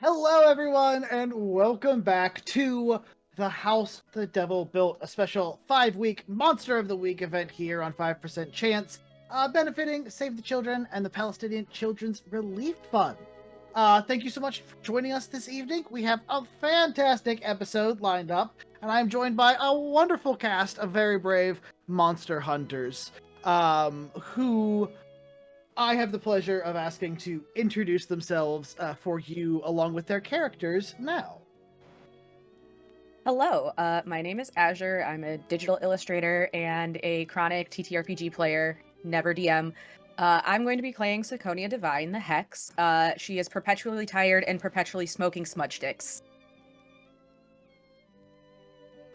Hello, everyone, and welcome back to the House the Devil Built, a special 5-week Monster of the Week event here on 5% Chance, benefiting Save the Children and the Palestinian Children's Relief Fund. Thank you so much for joining us this evening. We have a fantastic episode lined up, and I'm joined by a wonderful cast of very brave monster hunters, who I have the pleasure of asking to introduce themselves for you along with their characters now. Hello, my name is Azure. I'm a digital illustrator and a chronic TTRPG player, never DM. I'm going to be playing Synconia Divine, the Hex. She is perpetually tired and perpetually smoking smudge sticks.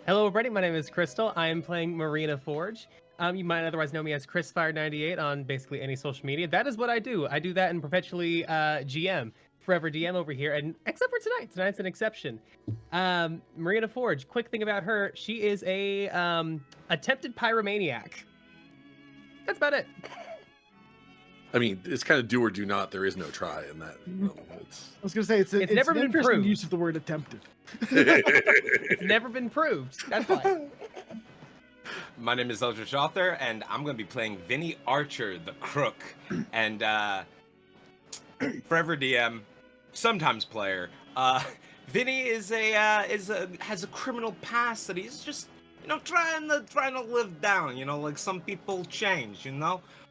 Hello, everybody. My name is Crystal. I am playing Marina Forge. You might otherwise know me as ChrisFire98 on basically any social media. That is what I do. I do that and perpetually GM, forever DM over here, and except for tonight. Tonight's an exception. Marina Forge. Quick thing about her: she is a attempted pyromaniac. That's about it. I mean, it's kind of do or do not. There is no try in that. I was going to say, it's never an been interesting proved. use of the word attempted. It's never been proved. That's why. My name is Eldritch Author, and I'm going to be playing Vinnie Archer, the Crook, and forever DM, sometimes player. Vinnie has a criminal past that he's just trying to live down. Like some people change.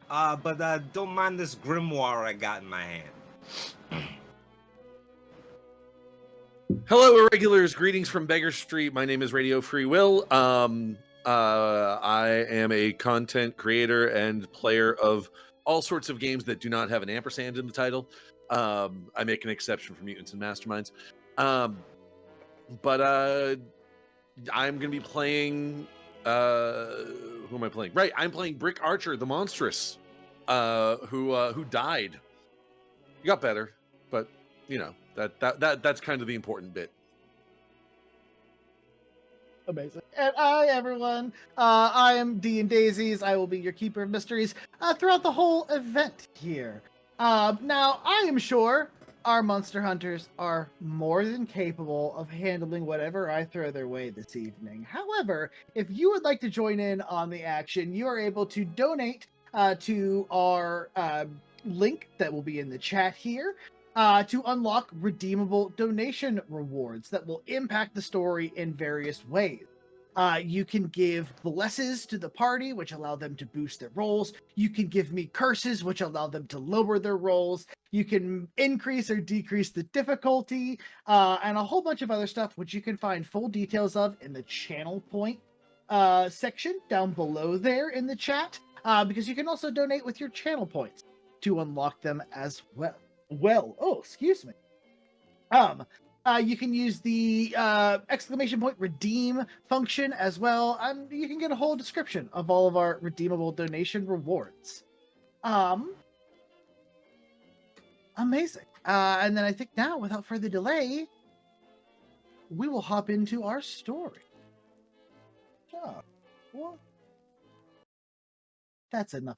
But don't mind this grimoire I got in my hand. Hello, irregulars. Greetings from Beggar Street. My name is Radio Free Will. I am a content creator and player of all sorts of games that do not have an ampersand in the title. I make an exception for Mutants and Masterminds. But I'm going to be playing... who am I playing? Right, I'm playing Brick Archer, the Monstrous, who died. He got better, but, that's kind of the important bit. Amazing. And hi, everyone. I am D and Daisies. I will be your keeper of mysteries throughout the whole event here. Now, I am sure our monster hunters are more than capable of handling whatever I throw their way this evening. However, if you would like to join in on the action, you are able to donate to our link that will be in the chat here. To unlock redeemable donation rewards that will impact the story in various ways. You can give blesses to the party, which allow them to boost their rolls. You can give me curses, which allow them to lower their rolls. You can increase or decrease the difficulty, and a whole bunch of other stuff, which you can find full details of in the channel point section down below there in the chat, because you can also donate with your channel points to unlock them as well. Excuse me. You can use the exclamation point redeem function as well. You can get a whole description of all of our redeemable donation rewards. Amazing. And then I think now, without further delay, we will hop into our story. So, well, that's enough.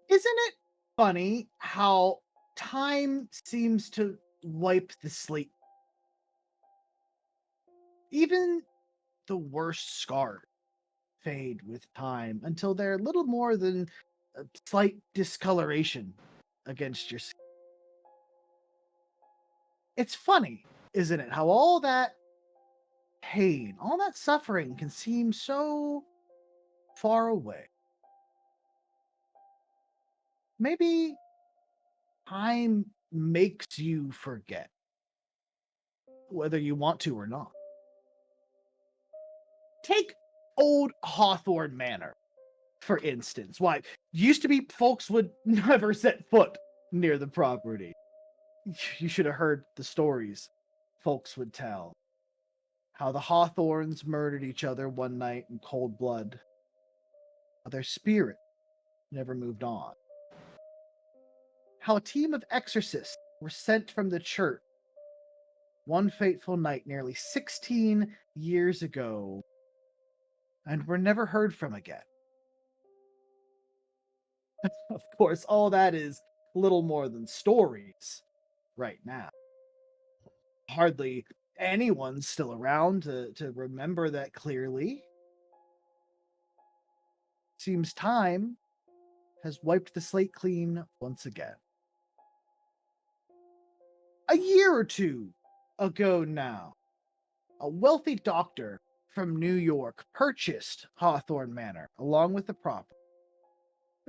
Isn't it funny how time seems to wipe the slate? Even the worst scars fade with time until they're little more than a slight discoloration against your skin. It's funny, isn't it, how all that pain, all that suffering can seem so far away. Maybe time makes you forget, whether you want to or not. Take old Hawthorne Manor, for instance. Why, used to be folks would never set foot near the property. You should have heard the stories folks would tell. How the Hawthorns murdered each other one night in cold blood. How their spirit never moved on. How a team of exorcists were sent from the church one fateful night nearly 16 years ago and were never heard from again. Of course, all that is little more than stories right now. Hardly anyone's still around to remember that clearly. Seems time has wiped the slate clean once again. A year or two ago now, a wealthy doctor from New York purchased Hawthorne Manor along with the property.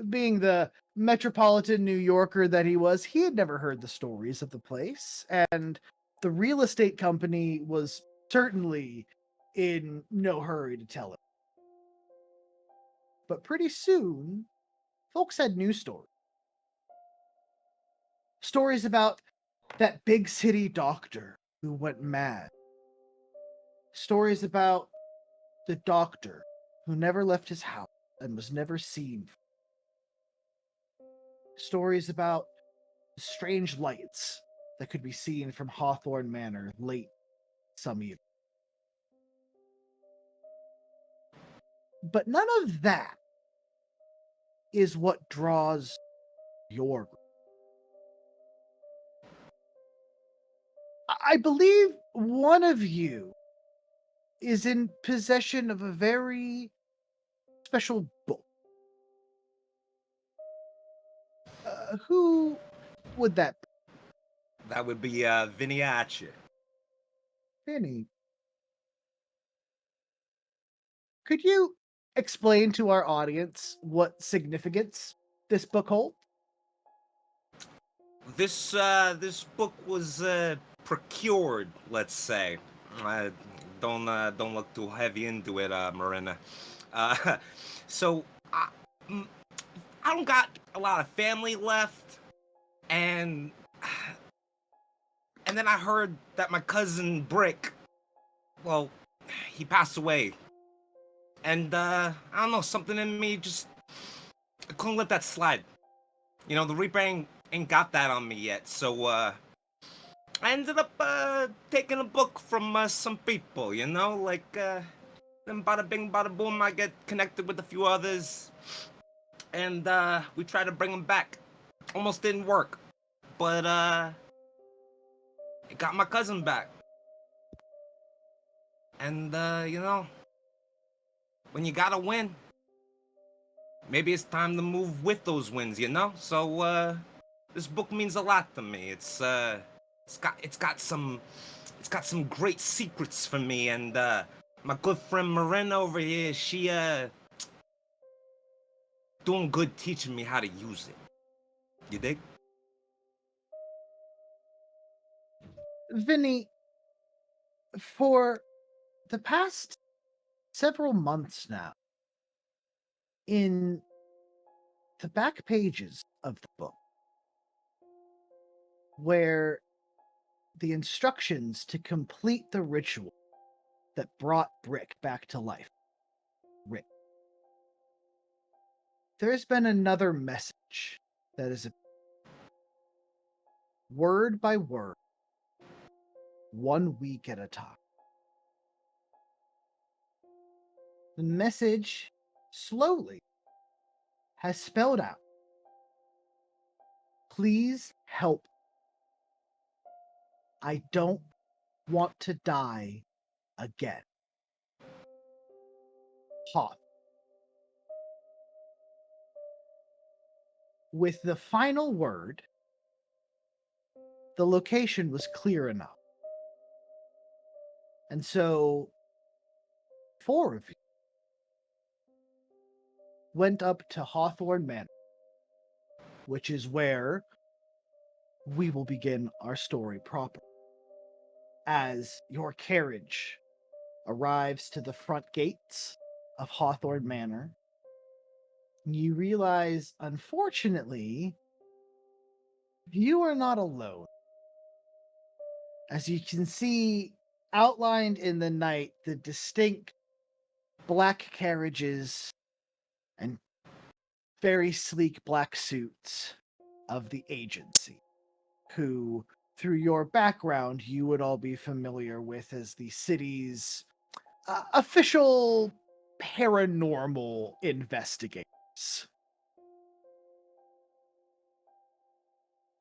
Being the metropolitan New Yorker that he was, he had never heard the stories of the place, and the real estate company was certainly in no hurry to tell it. But pretty soon, folks had new stories. Stories about that big city doctor who went mad. Stories about the doctor who never left his house and was never seen. Stories about strange lights that could be seen from Hawthorne Manor late some evening. But none of that is what draws your group. I believe one of you is in possession of a very special book. Who would that be? That would be Vinnie. Vinnie? Could you explain to our audience what significance this book holds? This book was procured, let's say. Don't look too heavy into it, Marina. Uh, so I, mm, I don't got a lot of family left, and then I heard that my cousin Brick, well, he passed away, and I don't know, something in me just I couldn't let that slide. You know, the Reaper ain't got that on me yet, so I ended up taking a book from some people, you know, like then bada bing, bada boom, I get connected with a few others, and we try to bring them back. Almost didn't work, but it got my cousin back. And you know, when you gotta win, maybe it's time to move with those wins, you know. So this book means a lot to me. It's got some great secrets for me, and my good friend Marina over here, she doing good teaching me how to use it. You dig? Vinny, for the past several months now, in the back pages of the book, where the instructions to complete the ritual that brought Brick back to life, Rick, there's been another message that is word by word, 1 week at a time. The message slowly has spelled out, please help. I don't want to die again. Hoth. With the final word, the location was clear enough. And so, 4 of you went up to Hawthorne Manor, which is where we will begin our story proper. As your carriage arrives to the front gates of Hawthorne Manor, you realize, unfortunately, you are not alone. As you can see, outlined in the night, the distinct black carriages and very sleek black suits of the agency, who, through your background, you would all be familiar with as the city's official paranormal investigators.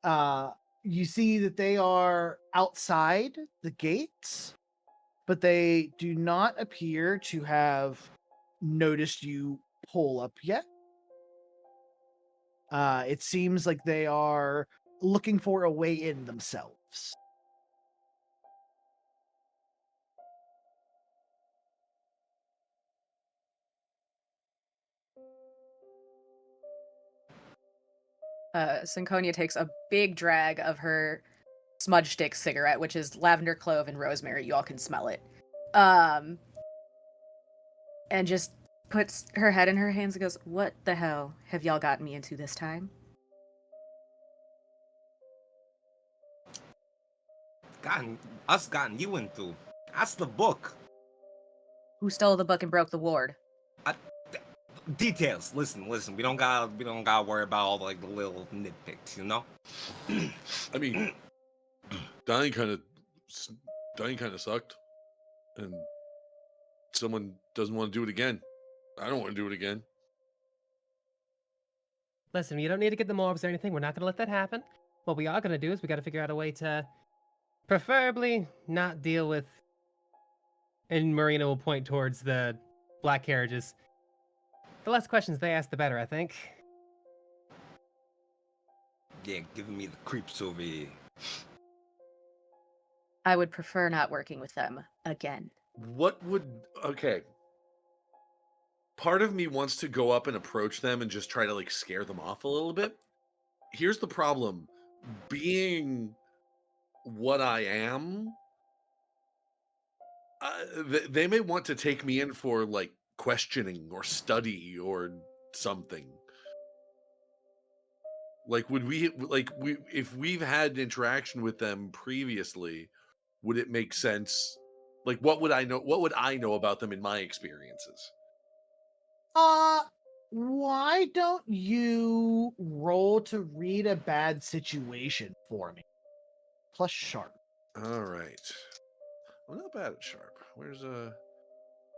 You see that they are outside the gates, but they do not appear to have noticed you pull up yet. It seems like they are looking for a way in themselves. Synconia takes a big drag of her smudge stick cigarette, which is lavender, clove, and rosemary. You all can smell it. And just puts her head in her hands and goes, "What the hell have y'all gotten me into this time?" Gotten you into. That's the book. Who stole the book and broke the ward? Details. Listen. We don't gotta worry about all like the little nitpicks, you know. I mean, dying kind of sucked, and someone doesn't want to do it again. I don't want to do it again. Listen, you don't need to get the morbs or anything. We're not going to let that happen. What we are going to do is we got to figure out a way to preferably not deal with. And Marina will point towards the black carriages. The less questions they ask, the better, I think. Yeah, giving me the creeps over here. I would prefer not working with them again. Okay. Part of me wants to go up and approach them and just try to like scare them off a little bit. Here's the problem. Being what I am, they may want to take me in for like questioning or study or something. Like, if we've had interaction with them previously, would it make sense? Like, what would I know? What would I know about them in my experiences? Why don't you roll to read a bad situation for me? Plus sharp. All right. I'm not bad at sharp.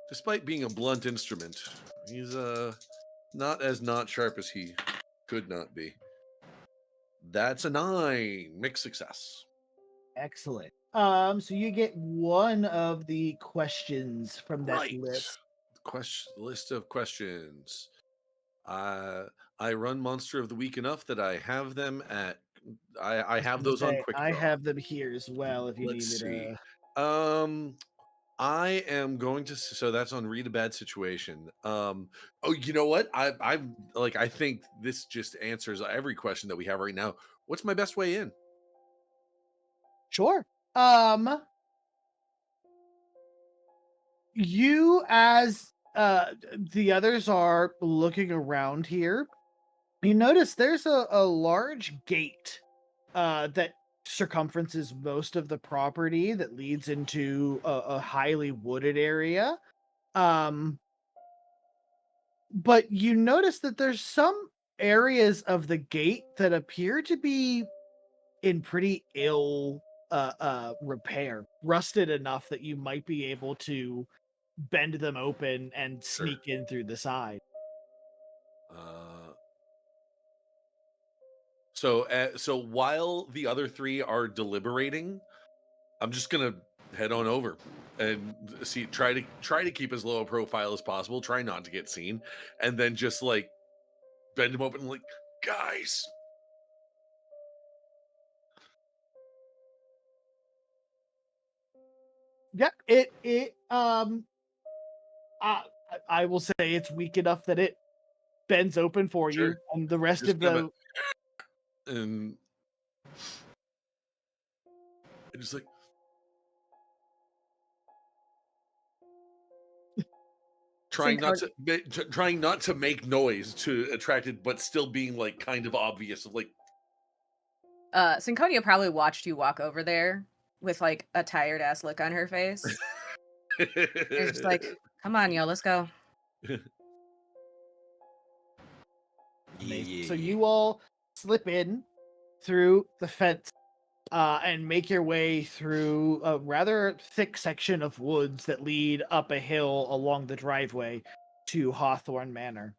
Despite being a blunt instrument, he's not as not sharp as he could not be. That's a 9. Mixed success. Excellent. So you get one of the questions from that Right. list. List of questions. I run Monster of the Week enough that I have them at. I have those on Quick I Draw. have them here as well. If you Let's need me see. to. I am going to. So that's on read a bad situation. Oh, you know what? I think this just answers every question that we have right now. What's my best way in? Sure. You as the others are looking around here, you notice there's a large gate that circumferences most of the property that leads into a highly wooded area. But you notice that there's some areas of the gate that appear to be in pretty ill repair, rusted enough that you might be able to bend them open and Sure. sneak in through the side. So while the other 3 are deliberating, I'm just gonna head on over and try to keep as low a profile as possible, try not to get seen, and then just like bend them open, like, guys. Yeah, I will say it's weak enough that it bends open for Sure. you, and the rest Just of kind of the and just like trying not to make noise to attract it, but still being like kind of obvious, like. Synconia probably watched you walk over there with like a tired ass look on her face. It's just like, come on, y'all, let's go. Yeah. So you all slip in through the fence and make your way through a rather thick section of woods that lead up a hill along the driveway to Hawthorne Manor.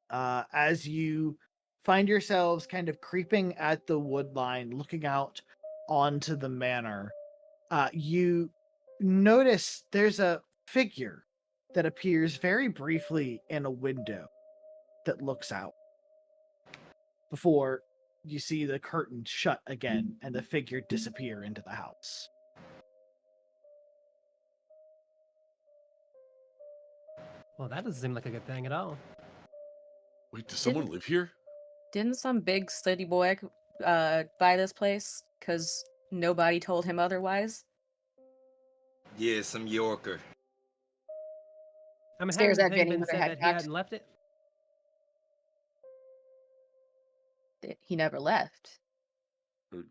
As you find yourselves kind of creeping at the wood line, looking out onto the manor. You notice there's a figure that appears very briefly in a window that looks out before you see the curtain shut again and the figure disappear into the house. Well, that doesn't seem like a good thing at all. Wait, does someone live here? Didn't some big city boy buy this place because nobody told him otherwise? Yeah, some Yorker. I mean, Stares hasn't at the thing Vinnie been with her said head that he cocked. hadn't left it? He never left.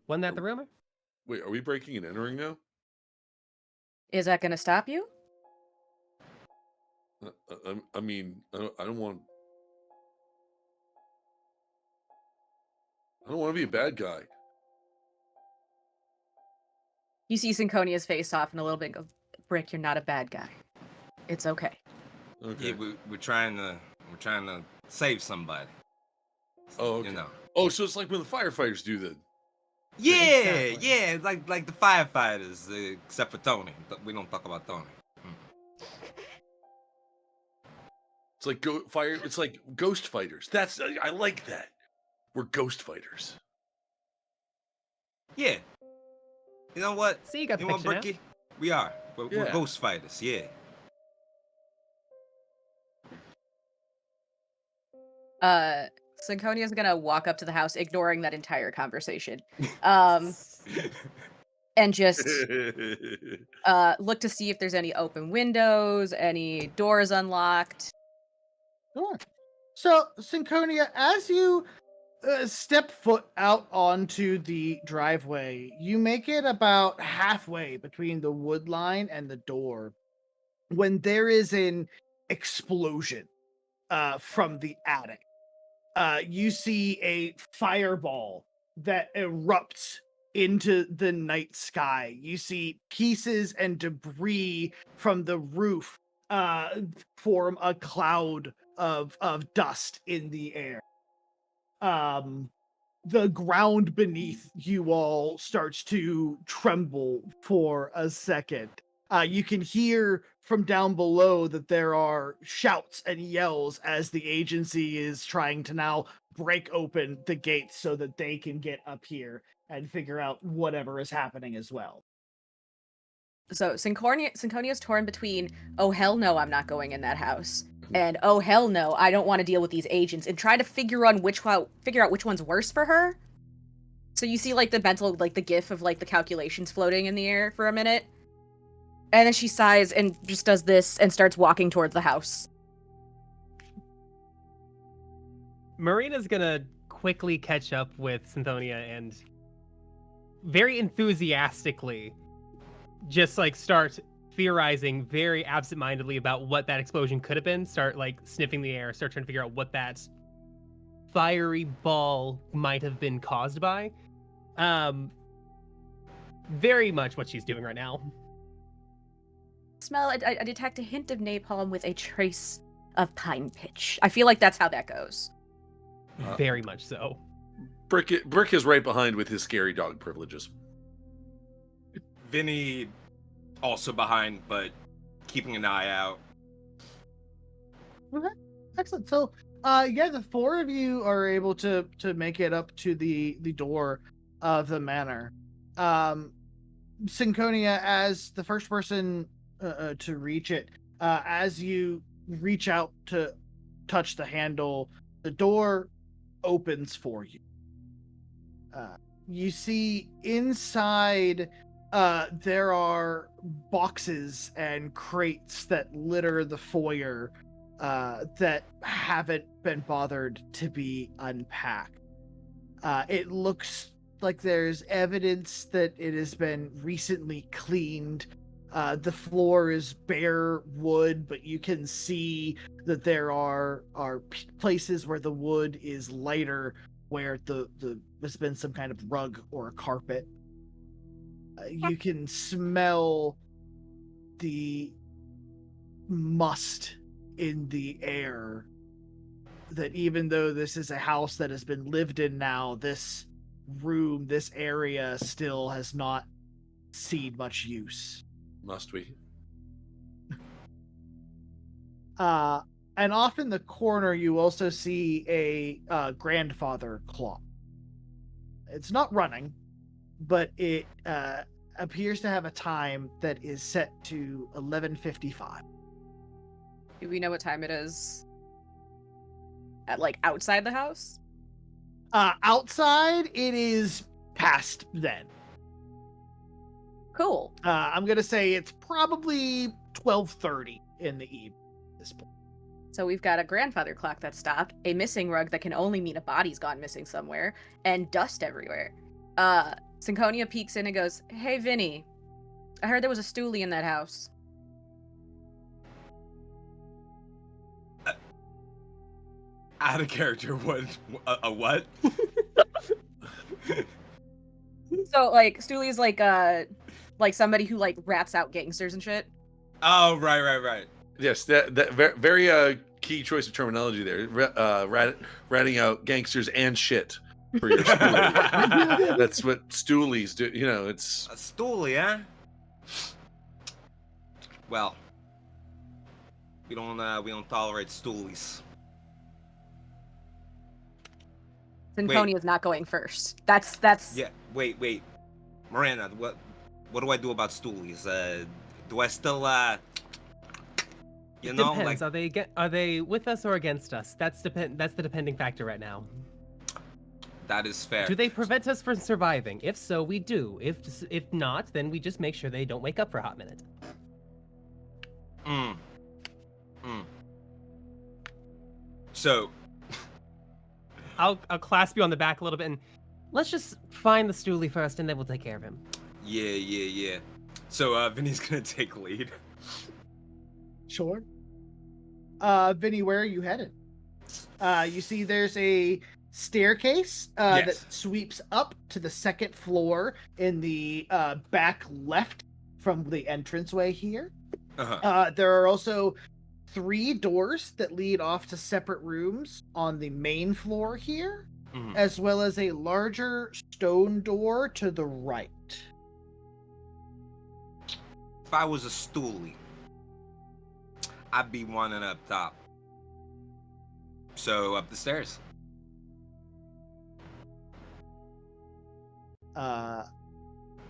Wasn't that the rumor? Wait, are we breaking and entering now? Is that going to stop you? I mean, I don't want. I don't want to be a bad guy. You see Synconia's face soften a little bit and go, Brick, you're not a bad guy. It's okay. Okay. Yeah, we're trying to save somebody. Oh, okay. You know. Oh, so it's like when the firefighters do that. Yeah, Exactly. yeah, like the firefighters, except for Tony. But we don't talk about Tony. It's like fire. It's like ghost fighters. I like that. We're ghost fighters. Yeah. You know what? See, you got the You want picture now. Bricky? We are. We're Yeah. ghost fighters. Yeah. Synconia's gonna walk up to the house, ignoring that entire conversation. And just look to see if there's any open windows, any doors unlocked. Sure. So, Synconia, as you step foot out onto the driveway, you make it about halfway between the wood line and the door when there is an explosion from the attic. You see a fireball that erupts into the night sky. You see pieces and debris from the roof form a cloud of dust in the air. The ground beneath you all starts to tremble for a second. You can hear from down below that there are shouts and yells as the agency is trying to now break open the gates so that they can get up here and figure out whatever is happening as well. So Synconia's torn between, oh hell no, I'm not going in that house, and oh hell no, I don't want to deal with these agents, and try to figure out which one's worse for her. So you see like the mental, like the gif of like the calculations floating in the air for a minute. And then she sighs and just does this and starts walking towards the house. Marina's gonna quickly catch up with Synthonia and very enthusiastically just like start theorizing very absentmindedly about what that explosion could have been. Start like sniffing the air, start trying to figure out what that fiery ball might have been caused by. Very much what she's doing right now. Smell, I detect a hint of napalm with a trace of pine pitch. I feel like that's how that goes. Very much so. Brick is right behind with his scary dog privileges. Vinny also behind, but keeping an eye out. Okay, excellent. So, yeah, the four of you are able to make it up to the door of the manor. Synconia, as the first person to reach it, as you reach out to touch the handle, the door opens for you. You see inside there are boxes and crates that litter the foyer that haven't been bothered to be unpacked. It looks like there's evidence that it has been recently cleaned. The floor is bare wood, but you can see that there are places where the wood is lighter, where there's been some kind of rug or a carpet. You can smell the must in the air that even though this is a house that has been lived in now, this room, this area still has not seen much use. Must we? And off in the corner, you also see a grandfather clock. It's not running, but it appears to have a time that is set to 11:55. Do we know what time it is? At like outside the house? Outside, it is past then. Cool. I'm gonna say it's probably 12:30 in the evening at this point. So we've got a grandfather clock that stopped, a missing rug that can only mean a body's gone missing somewhere, and dust everywhere. Synconia peeks in and goes, "Hey, Vinnie, I heard there was a stoolie in that house." Out of character, what? A what? So, like, stoolie's like somebody who, like, rats out gangsters and shit. Oh, right. Yes, that very key choice of terminology there. Ratting out gangsters and shit for your stoolie. That's what stoolies do. You know, it's A stoolie, huh? Well, we don't tolerate stoolies. Synconia's not going first. That's Yeah. Wait. Marina, what do I do about stoolies? Do I still It know, depends. like, Are they with us or against us? That's the depending factor right now. that is fair. Do they prevent us from surviving? If so, we do. If not, then we just make sure they don't wake up for a hot minute. So, I'll clasp you on the back a little bit and let's just find the stoolie first, and then we'll take care of him. yeah. So, Vinny's gonna take lead. Sure. Vinny, where are you headed? You see there's a staircase Yes. that sweeps up to the second floor in the back left from the entranceway here. Uh-huh. There are also 3 doors that lead off to separate rooms on the main floor here, Mhm. as well as a larger stone door to the right. If I was a stoolie, I'd be wanting up top. So, up the stairs.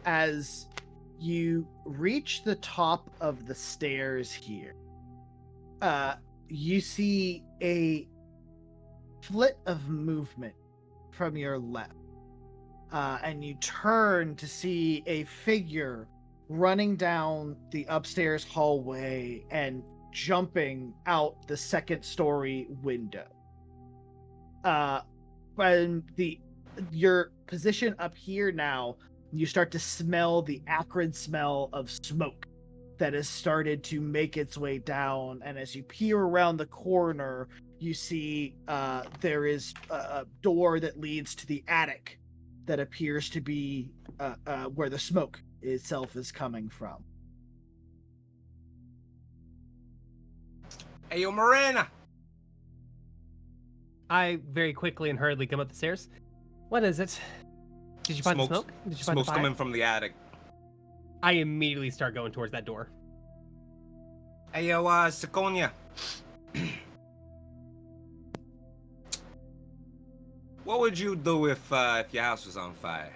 As you reach the top of the stairs here, you see a flit of movement from your left, and you turn to see a figure running down the upstairs hallway and jumping out the second-story window. When your position up here now, you start to smell the acrid smell of smoke that has started to make its way down, and as you peer around the corner, you see there is a door that leads to the attic that appears to be where the smoke itself is coming from. Hey, yo, Marina! I very quickly and hurriedly come up the stairs. What is it? Did you find the smoke? Did you find the Smoke's fire? coming from the attic. I immediately start going towards that door. Hey, yo, Synconia. What would you do if your house was on fire?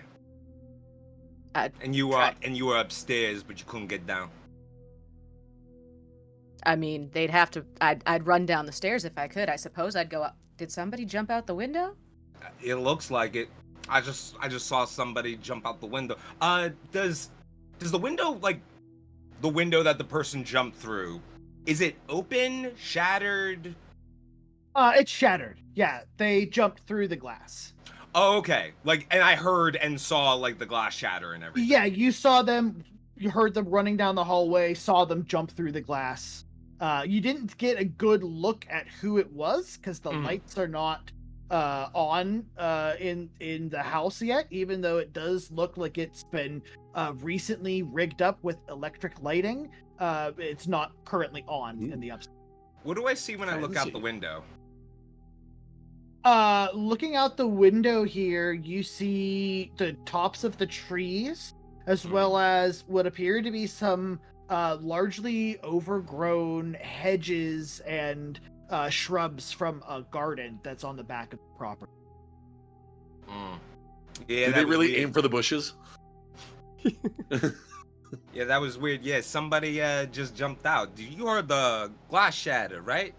And you were upstairs, but you couldn't get down. I mean, they'd have to. I'd run down the stairs if I could. I suppose I'd go up. Did somebody jump out the window? It looks like it. I just saw somebody jump out the window. Does the window, like the window that the person jumped through, is it open, shattered? It's shattered. Yeah, they jumped through the glass. Oh, okay. Like, and I heard and saw like the glass shatter and everything. Yeah, you saw them. You heard them running down the hallway. Saw them jump through the glass. You didn't get a good look at who it was because the lights are not on in the house yet, even though it does look like it's been recently rigged up with electric lighting. It's not currently on in the upstairs. What do I see when I look out the window? looking out the window here, you see the tops of the trees, as well as what appear to be some largely overgrown hedges and shrubs from a garden that's on the back of the property. Yeah, Did that they was really weird. aim for the bushes? Yeah, that was weird. Yeah, somebody just jumped out. You heard the glass shatter, right?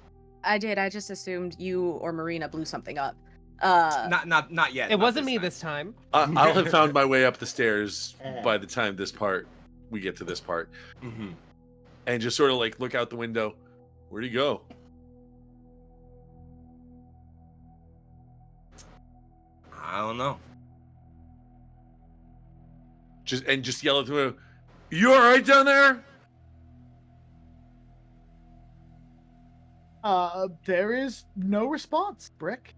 I did. I just assumed you or Marina blew something up. Not yet. It not wasn't this me time. this time. I'll have found my way up the stairs by the time we get to this part. Mm-hmm. And just sort of like look out the window. Where'd he go? I don't know. Just yell at him. You all right down there? There is no response, Brick.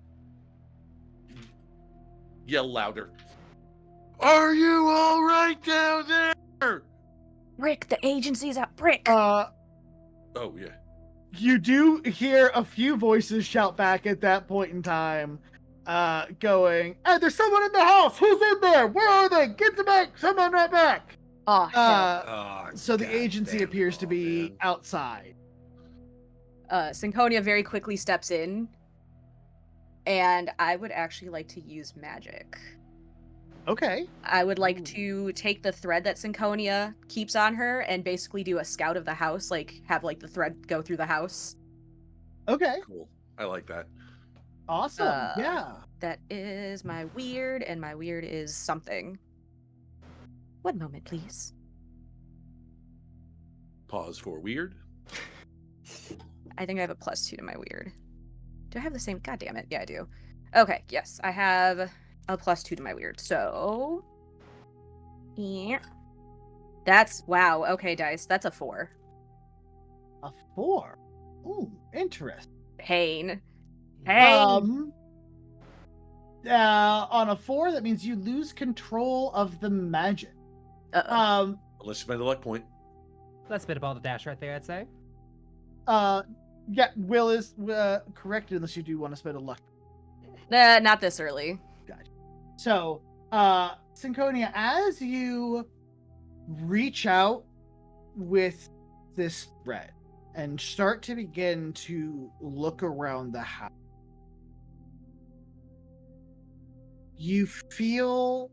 Yell louder. Are you all right down there? Brick, the agency's out. Brick. Oh yeah. You do hear a few voices shout back at that point in time, going, "Hey, there's someone in the house! Who's in there? Where are they? Get them back! Someone right back!" Oh, hell. So the agency appears to be outside. Synconia very quickly steps in, and I would actually like to use magic. Okay. I would like to take the thread that Synconia keeps on her and basically do a scout of the house, like have like the thread go through the house. Okay. Cool. I like that. Awesome. Yeah. That is my weird, and my weird is something. One moment, please. Pause for weird. I think I have a +2 to my weird. Do I have the same? God damn it. Yeah, I do. Okay, yes. I have a +2 to my weird. So, yeah. That's, wow. Okay, dice. That's a 4. A 4. Ooh, interesting. Pain. On a 4, that means you lose control of the magic. Uh-oh. Unless you spend a luck point. That's a bit of all the dash right there, I'd say. Yeah, Will is correct unless you do want to spend a luck. Not this early. Gotcha. So, Synconia, as you reach out with this thread and start to begin to look around the house, you feel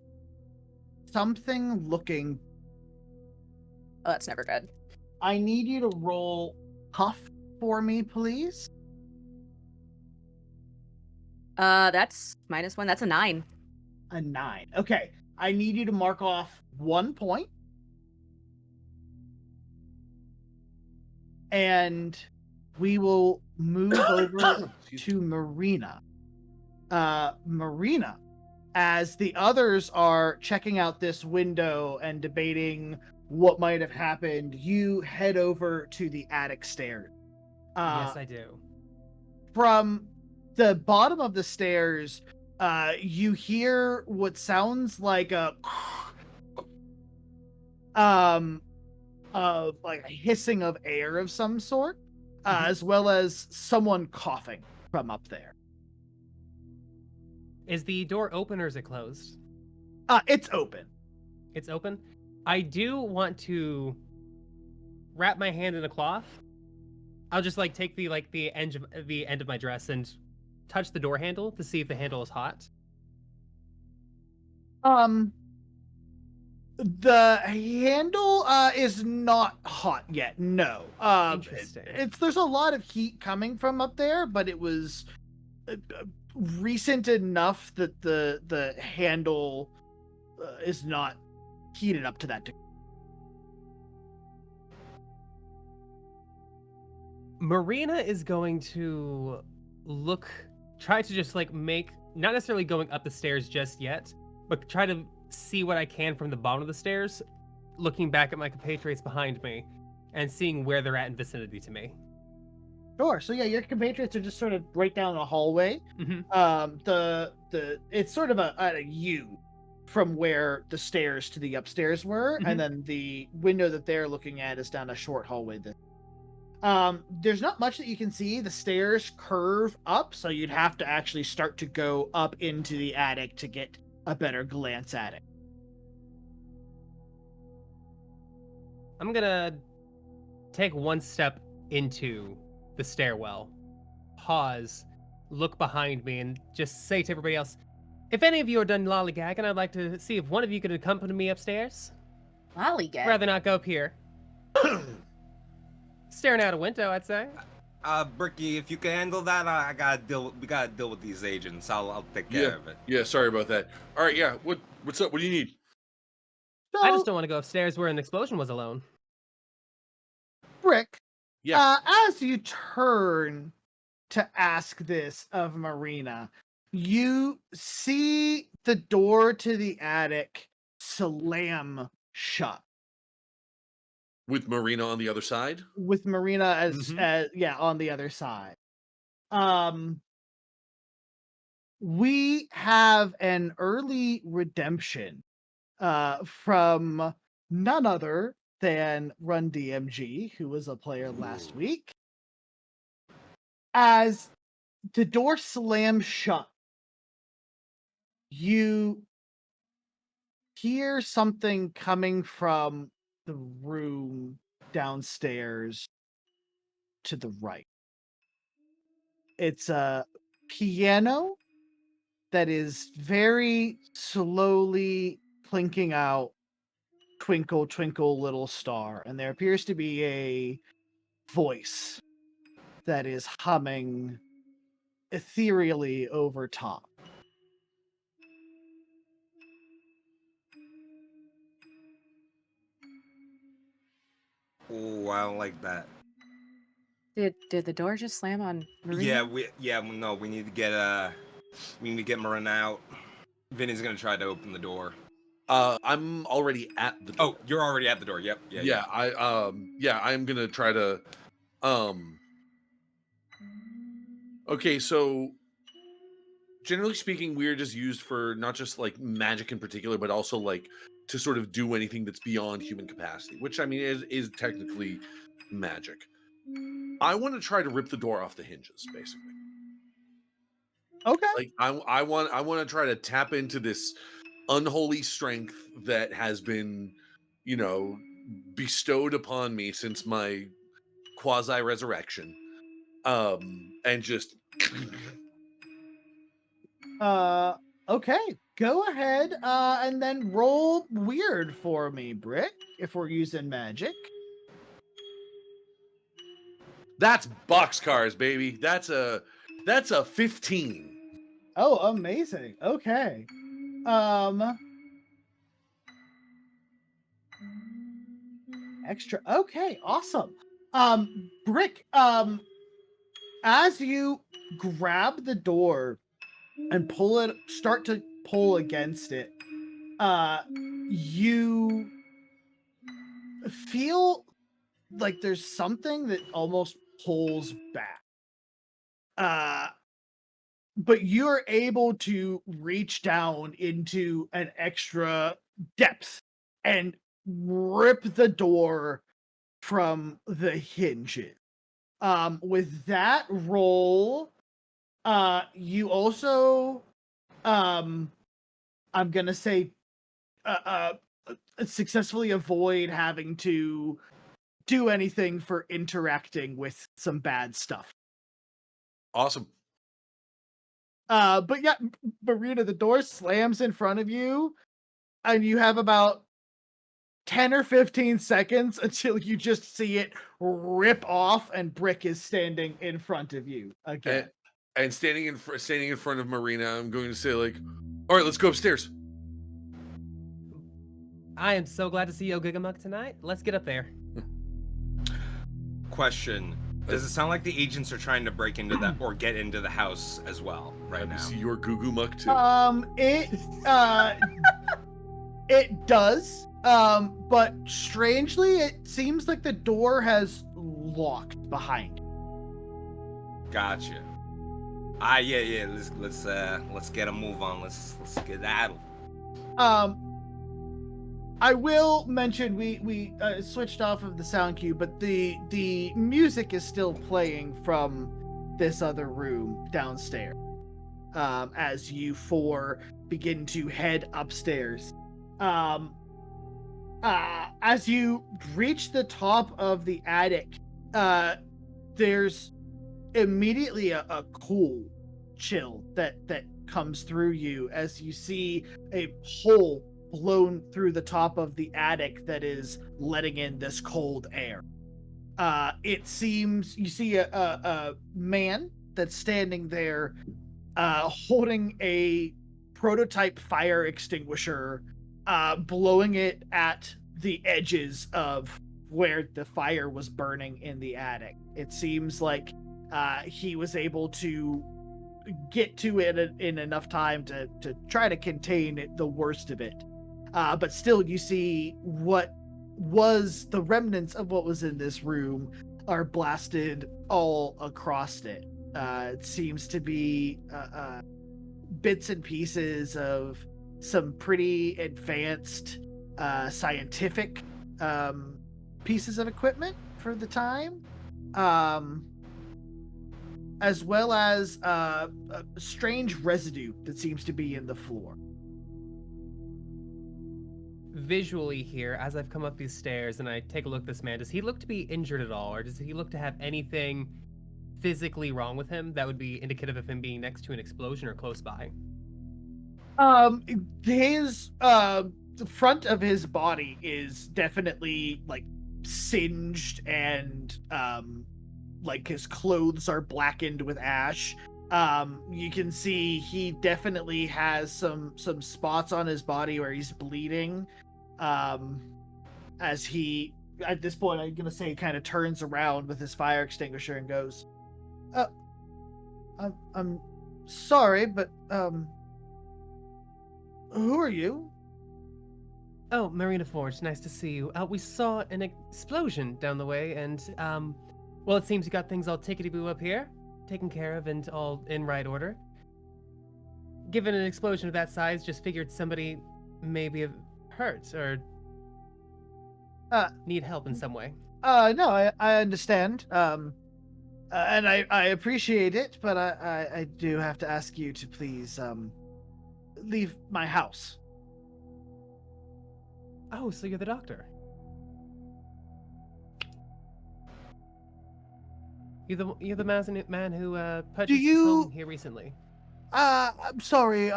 something looking. Oh, that's never good. I need you to roll tough for me, please. That's -1. That's a 9. A 9. Okay. I need you to mark off 1 point. And we will move over to Marina. Marina, as the others are checking out this window and debating what might have happened, you head over to the attic stairs. Yes, I do. From the bottom of the stairs, you hear what sounds like a like a hissing of air of some sort, as well as someone coughing from up there. Is the door open or is it closed? It's open. It's open. I do want to wrap my hand in a cloth. I'll just like take the end of my dress and touch the door handle to see if the handle is hot. The handle is not hot yet. No. Interesting. There's a lot of heat coming from up there, but it was recent enough that the handle is not heated up to that degree. Marina is going to try to just like not necessarily going up the stairs just yet, but try to see what I can from the bottom of the stairs, looking back at my compatriots behind me and seeing where they're at in vicinity to me. Sure. So yeah, your compatriots are just sort of right down the hallway. Mm-hmm. It's sort of a U from where the stairs to the upstairs were, Mhm. and then the window that they're looking at is down a short hallway. There's not much that you can see. The stairs curve up, so you'd have to actually start to go up into the attic to get a better glance at it. I'm gonna take one step into the stairwell, pause, look behind me, and just say to everybody else, if any of you are done lollygagging, I'd like to see if one of you could accompany me upstairs. Lollygag. Rather not go up here. Staring out a window, I'd say. Bricky, if you can handle that, we gotta deal with these agents. I'll take care of it. Yeah, sorry about that. All right, yeah. What's up? What do you need? I just So, don't want to go upstairs where an explosion was alone. Brick, Yeah. as you turn to ask this of Marina, you see the door to the attic slam shut With Marina on the other side? with Marina Mhm. as on the other side. We have an early redemption from none other than Run DMG, who was a player last week. As the door slams shut, you hear something coming from the room downstairs to the right. It's a piano that is very slowly clinking out Twinkle, Twinkle, Little Star. And there appears to be a voice that is humming ethereally over top. Oh, I don't like that. Did the door just slam on Marina? We need to get Marina out. Vinny's gonna try to open the door. I'm already at the door. Oh, you're already at the door. Yep. Yeah, I'm gonna try to okay, so generally speaking, weird is used for not just like magic in particular, but also like to sort of do anything that's beyond human capacity, which I mean is technically magic. I want to try to rip the door off the hinges, basically. Okay. Like I want to try to tap into this unholy strength that has been, you know, bestowed upon me since my quasi resurrection. And just Okay. Go ahead and then roll weird for me, Brick, if we're using magic. that's boxcars, baby. That's a 15. Oh, amazing. Okay. Extra. Okay, awesome. Brick, as you grab the door and start to pull against it, you feel like there's something that almost pulls back. But you're able to reach down into an extra depth and rip the door from the hinges. With that roll, you also, I'm gonna say, successfully avoid having to do anything for interacting with some bad stuff. Awesome. But yeah, Marina, the door slams in front of you, and you have about 10 or 15 seconds until you just see it rip off, and Brick is standing in front of you again. And standing in front of Marina, I'm going to say like, all right, let's go upstairs. I am so glad to see Yo Gigamuk tonight. Let's get up there. Question: does it sound like the agents are trying to break into that or get into the house as well right now? See your goo muck too. It does. But strangely, it seems like the door has locked behind you. Gotcha. Yeah. Let's get a move on. Let's get at 'em. I will mention we switched off of the sound cue, but the music is still playing from this other room downstairs. As you four begin to head upstairs. As you reach the top of the attic, there's immediately a cool chill that comes through you as you see a hole blown through the top of the attic that is letting in this cold air. It seems you see a man that's standing there holding a prototype fire extinguisher, blowing it at the edges of where the fire was burning in the attic. It seems like he was able to get to it in enough time to try to contain the worst of it. But still, you see what was the remnants of what was in this room are blasted all across it. It seems to be bits and pieces of some pretty advanced scientific pieces of equipment for the time, as well as a strange residue that seems to be in the floor. Visually here, as I've come up these stairs and I take a look at this man, does he look to be injured at all, or does he look to have anything physically wrong with him that would be indicative of him being next to an explosion or close by? His the front of his body is definitely like singed, and like his clothes are blackened with ash. You can see he definitely has some spots on his body where he's bleeding. As he, at this point, I'm gonna say, kind of turns around with his fire extinguisher and goes, I'm sorry, but who are you?" Oh, Marina Forge, nice to see you. We saw an explosion down the way, and well, it seems you got things all tickety-boo up here, taken care of and all in right order. Given an explosion of that size, just figured somebody maybe hurt or need help in some way. No, I understand. And I appreciate it, but I do have to ask you to please leave my house. Oh, so you're the doctor. You're the man who purchased this home here recently. I'm sorry.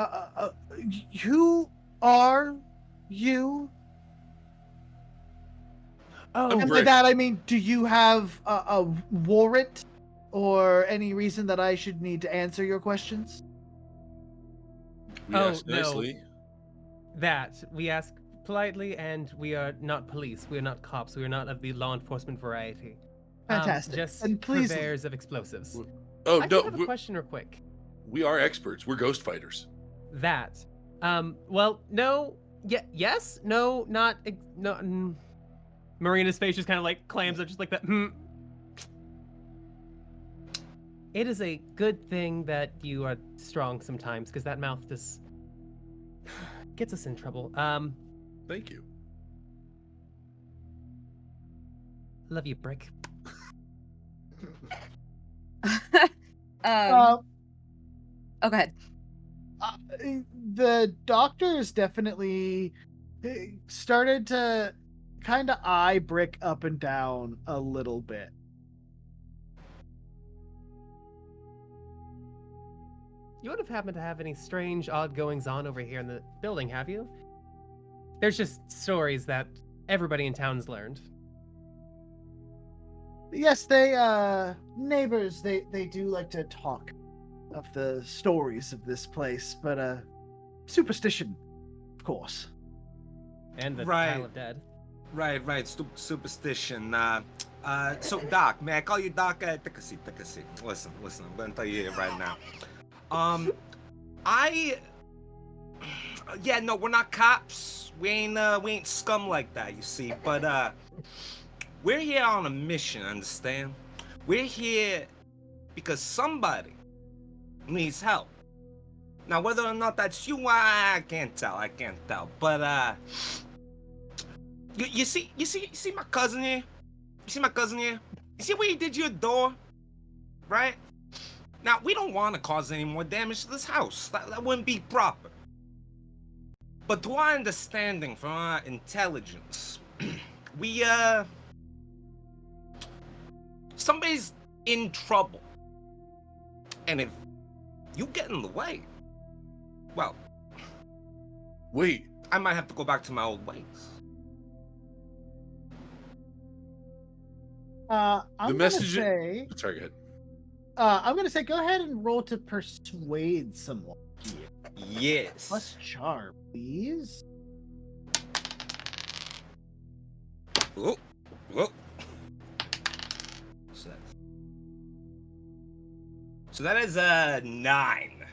Who are you? Oh, And by that I mean, do you have a warrant or any reason that I should need to answer your questions? We Oh, asked no. nicely. that we ask politely, and we are not police. We are not cops. We are not of the law enforcement variety. Fantastic. Just And please purveyors of explosives. Oh, I no. do have a question real quick. We are experts. We're ghost fighters. That. Well, no. Yes? No, not. No. Marina's face just kind of like clams up, just like that. It is a good thing that you are strong sometimes, because that mouth just gets us in trouble. Thank you. Love you, Brick. Oh, go ahead. The doctor is definitely started to kind of eye Brick up and down a little bit. You would have happened to have any strange, odd goings on over here in the building, have you? There's just stories that everybody in town's learned. Yes, they neighbors, they do like to talk of the stories of this place, but superstition, of course. And the Right. Pile of Dead. Right. Superstition. So Doc, may I call you Doc? Take a seat. Listen. I'm gonna tell you right now. Yeah, no, we're not cops. We ain't scum like that, you see. But we're here on a mission. Understand? We're here because somebody needs help. Now, whether or not that's you, I can't tell. But You see my cousin here? You see my cousin here? You see where he did your door? Right? Now, we don't want to cause any more damage to this house. That wouldn't be proper. But to our understanding, from our intelligence, somebody's in trouble. And if you get in the way, well... Wait. I might have to go back to my old ways. I'm gonna say. Sorry, go ahead. I'm gonna say, go ahead and roll to persuade someone here. Yes. Plus charm, please. Whoa. So that is 9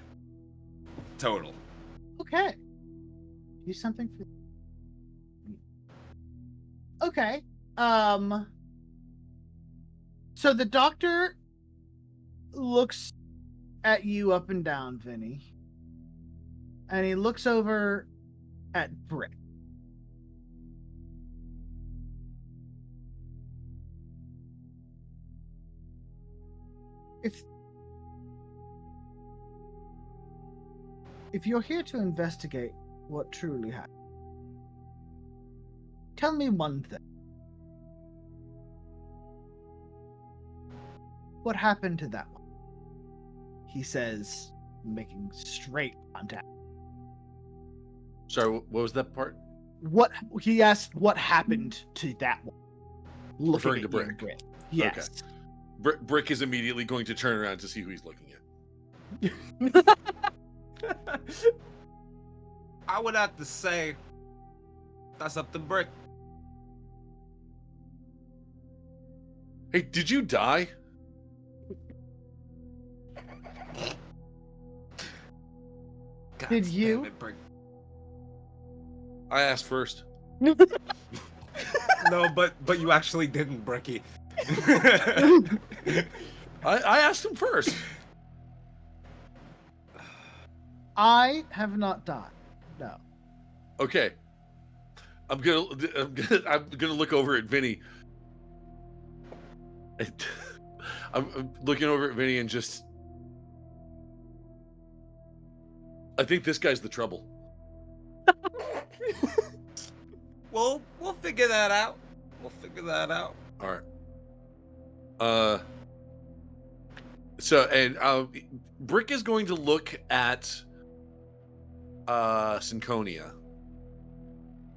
total. Okay. Do something for. Okay. So the doctor looks at you up and down, Vinny, and he looks over at Brick. If you're here to investigate what truly happened, tell me one thing. What happened to that one? He says, making straight contact. Sorry, what was that part? What he asked, what happened to that one? Referring to Brick. Yes. Okay. Brick is immediately going to turn around to see who he's looking at. I would have to say that's up to Brick. Hey, did you die? God Did damn you? it, Brick. I asked first. No, but you actually didn't, Bricky. I asked him first. I have not died. No. Okay. I'm gonna look over at Vinny. I'm looking over at Vinny and just. I think this guy's the trouble. We'll figure that out. All right. So Brick is going to look at Synconia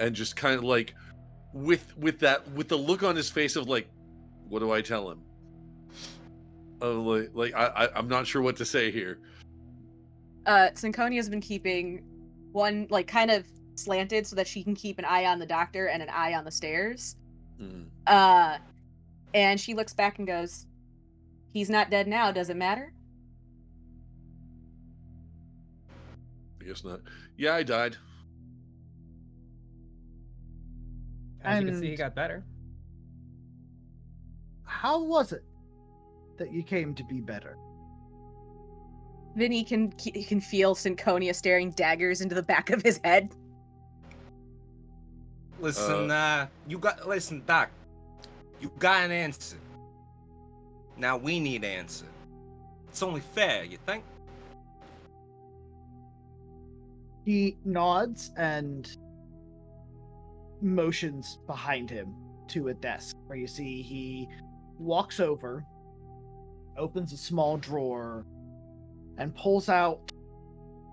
and just kind of like with the look on his face of like, what do I tell him? I'm not sure what to say here. Synconia's been keeping one like kind of slanted so that she can keep an eye on the doctor and an eye on the stairs. Mm. And she looks back and goes, "He's not dead now, does it matter?" I guess not. Yeah, I died. As you can see, he got better. How was it that you came to be better? Vinny can feel Synconia staring daggers into the back of his head. Listen, listen, Doc. You got an answer. Now we need an answer. It's only fair, you think? He nods and motions behind him to a desk where you see he walks over, opens a small drawer, and pulls out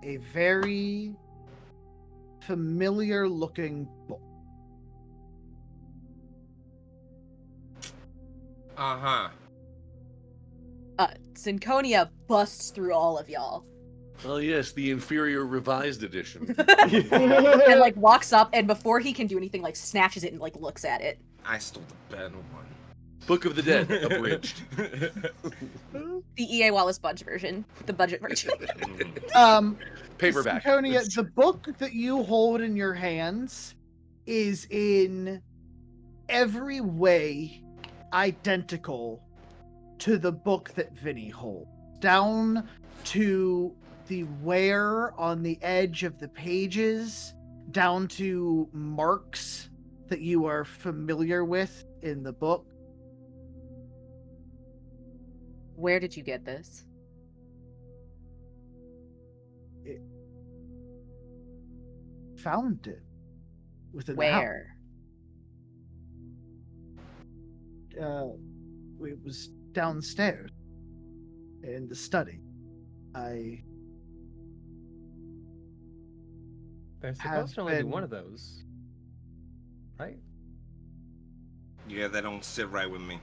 a very familiar looking book. Uh-huh. Synconia busts through all of y'all. Oh yes, the inferior revised edition. And like walks up, and before he can do anything, like snatches it and like looks at it. I stole the better one. Book of the Dead, abridged. The EA Wallace Budge version. The budget version. Paperback. Synconia, the book that you hold in your hands is in every way identical to the book that Vinny holds. Down to the wear on the edge of the pages, down to marks that you are familiar with in the book. Where did you get this? Found it within the house. Where? It was downstairs in the study. There's have supposed to only be been- one of those, right? Yeah, that don't sit right with me.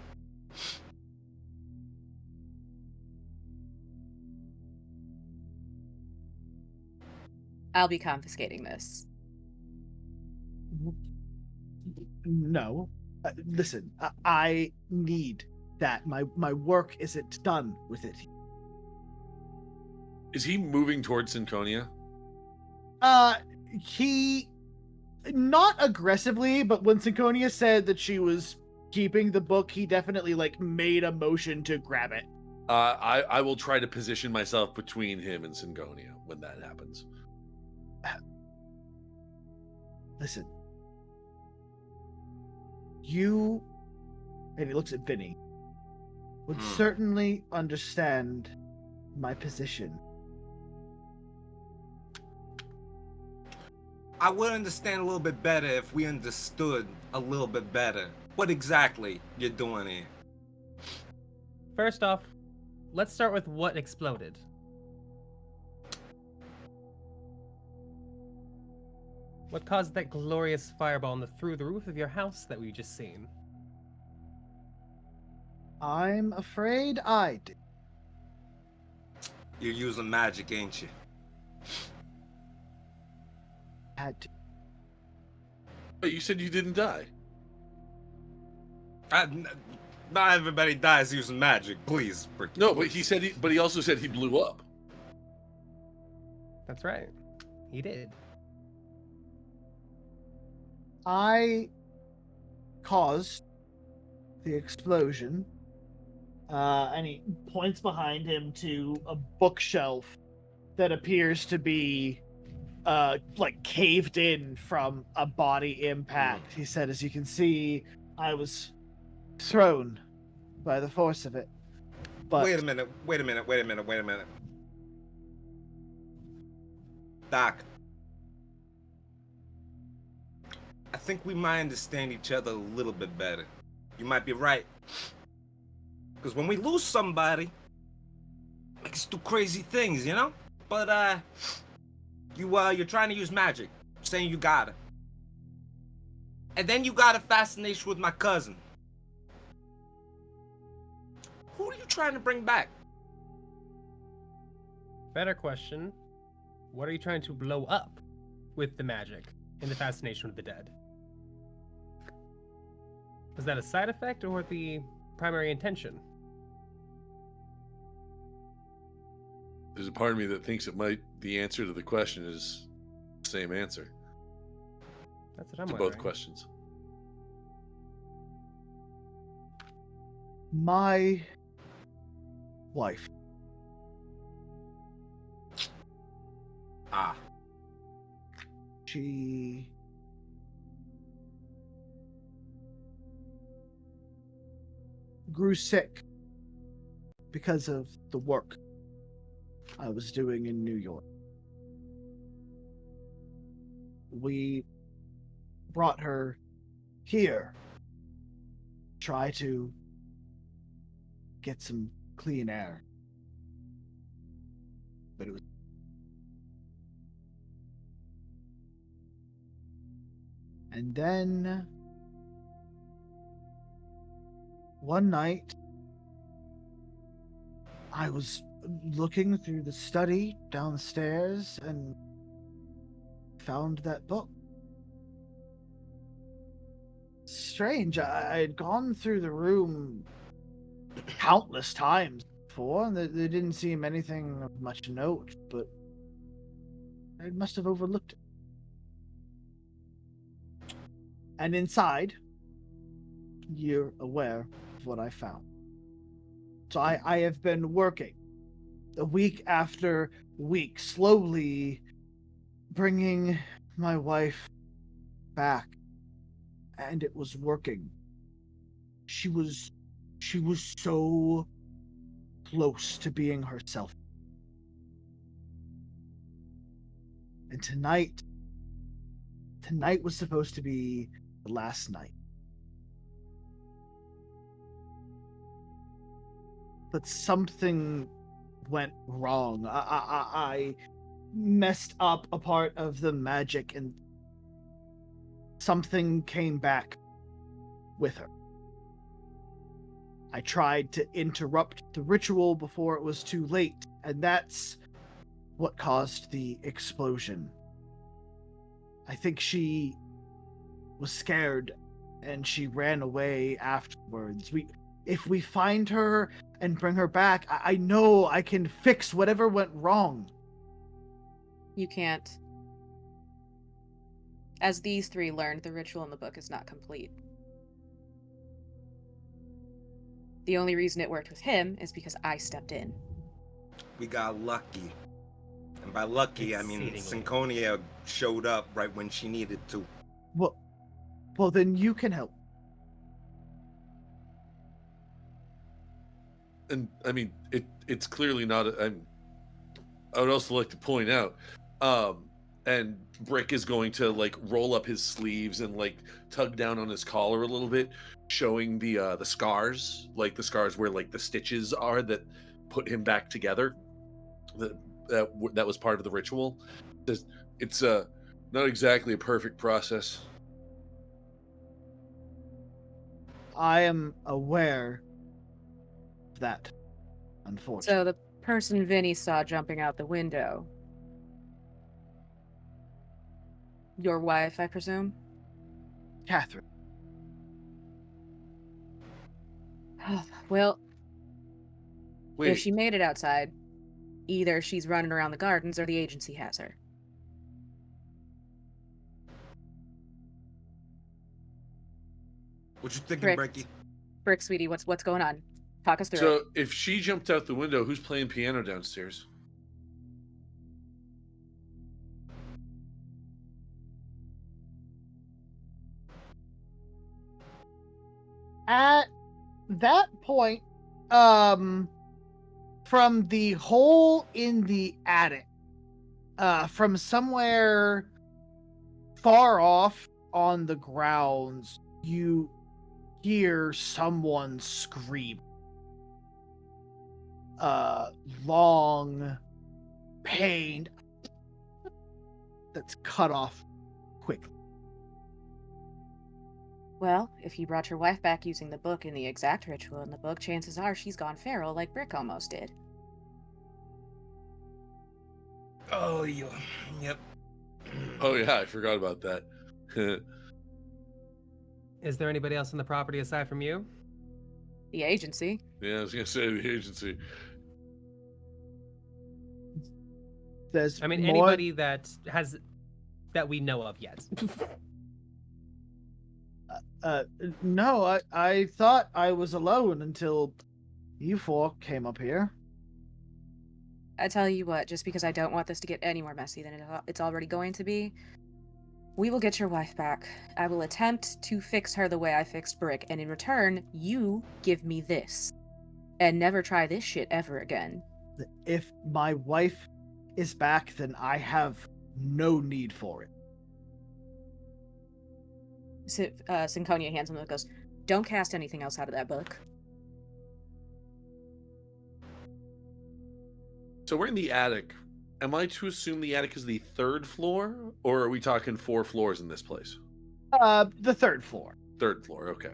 I'll be confiscating this. No. Listen, I need that. My work isn't done with it. Is he moving towards Synconia? He not aggressively, but when Synconia said that she was keeping the book, he definitely made a motion to grab it. I will try to position myself between him and Synconia when that happens. Listen. You, and he looks at Vinnie, would certainly understand my position. I would understand a little bit better if we understood a little bit better what exactly you're doing here. First off, let's start with what exploded. What caused that glorious fireball through the roof of your house that we just seen? I'm afraid I did. You're using magic, ain't you? Had to. But you said you didn't die. Not everybody dies using magic, please. No, but he also said he blew up. That's right. He did. I caused the explosion, and he points behind him to a bookshelf that appears to be caved in from a body impact. He said, as you can see, I was thrown by the force of it. But Wait a minute. Doc, I think we might understand each other a little bit better. You might be right. Because when we lose somebody, we can do crazy things, you know? But, you're trying to use magic, saying you got it. And then you got a fascination with my cousin. Who are you trying to bring back? Better question. What are you trying to blow up with the magic in the fascination with the dead? Was that a side effect or the primary intention? There's a part of me that thinks the answer to the question is the same answer That's what I'm to wondering. both questions. my wife, Ah, she grew sick because of the work I was doing in New York. We brought her here, try to get some clean air. But it was and then one night I was looking through the study downstairs and found that book. Strange. I had gone through the room countless times before, and there didn't seem anything of much note, but I must have overlooked it. And inside, you're aware of what I found. So I have been working week after week, slowly bringing my wife back. and it was working. She was so close to being herself. And tonight was supposed to be the last night. But something went wrong. I messed up a part of the magic, and something came back with her. I tried to interrupt the ritual before it was too late, and that's what caused the explosion. I think she was scared and she ran away afterwards. If we find her and bring her back, I know I can fix whatever went wrong. You can't. As these three learned, the ritual in the book is not complete. The only reason it worked with him is because I stepped in. We got lucky. And by lucky, I mean Exceedingly. Synconia showed up right when she needed to. Well, then you can help. And I mean, it's clearly not. I would also like to point out, and Brick is going to like roll up his sleeves and like tug down on his collar a little bit, showing the scars, like the scars where like the stitches are that put him back together. That was part of the ritual. It's not exactly a perfect process. I am aware of that, unfortunately. So the person Vinnie saw jumping out the window. Your wife, I presume? Catherine. Well, Wait, if she made it outside, either she's running around the gardens or the agency has her. What you thinking, Brick. Brecky? Brick, sweetie, what's going on? Talk us through it. so if she jumped out the window, who's playing piano downstairs? At that point, from the hole in the attic, from somewhere far off on the grounds, you hear someone scream. Long, pained, that's cut off quickly. Well, if you brought your wife back using the book and the exact ritual in the book, chances are she's gone feral like Brick almost did. Oh, yep. Oh yeah, I forgot about that. Is there anybody else in the property aside from you? The agency. Yeah, I was gonna say the agency. There's I mean, more... anybody that we know of yet. No, I thought I was alone until you four came up here. I tell you what, just because I don't want this to get any more messy than it's already going to be, we will get your wife back. I will attempt to fix her the way I fixed Brick, and in return, you give me this. And never try this shit ever again. If my wife is back, then I have no need for it. Synconia hands him and goes, don't cast anything else out of that book. So we're in the attic. Am I to assume the attic is the third floor, or are we talking 4 floors in this place? The third floor. Third floor, okay.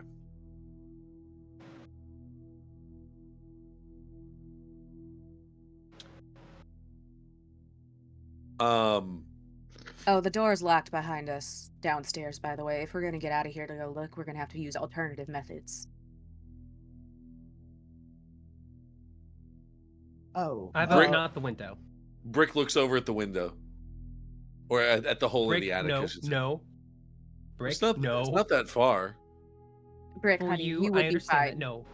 Oh, the door is locked behind us downstairs, by the way. If we're going to get out of here to go look, we're going to have to use alternative methods. Oh. I vote not the window. Brick looks over at the window. Or at the hole Brick, in the attic. I should say. no. Brick, It's not, no. It's not that far. Brick, For honey, you, you would I be understand fine. that. No,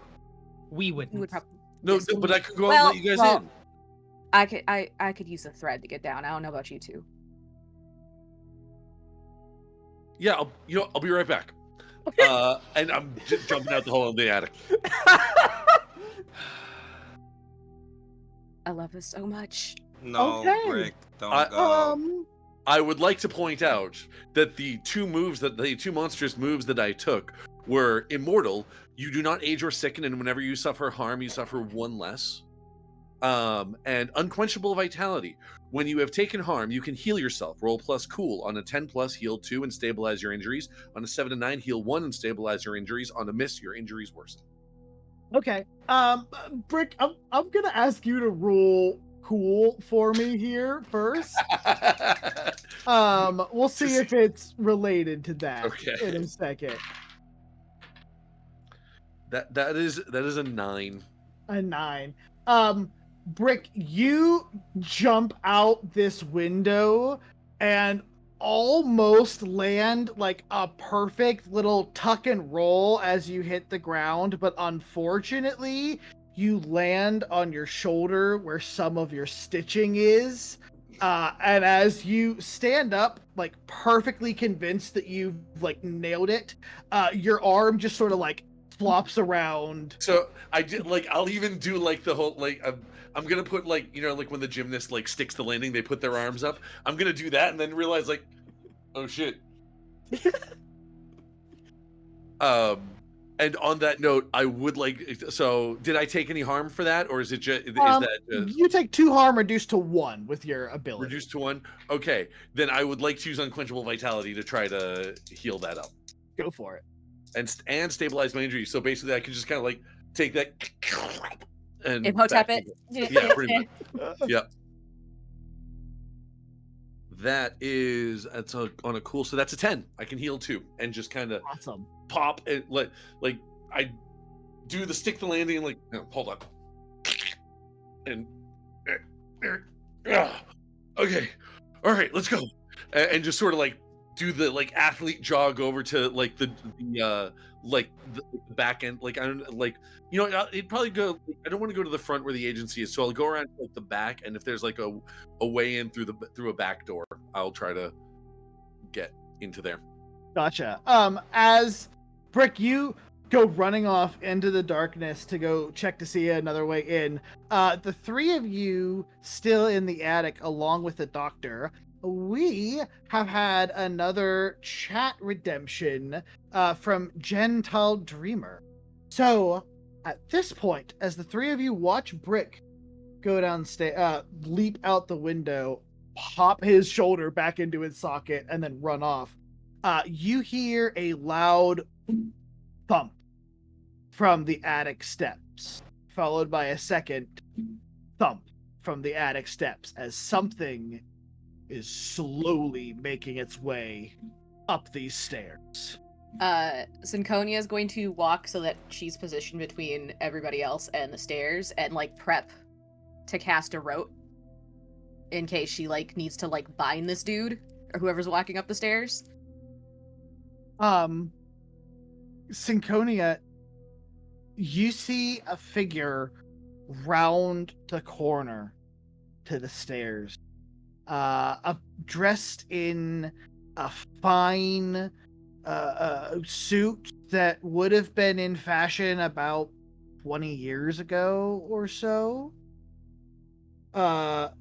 we wouldn't. You would probably... No, Yes, but I could go out well, and let you guys well, in. I could use the thread to get down. I don't know about you two. Yeah, I'll be right back. And I'm jumping out the hole in the attic. I love this so much. No, Okay. Brick, don't I- go. I would like to point out that the two monstrous moves that I took were immortal. You do not age or sicken, and whenever you suffer harm, you suffer one less. And unquenchable vitality. When you have taken harm, you can heal yourself. Roll plus cool. On a 10 plus, heal 2 and stabilize your injuries. On a 7 to 9, heal 1 and stabilize your injuries. On a miss, your injuries worsen. Okay. Brick, I'm gonna ask you to roll cool for me here first. We'll see if it's related to that Okay. in a second. That is a 9. A 9. Brick, you jump out this window and almost land like a perfect little tuck and roll as you hit the ground, but unfortunately, you land on your shoulder where some of your stitching is. And as you stand up, like perfectly convinced that you've like nailed it, your arm just sort of like flops around. So I did like I'll even do like the whole like I'm gonna put like like when the gymnast like sticks the landing, they put their arms up. I'm gonna do that and then realize like, oh shit. And on that note, I would like. So did I take any harm for that, or is it just you take 2 harm reduced to 1 with your ability. reduced to 1? Okay, then I would like to use unquenchable vitality to try to heal that up Go for it. and stabilize my injury. So basically, I can just kind of like take that and Imhotep back it. Yeah, pretty much. Yep. That's on a cool. So that's a 10. I can heal 2 and just kind of Awesome. pop and like I do the stick the landing and like no, hold on. And okay, all right, let's go. And just sort of like do the like athlete jog over to like the back end. Like I don't like it'd probably go. I don't want to go to the front where the agency is, so I'll go around to, like the back. And if there's like a way in through a back door, I'll try to get into there. Gotcha. As Brick, you go running off into the darkness to go check to see another way in. The 3 of you still in the attic along with the doctor. We have had another chat redemption from Gentile Dreamer. So at this point, as the 3 of you watch Brick go downstairs, leap out the window, pop his shoulder back into its socket, and then run off, you hear a loud thump from the attic steps, followed by a second thump from the attic steps as something is slowly making its way up these stairs. Synconia is going to walk so that she's positioned between everybody else and the stairs and like prep to cast a rope in case she like needs to like bind this dude or whoever's walking up the stairs. Synconia, you see a figure round the corner to the stairs, dressed in a fine suit that would have been in fashion about 20 years ago or so.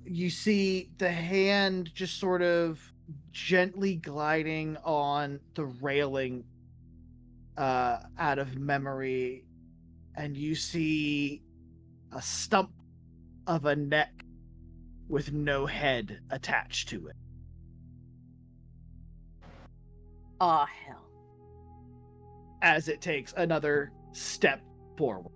You see the hand just sort of gently gliding on the railing out of memory, and you see a stump of a neck with no head attached to it. Aw, hell. As it takes another step forward.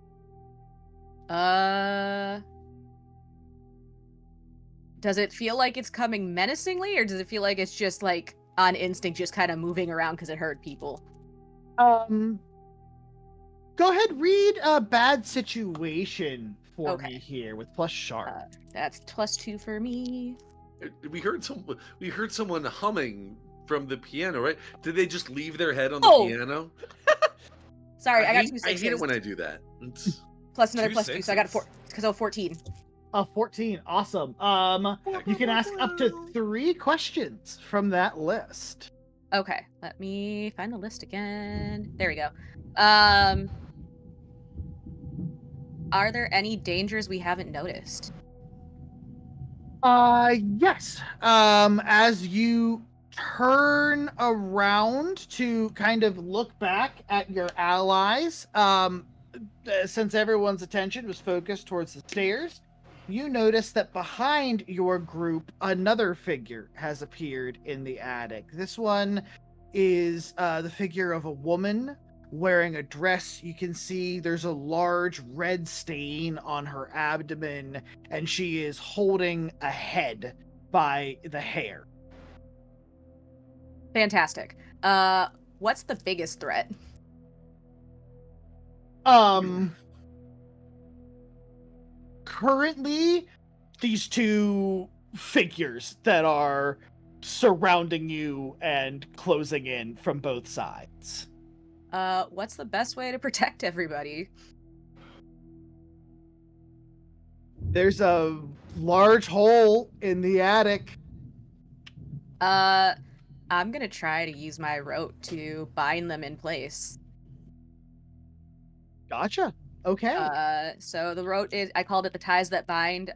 Does it feel like it's coming menacingly, or does it feel like it's just like on instinct, just kind of moving around because it heard people? Go ahead, read a bad situation for me here with plus sharp. That's +2 for me. We heard someone humming from the piano, right? Did they just leave their head on the piano? Sorry, I got 2 6s. I hate it when I do that. Plus another 2 +2, so I got 4 because of 14. 14, awesome. You can ask up to 3 questions from that list. Okay, let me find the list again. There we go. Are there any dangers we haven't noticed? Yes. As you turn around to kind of look back at your allies, since everyone's attention was focused towards the stairs, you notice that behind your group, another figure has appeared in the attic. This one is the figure of a woman wearing a dress. You can see there's a large red stain on her abdomen, and she is holding a head by the hair. Fantastic. What's the biggest threat? Currently, these two figures that are surrounding you and closing in from both sides. What's the best way to protect everybody? There's a large hole in the attic. I'm gonna try to use my rote to bind them in place. Gotcha. Okay. So the rote is, I called it the ties that bind.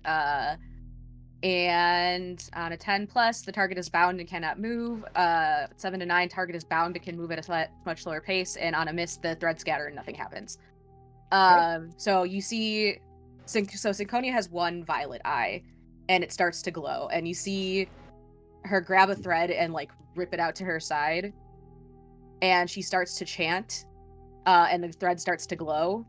And on a 10 plus, the target is bound and cannot move. 7 to 9, target is bound and can move at a much slower pace. And on a miss, the thread scatter and nothing happens. So you see, so Synconia has one violet eye, and it starts to glow. And you see her grab a thread and like rip it out to her side, and she starts to chant, and the thread starts to glow.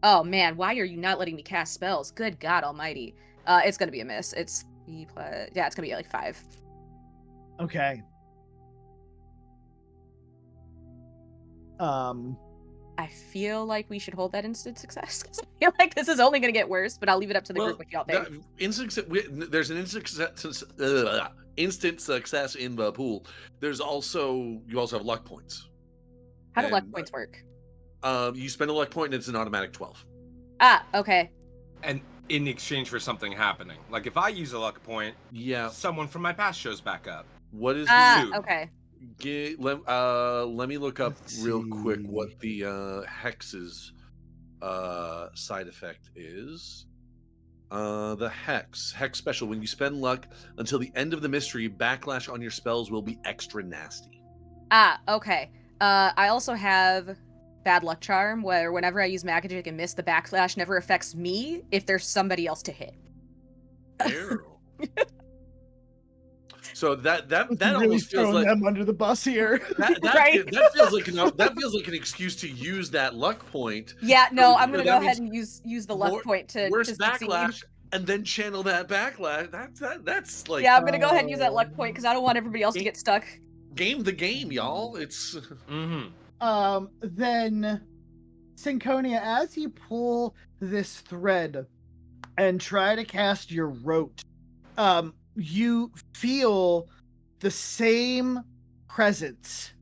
Oh man, why are you not letting me cast spells? Good God Almighty! It's gonna be a miss. It's it's gonna be like 5. Okay. I feel like we should hold that instant success. I feel like this is only gonna get worse, but I'll leave it up to the group what y'all think. There's an instant success in the pool. You also have luck points. How do luck points work? You spend a luck point and it's an automatic 12. Ah, okay. And in exchange for something happening, like if I use a luck point, someone from my past shows back up. What is okay. Let me look up real quick what the hex's side effect is. The hex special. When you spend luck until the end of the mystery, backlash on your spells will be extra nasty. Okay. I also have bad luck charm, where whenever I use magic and miss, the backlash never affects me if there's somebody else to hit. So that really almost feels like them under the bus here. That feels like an excuse to use that luck point. Yeah, no, I'm gonna go ahead and use the luck point to worst backlash, succeed. and then channel that backlash. That's like I'm gonna go ahead and use that luck point because I don't want everybody else to get stuck. Game the game, y'all. It's Then Synconia, as you pull this thread and try to cast your rote, you feel the same presence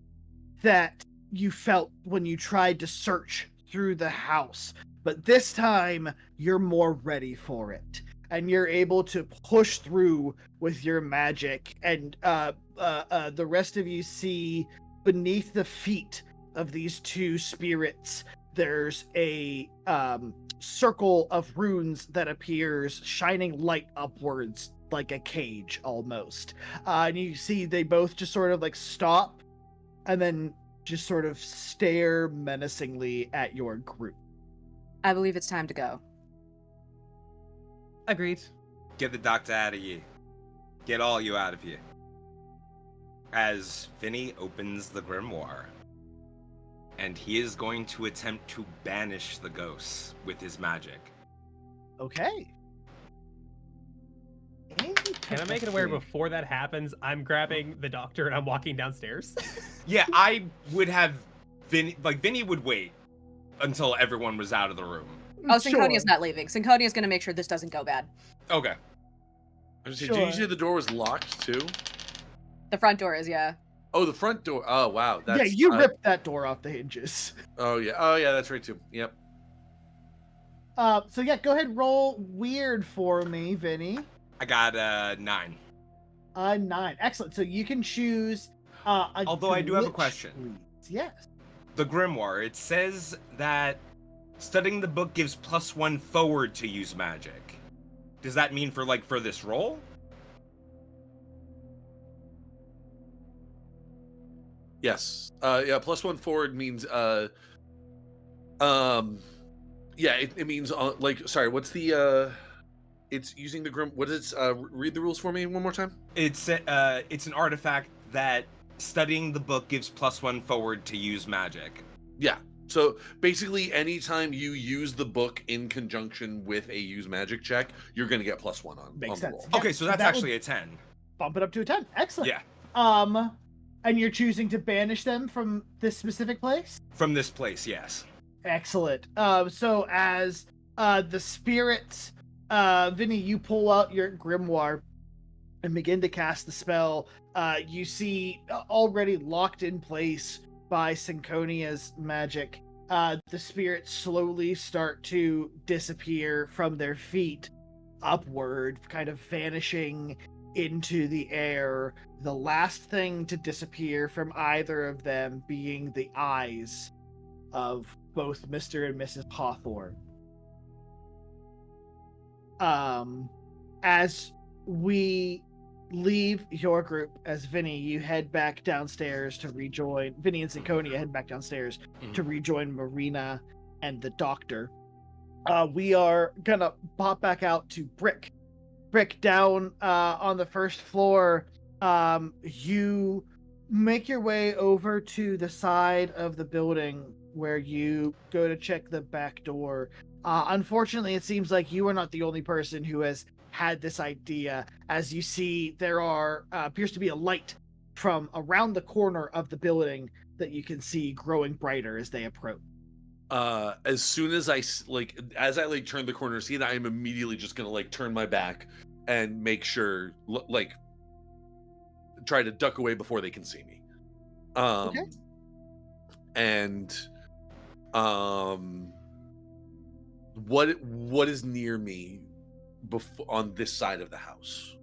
that you felt when you tried to search through the house, but this time you're more ready for it, and you're able to push through with your magic, and the rest of you see beneath the feet of these two spirits there's a circle of runes that appears, shining light upwards like a cage almost, and you see they both just sort of like stop and then just sort of stare menacingly at your group. I believe it's time to go. Agreed. Get the doctor out of here. Get all you out of here. As Vinnie opens the grimoire, and he is going to attempt to banish the ghosts with his magic. Okay. Can I make it aware before that happens, I'm grabbing the doctor and I'm walking downstairs? Yeah, I would have Vinnie would wait until everyone was out of the room. Oh, Synconia's not leaving. Synconia's gonna make sure this doesn't go bad. Okay. Did you say the door was locked too? The front door is, yeah. Oh, the front door. Oh, wow. Yeah, you ripped that door off the hinges. Oh, yeah, that's right too. Yep. So yeah, go ahead, roll weird for me, Vinny. I got 9. 9. Excellent. So you can choose Although I do have a question. Please. Yes. The grimoire, it says that studying the book gives +1 forward to use magic. Does that mean for this roll? Yes. Yeah. +1 forward means yeah. It means sorry. What's the It's using the grim. What is read the rules for me one more time? It's an artifact that studying the book gives +1 forward to use magic. Yeah. So basically, anytime you use the book in conjunction with a use magic check, you're going to get +1 on Makes the sense. roll. Yeah, Okay, so that's that actually would a 10. Bump it up to a 10. Excellent. Yeah. And you're choosing to banish them from this specific place? From this place, yes. Excellent. So as the spirits, Vinnie, you pull out your grimoire and begin to cast the spell. You see already locked in place by Synconia's magic, the spirits slowly start to disappear from their feet upward, kind of vanishing into the air. The last thing to disappear from either of them being the eyes of both Mr. and Mrs. Hawthorne. As we leave your group, as Vinnie, you head back downstairs to rejoin Vinnie and Synconia head back downstairs to rejoin Marina and the doctor. We are gonna pop back out to Brick down on the first floor. You make your way over to the side of the building where you go to check the back door. Unfortunately, it seems like you are not the only person who has had this idea. As you see, there appears to be a light from around the corner of the building that you can see growing brighter as they approach. As soon as I turn the corner to see it, I am immediately just gonna turn my back and make sure try to duck away before they can see me. Okay. And what is near me on this side of the house?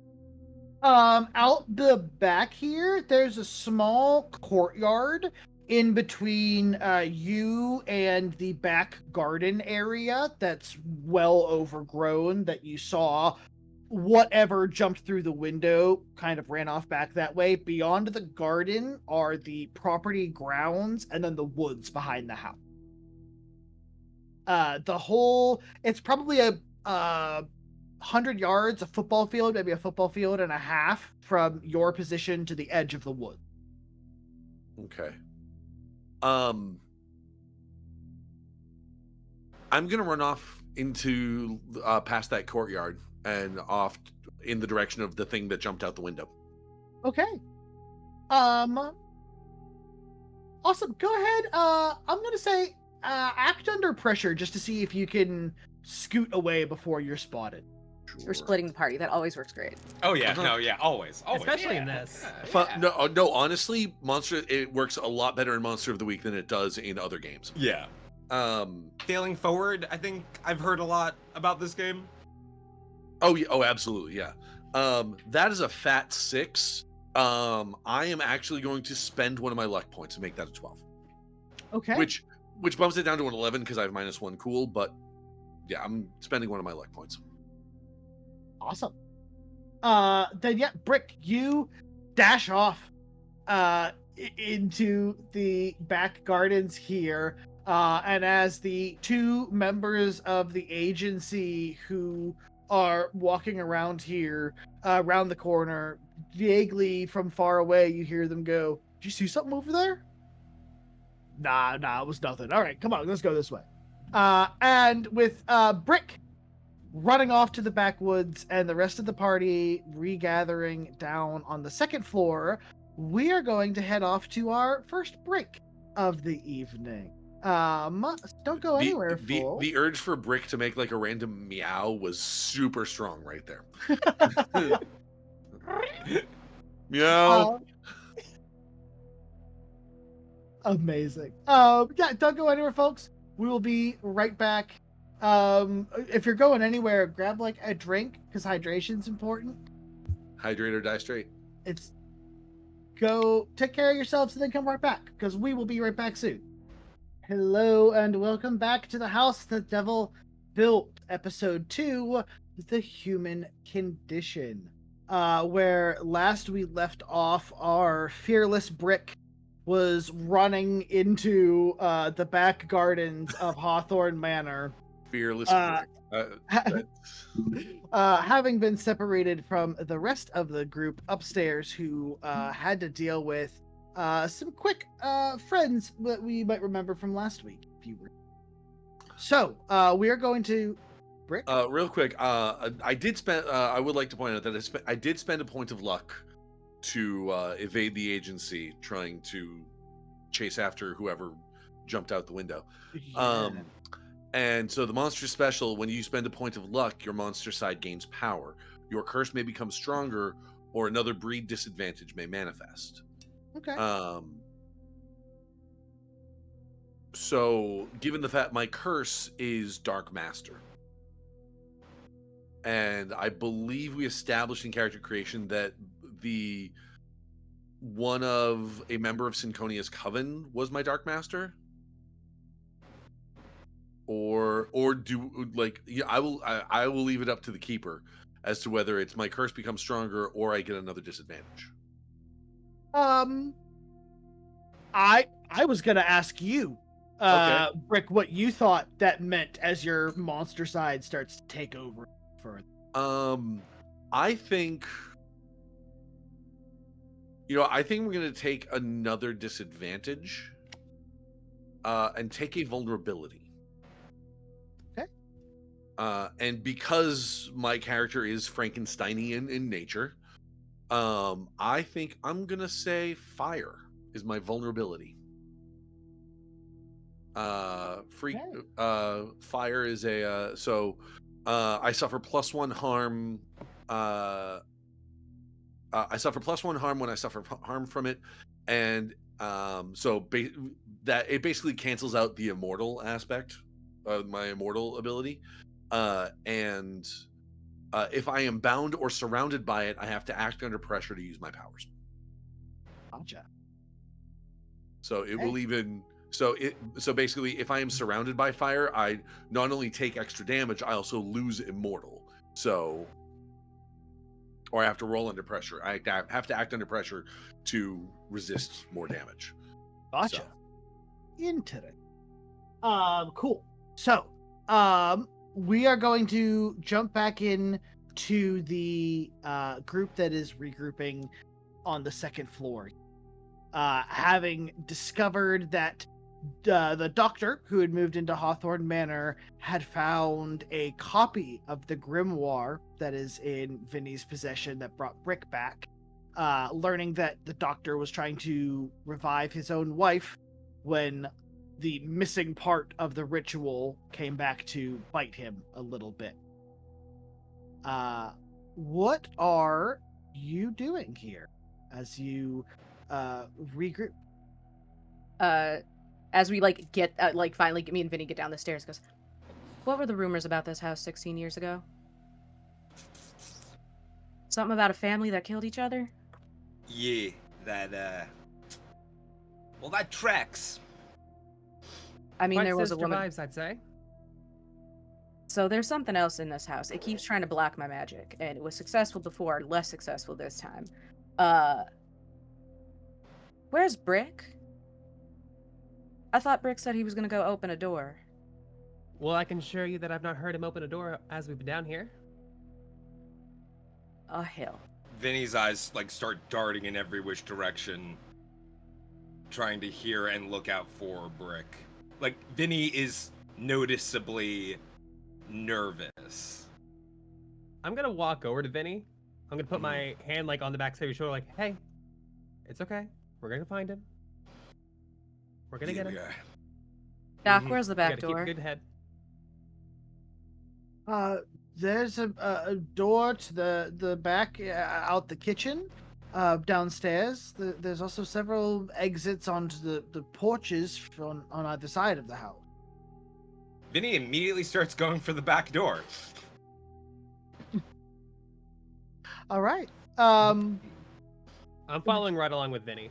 Out the back here, there's a small courtyard in between you and the back garden area that's well overgrown, that you saw whatever jumped through the window kind of ran off back that way. Beyond the garden are the property grounds and then the woods behind the house. It's probably a 100 yards, a football field, maybe a football field and a half from your position to the edge of the wood. Okay. I'm gonna run off into past that courtyard and off in the direction of the thing that jumped out the window. Okay. Awesome. Go ahead. I'm gonna say act under pressure just to see if you can scoot away before you're spotted. We're splitting the party. That always works great. Oh yeah, no, yeah, always. Especially in this. No, honestly, it works a lot better in Monster of the Week than it does in other games. Yeah. Failing forward, I think I've heard a lot about this game. Oh yeah, absolutely, yeah. That is a fat 6. I am actually going to spend one of my luck points to make that a 12. Okay. Which bumps it down to an 11 because I have -1 cool, but yeah, I'm spending one of my luck points. Awesome. Then yeah, Brick, you dash off into the back gardens here. And as the two members of the agency who are walking around here, around the corner, vaguely from far away, you hear them go, "Did you see something over there?" Nah, it was nothing. All right, come on, let's go this way. And with Brick running off to the backwoods and the rest of the party regathering down on the second floor, we are going to head off to our first break of the evening. Don't go anywhere, fool. The urge for Brick to make a random meow was super strong right there. Meow. Amazing. Yeah, don't go anywhere, folks. We will be right back. If you're going anywhere, grab a drink because hydration's important. Hydrate or die straight. It's go take care of yourselves and then come right back, because we will be right back soon. Hello and welcome back to the House the Devil Built, episode 2, The Human Condition. Where last we left off, our fearless Brick was running into the back gardens of Hawthorne Manor. Fearless Uh, Brick. Having been separated from the rest of the group upstairs, who had to deal with some quick friends that we might remember from last week, if you were. So we are going to Brick. Real quick, I did spend. I would like to point out that I did spend a point of luck to evade the agency, trying to chase after whoever jumped out the window. And so the monster special, when you spend a point of luck, your monster side gains power. Your curse may become stronger, or another breed disadvantage may manifest. Okay. So, given the fact my curse is Dark Master, and I believe we established in character creation that one of a member of Synconia's coven was my Dark Master. Or do like I will leave it up to the keeper as to whether it's my curse becomes stronger or I get another disadvantage. I was gonna ask you, Okay. Brick, what you thought that meant as your monster side starts to take over further. I think I think we're gonna take another disadvantage, and take a vulnerability. And because my character is Frankensteinian in nature, I think I'm gonna say fire is my vulnerability. Fire is a I suffer +1 harm. I suffer +1 harm when I suffer harm from it, and that it basically cancels out the immortal aspect of my immortal ability. And if I am bound or surrounded by it, I have to act under pressure to use my powers. Gotcha. So it will even so basically, if I am surrounded by fire, I not only take extra damage, I also lose immortal. So, or I have to roll under pressure. I have to act under pressure to resist more damage. Gotcha. So. Interesting. Cool. So, we are going to jump back in to the group that is regrouping on the second floor. Having discovered that the doctor who had moved into Hawthorne Manor had found a copy of the grimoire that is in Vinnie's possession that brought Brick back, learning that the doctor was trying to revive his own wife when the missing part of the ritual came back to bite him a little bit. What are you doing here as you regroup? As we get finally me and Vinny get down the stairs, goes, what were the rumors about this house 16 years ago? Something about a family that killed each other? Yeah, that well, that tracks. I mean, Quite there was a sinister woman. vibes, I'd say. So there's something else in this house. It keeps trying to block my magic, and it was successful before, less successful this time. Where's Brick? I thought Brick said he was gonna go open a door. Well, I can assure you that I've not heard him open a door as we've been down here. Oh, hell. Vinny's eyes start darting in every which direction, trying to hear and look out for Brick. Vinny is noticeably nervous. I'm gonna walk over to Vinny. I'm gonna put my hand on the back of his shoulder, hey, it's okay. We're gonna find him. We're gonna get him. Doc, where's the You back gotta keep door? a good head. There's a door to the back, out the kitchen, downstairs. There's also several exits onto the porches on either side of the house. Vinny immediately starts going for the back door. All right. I'm following right along with Vinny.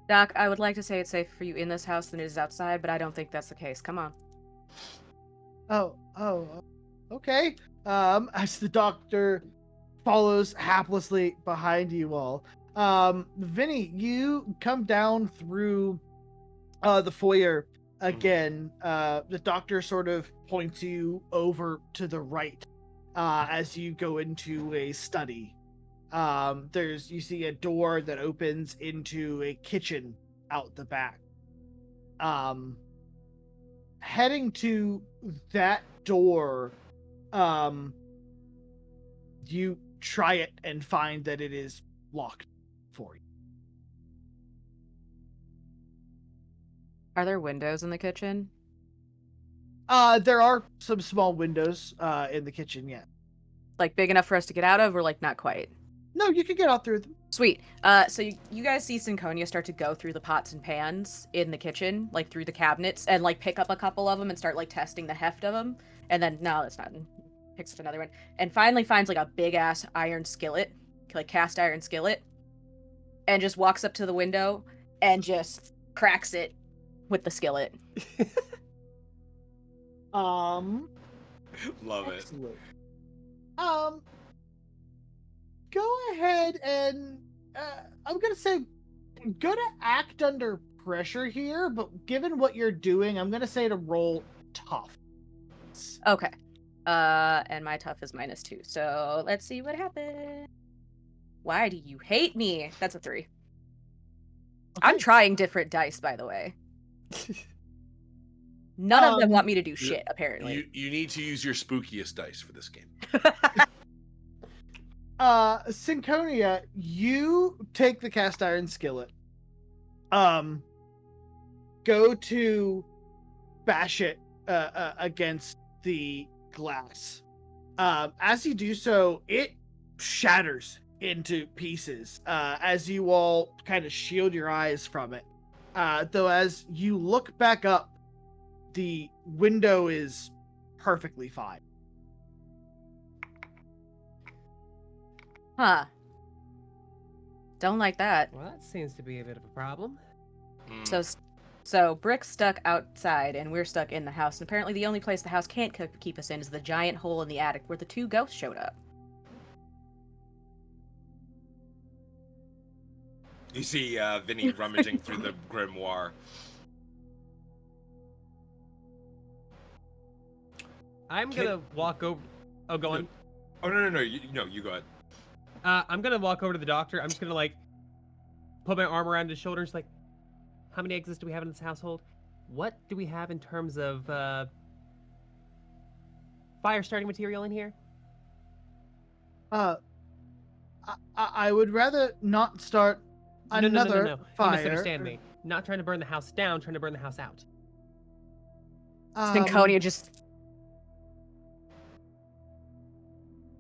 Doc, I would like to say it's safer for you in this house than it is outside, but I don't think that's the case. Come on. Okay. As the doctor follows haplessly behind you all, Vinny, you come down through the foyer again. The doctor sort of points you over to the right as you go into a study. You see a door that opens into a kitchen out the back. Heading to that door, you try it and find that it is locked for you. Are there windows in the kitchen? There are some small windows in the kitchen, yeah. Like big enough for us to get out of, or like not quite? No, you can get out through them. Sweet. So you guys see Synconia start to go through the pots and pans in the kitchen, like through the cabinets, and like pick up a couple of them and start like testing the heft of them. And then, no, that's not. Picks up another one. And finally finds like a big ass iron skillet, like cast iron skillet, and just walks up to the window and just cracks it with the skillet. Love it. Excellent. Go ahead and I'm gonna say gonna act under pressure here, but given what you're doing, I'm gonna say to roll tough. Okay. And my tough is -2. So let's see what happens. Why do you hate me? That's a 3. Okay. I'm trying different dice, by the way. None of them want me to do shit, apparently. You need to use your spookiest dice for this game. Synconia, you take the cast iron skillet. Go to bash it against the glass. As you do so, it shatters into pieces as you all kind of shield your eyes from it. Though as you look back up, the window is perfectly fine. Huh. Don't like that. Well, that seems to be a bit of a problem. So Brick's stuck outside, and we're stuck in the house. And apparently the only place the house can't keep us in is the giant hole in the attic where the 2 ghosts showed up. You see Vinny rummaging through the grimoire. I'm gonna walk over. Oh, go on. Oh no! You go ahead. I'm gonna walk over to the doctor. I'm just gonna like put my arm around his shoulders. Like, how many exits do we have in this household? What do we have in terms of fire starting material in here? I would rather not start another No. fire. You misunderstand me. Not trying to burn the house down, trying to burn the house out. Synconia just...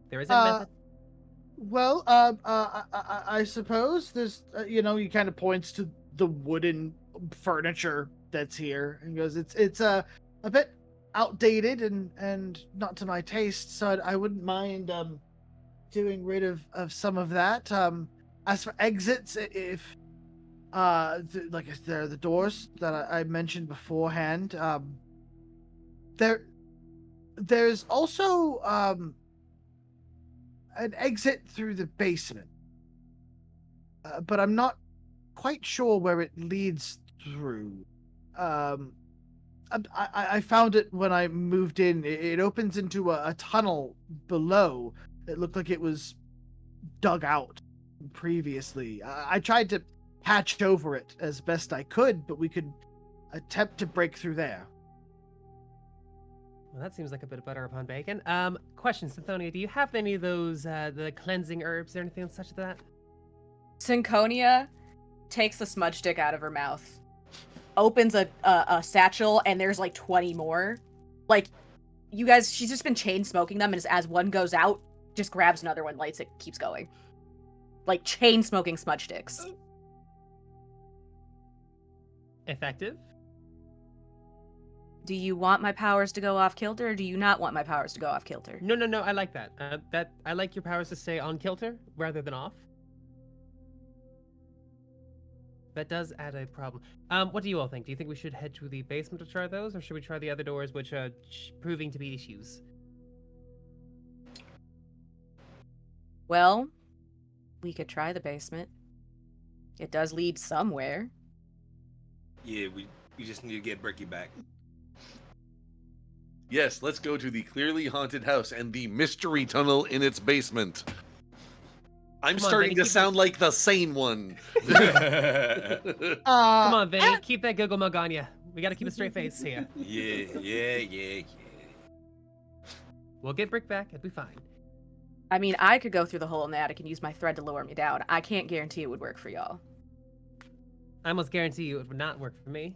There is a method. Well, I suppose there's, he kind of points to the wooden furniture that's here and goes, it's a bit outdated and not to my taste, so I wouldn't mind doing rid of some of that. As for exits, if like there are the doors that I mentioned beforehand, there's also an exit through the basement, but I'm not quite sure where it leads through. I found it when I moved in. It opens into a tunnel below. It looked like it was dug out previously. I tried to patch over it as best I could, but we could attempt to break through there. Well, that seems like a bit of butter upon bacon. Question, Synconia, do you have any of those, the cleansing herbs or anything such as that? Synconia takes the smudge stick out of her mouth, opens a satchel, and there's like 20 more. Like, you guys, she's just been chain smoking them, and as one goes out, just grabs another one, lights it, keeps going. Like, chain smoking smudge sticks. Effective? Do you want my powers to go off kilter, or do you not want my powers to go off kilter? No, I like that. I like your powers to stay on kilter rather than off. That does add a problem. What do you all think? Do you think we should head to the basement to try those, or should we try the other doors, which are proving to be issues? Well, we could try the basement. It does lead somewhere. Yeah, we just need to get Bricky back. Yes, let's go to the clearly haunted house and the mystery tunnel in its basement. I'm Come on, starting Vinnie, to keep sound like the sane one. Come on, Vinny, keep that Google mug on you. We gotta keep a straight face here. Yeah. We'll get Brick back. It'll be fine. I mean, I could go through the hole in the attic and use my thread to lower me down. I can't guarantee it would work for y'all. I almost guarantee you it would not work for me.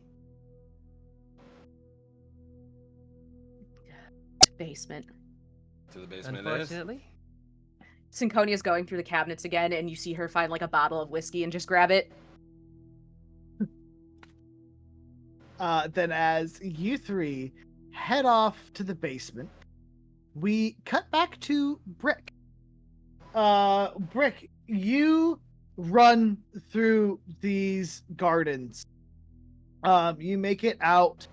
Basement. To the basement it is. Unfortunately. Synconia's going through the cabinets again, and you see her find like a bottle of whiskey and just grab it. Then as you three head off to the basement, we cut back to Brick. Brick, you run through these gardens. You make it out,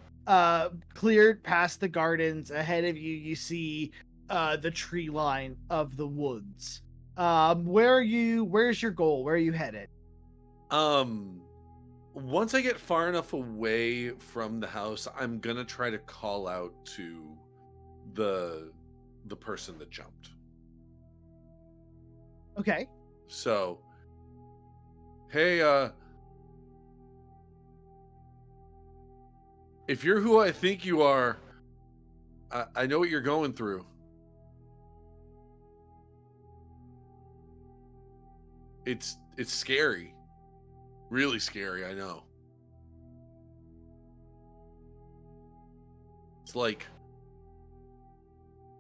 cleared past the gardens. Ahead of you, you see the tree line of the woods. Where's your goal? Where are you headed? Once I get far enough away from the house, I'm gonna try to call out to the person that jumped. Okay. So, hey, if you're who I think you are, I know what you're going through. It's scary. Really scary, I know. It's like,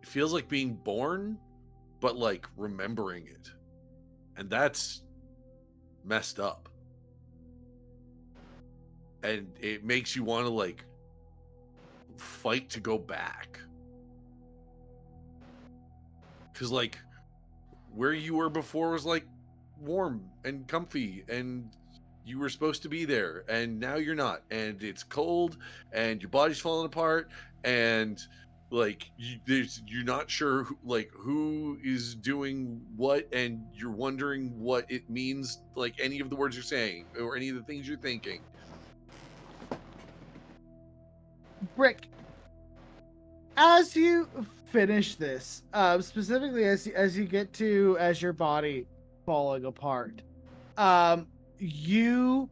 it feels like being born, but like remembering it. And that's messed up. And it makes you want to like fight to go back. Cause like where you were before was like warm and comfy and you were supposed to be there, and now you're not, and it's cold and your body's falling apart, and like you're not sure who is doing what, and you're wondering what it means, like any of the words you're saying or any of the things you're thinking. Brick, as you finish this, specifically as you get to as your body falling apart, you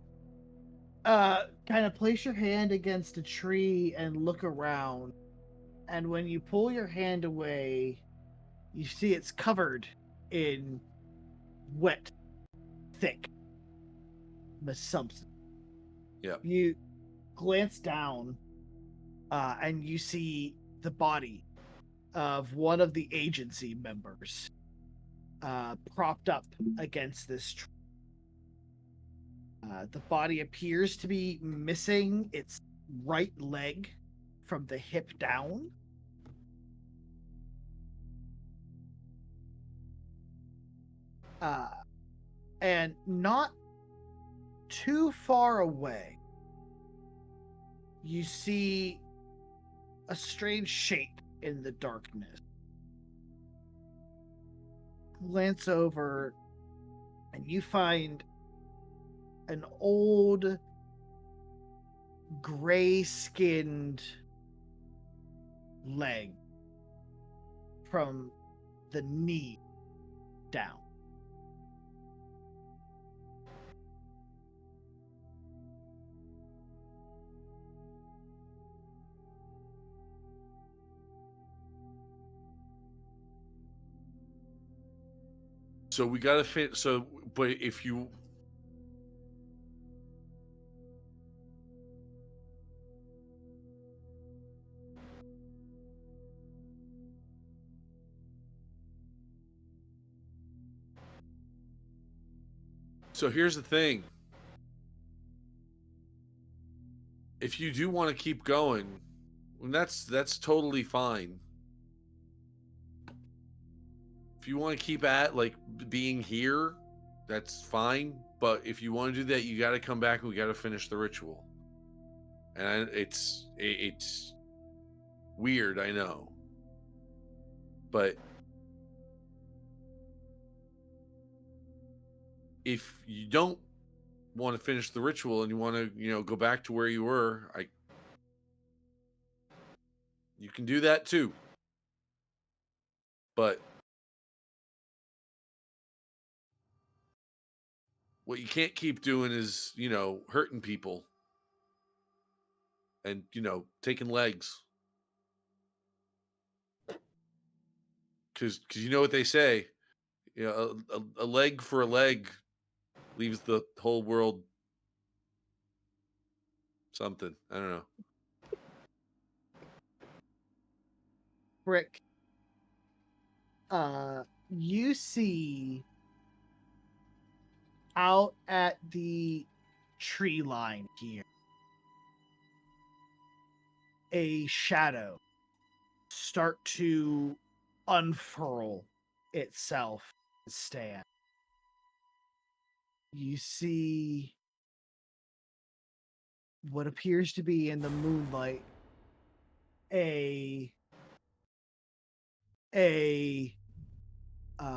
kind of place your hand against a tree and look around, and when you pull your hand away, you see it's covered in wet, thick substance. Yep. You glance down, and you see the body of one of the agency members propped up against this tree. The body appears to be missing its right leg from the hip down. And not too far away, you see a strange shape in the darkness. Glance over, and you find an old, gray-skinned leg from the knee down. So we gotta fit. So, but if you. So here's the thing. If you do want to keep going, that's totally fine. If you want to keep at like being here, that's fine. But if you want to do that, you got to come back and we got to finish the ritual. And it's weird, I know. But if you don't want to finish the ritual and you want to, go back to where you were, you can do that too. But what you can't keep doing is, hurting people and, taking legs. Because you know what they say, a leg for a leg leaves the whole world something. I don't know. Brick, you see out at the tree line here a shadow start to unfurl itself and stand. You see what appears to be in the moonlight a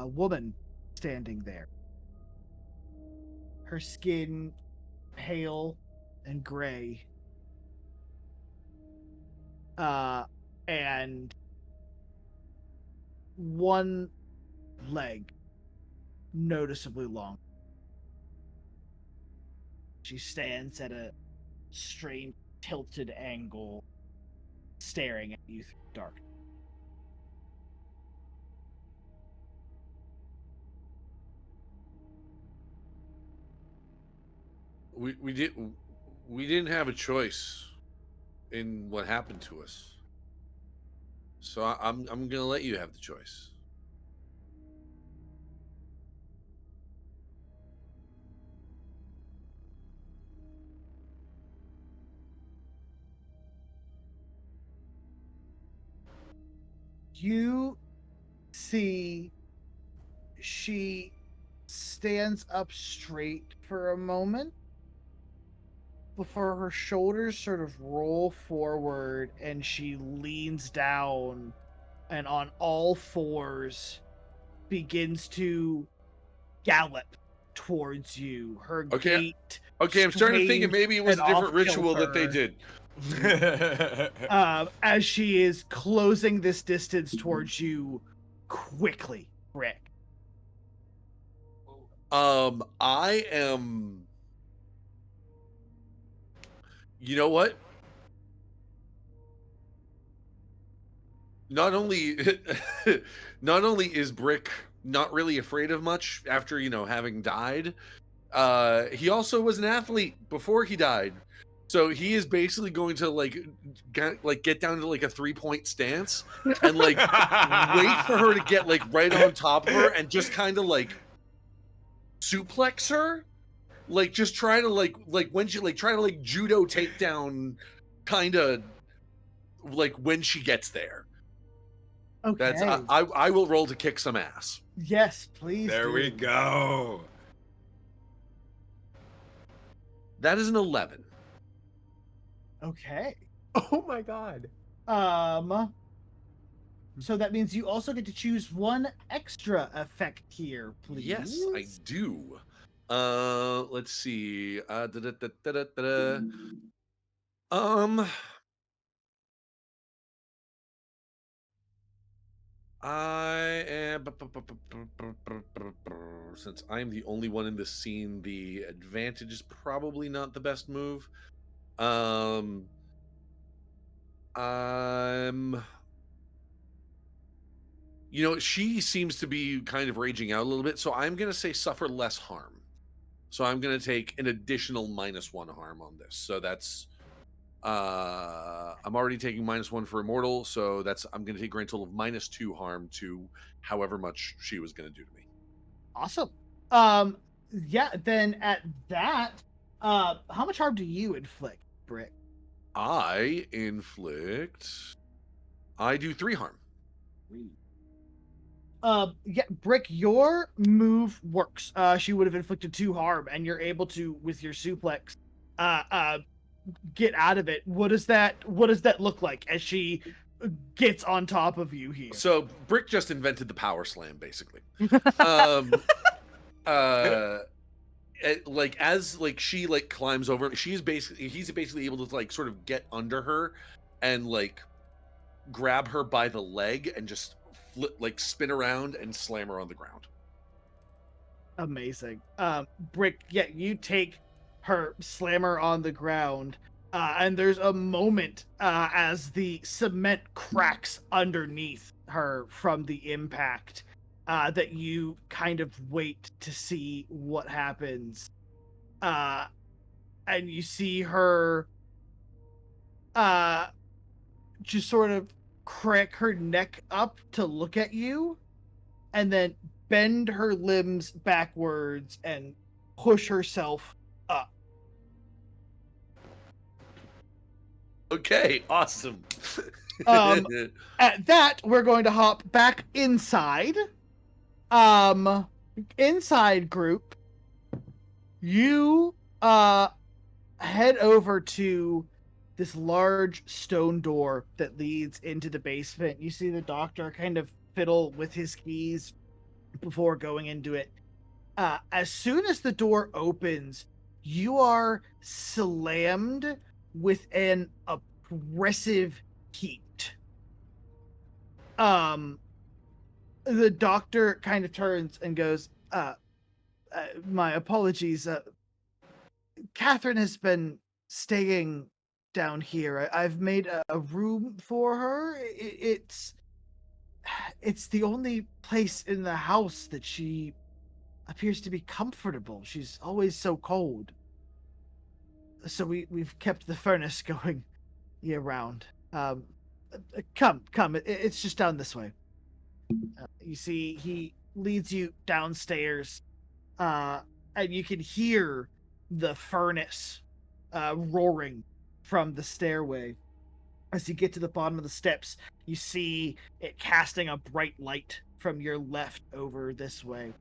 woman standing there. Her skin pale and gray. And one leg noticeably long. She stands at a strange tilted angle, staring at you through the dark. We didn't have a choice in what happened to us. So I'm gonna let you have the choice. You see she stands up straight for a moment before her shoulders sort of roll forward and she leans down and on all fours begins to gallop towards you. Her Okay. gait Okay, I'm starting to think strange maybe it was and a different off ritual that they kilter. did. As she is closing this distance towards you quickly, Rick. I am. You know what? Not only, not only is Brick not really afraid of much after having died, he also was an athlete before he died. So he is basically going to get down to a 3-point stance and wait for her to get right on top of her and just kind of suplex her, just try to when she try to judo takedown, kind of when she gets there. Okay. That's I will roll to kick some ass. Yes, please. There we go. That is an 11. Okay. Oh my god. So that means you also get to choose one extra effect here, please. Yes, I do. Let's see. I am, since I'm the only one in this scene, the advantage is probably not the best move. She seems to be kind of raging out a little bit, so I'm gonna say suffer less harm. So I'm gonna take an additional -1 harm on this. So that's I'm already taking -1 for immortal, so I'm gonna take a grand total of -2 harm to however much she was gonna do to me. Awesome. Yeah, then at that, how much harm do you inflict, Brick? I do 3 harm. Yeah, Brick, your move works. She would have inflicted 2 harm, and you're able to, with your suplex, uh, uh, get out of it. What does that look like as she gets on top of you here? So Brick just invented the power slam, basically. um, like as like she like climbs over, he's basically able to like sort of get under her and like grab her by the leg and just like spin around and slam her on the ground. Amazing. Brick, yeah, you take her, slammer on the ground, and there's a moment as the cement cracks underneath her from the impact that you kind of wait to see what happens. And you see her just sort of crack her neck up to look at you, and then bend her limbs backwards and push herself up. Okay, awesome. At that, we're going to hop back inside. Inside group, you head over to this large stone door that leads into the basement. You see the doctor kind of fiddle with his keys before going into it. As soon as the door opens, you are slammed with an oppressive heat. The doctor kind of turns and goes, my apologies. Catherine has been staying down here. I've made a room for her. It's the only place in the house that she appears to be comfortable. She's always so cold. So we've kept the furnace going year round. Come. It's just down this way. You see, he leads you downstairs, and you can hear the furnace roaring from the stairway. As you get to the bottom of the steps, you see it casting a bright light from your left over this way.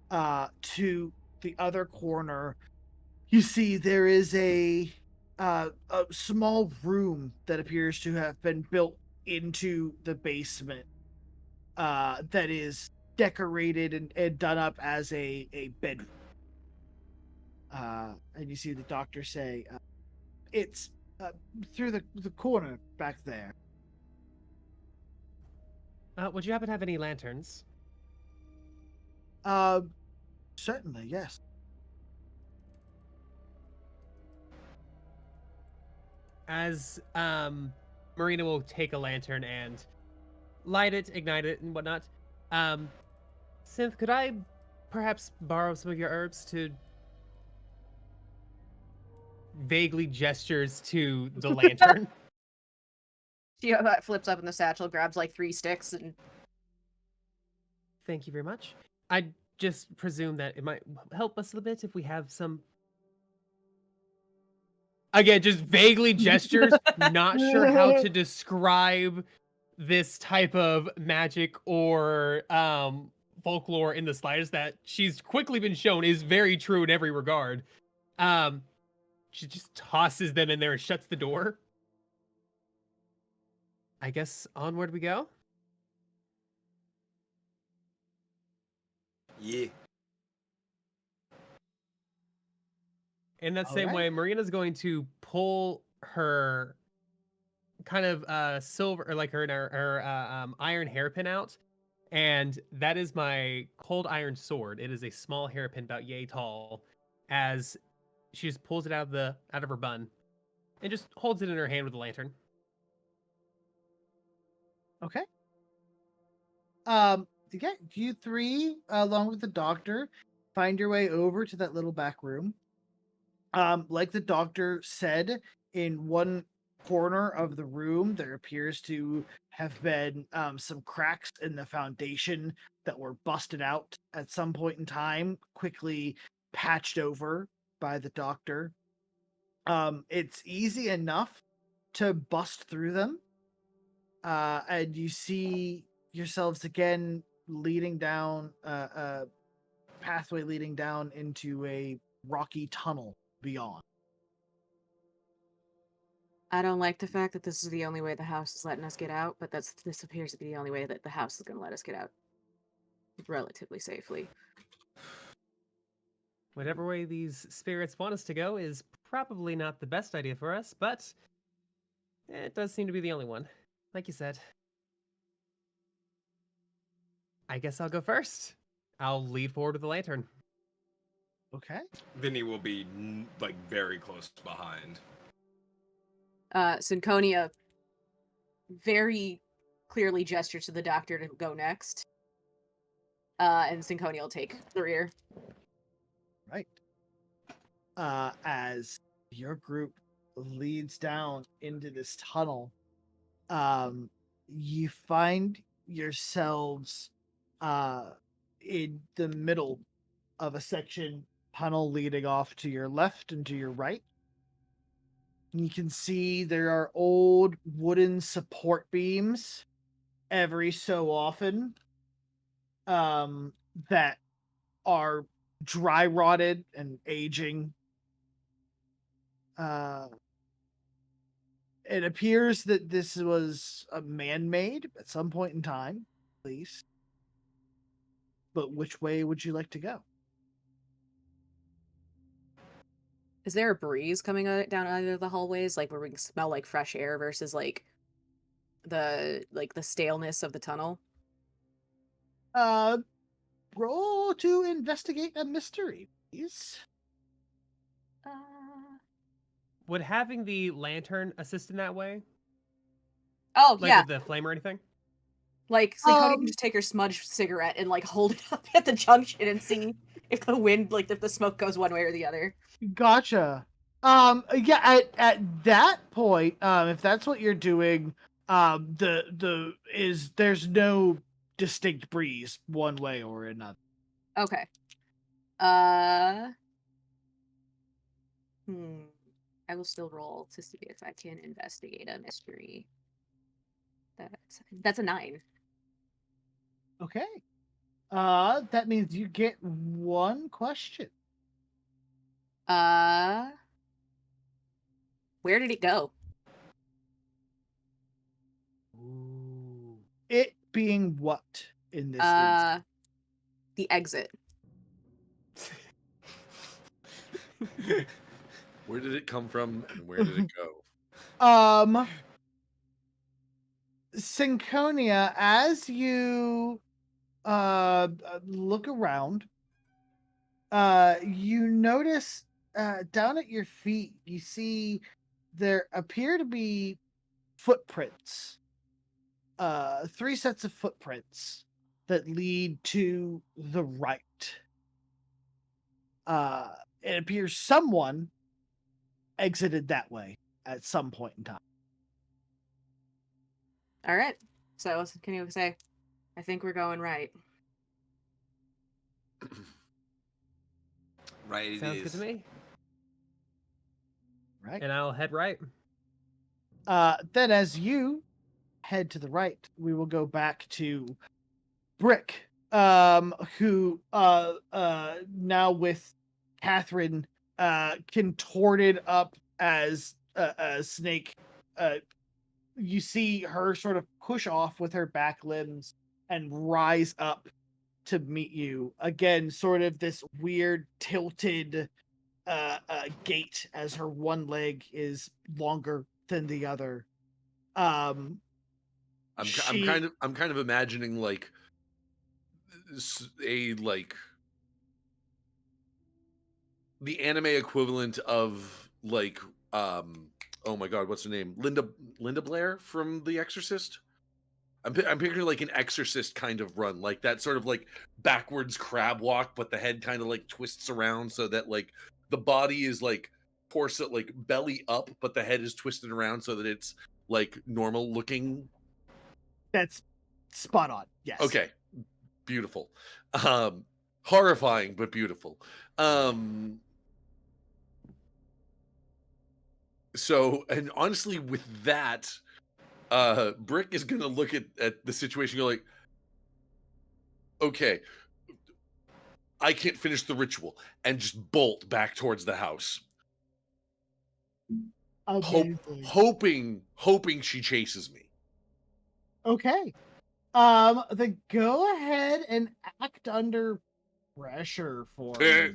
To the other corner, you see there is a small room that appears to have been built into the basement, that is decorated and done up as a bedroom. And you see the doctor say, it's through the corner back there. Would you happen to have any lanterns? Certainly, yes. As Marina will take a lantern and light it, ignite it, and whatnot. Synth, could I perhaps borrow some of your herbs to vaguely gestures to the lantern? She flips up in the satchel, grabs like 3 sticks, and Thank you very much. I just presume that it might help us a bit if we have some. Again, just vaguely gestures, not sure how to describe this type of magic or folklore in the slightest that she's quickly been shown is very true in every regard. She just tosses them in there and shuts the door. I guess onward we go. Yeah. In that All same right. way, Marina's going to pull her kind of silver or like her iron hairpin out, and that is my cold iron sword. It is a small hairpin about yay tall. As she just pulls it out of her bun and just holds it in her hand with the lantern. Okay. Yeah, you three, along with the doctor, find your way over to that little back room. Like the doctor said, in one corner of the room, there appears to have been some cracks in the foundation that were busted out at some point in time, quickly patched over by the doctor. It's easy enough to bust through them, and you see yourselves again leading down a pathway leading down into a rocky tunnel beyond. I don't like the fact that this is the only way the house is letting us get out, but this appears to be the only way that the house is going to let us get out relatively safely. Whatever way these spirits want us to go is probably not the best idea for us, but it does seem to be the only one. Like you said. I guess I'll go first. I'll lead forward with the lantern. Okay. Vinny will be like very close behind. Synconia very clearly gestures to the doctor to go next. And Synconia will take the rear. Right. As your group leads down into this tunnel, you find yourselves in the middle of a section tunnel leading off to your left and to your right. You can see there are old wooden support beams every so often that are dry rotted and aging. It appears that this was a man-made at some point in time, at least. But which way would you like to go? Is there a breeze coming down either of the hallways, like where we can smell like fresh air versus like the staleness of the tunnel? Roll to investigate a mystery, please. Would having the lantern assist in that way? Oh, Like yeah. with the flame or anything? Like, Synconia can just take her smudged cigarette and, like, hold it up at the junction and see if the wind, like, if the smoke goes one way or the other. Gotcha. Yeah, at that point, if that's what you're doing, there's no distinct breeze one way or another. Okay. I will still roll to see if I can investigate a mystery. That's a 9. Okay. That means you get one question. Where did it go? Ooh. It being what in this instance? The exit. Where did it come from and where did it go? Synconia, as you look around, you notice down at your feet, you see there appear to be footprints. 3 sets of footprints that lead to the right. It appears someone exited that way at some point in time. All right. So, can you say, I think we're going right. Right, it Sounds is. good to me. Right. And I'll head right. Then as you head to the right, we will go back to Brick, who now with Catherine contorted up as a snake. You see her sort of push off with her back limbs and rise up to meet you again, sort of this weird tilted gait as her one leg is longer than the other. I'm kind of imagining like the anime equivalent of like oh my god, what's her name? Linda Blair from The Exorcist. I'm picturing like an Exorcist kind of run, like that sort of like backwards crab walk, but the head kind of like twists around so that like the body is like torso, like belly up, but the head is twisted around so that it's like normal looking. That's spot on. Yes. Okay. Beautiful. Horrifying, but beautiful. So, and honestly, with that, Brick is gonna look at the situation and go like, okay, I can't finish the ritual, and just bolt back towards the house. Amazing. Hoping she chases me. Okay. Then go ahead and act under pressure for me.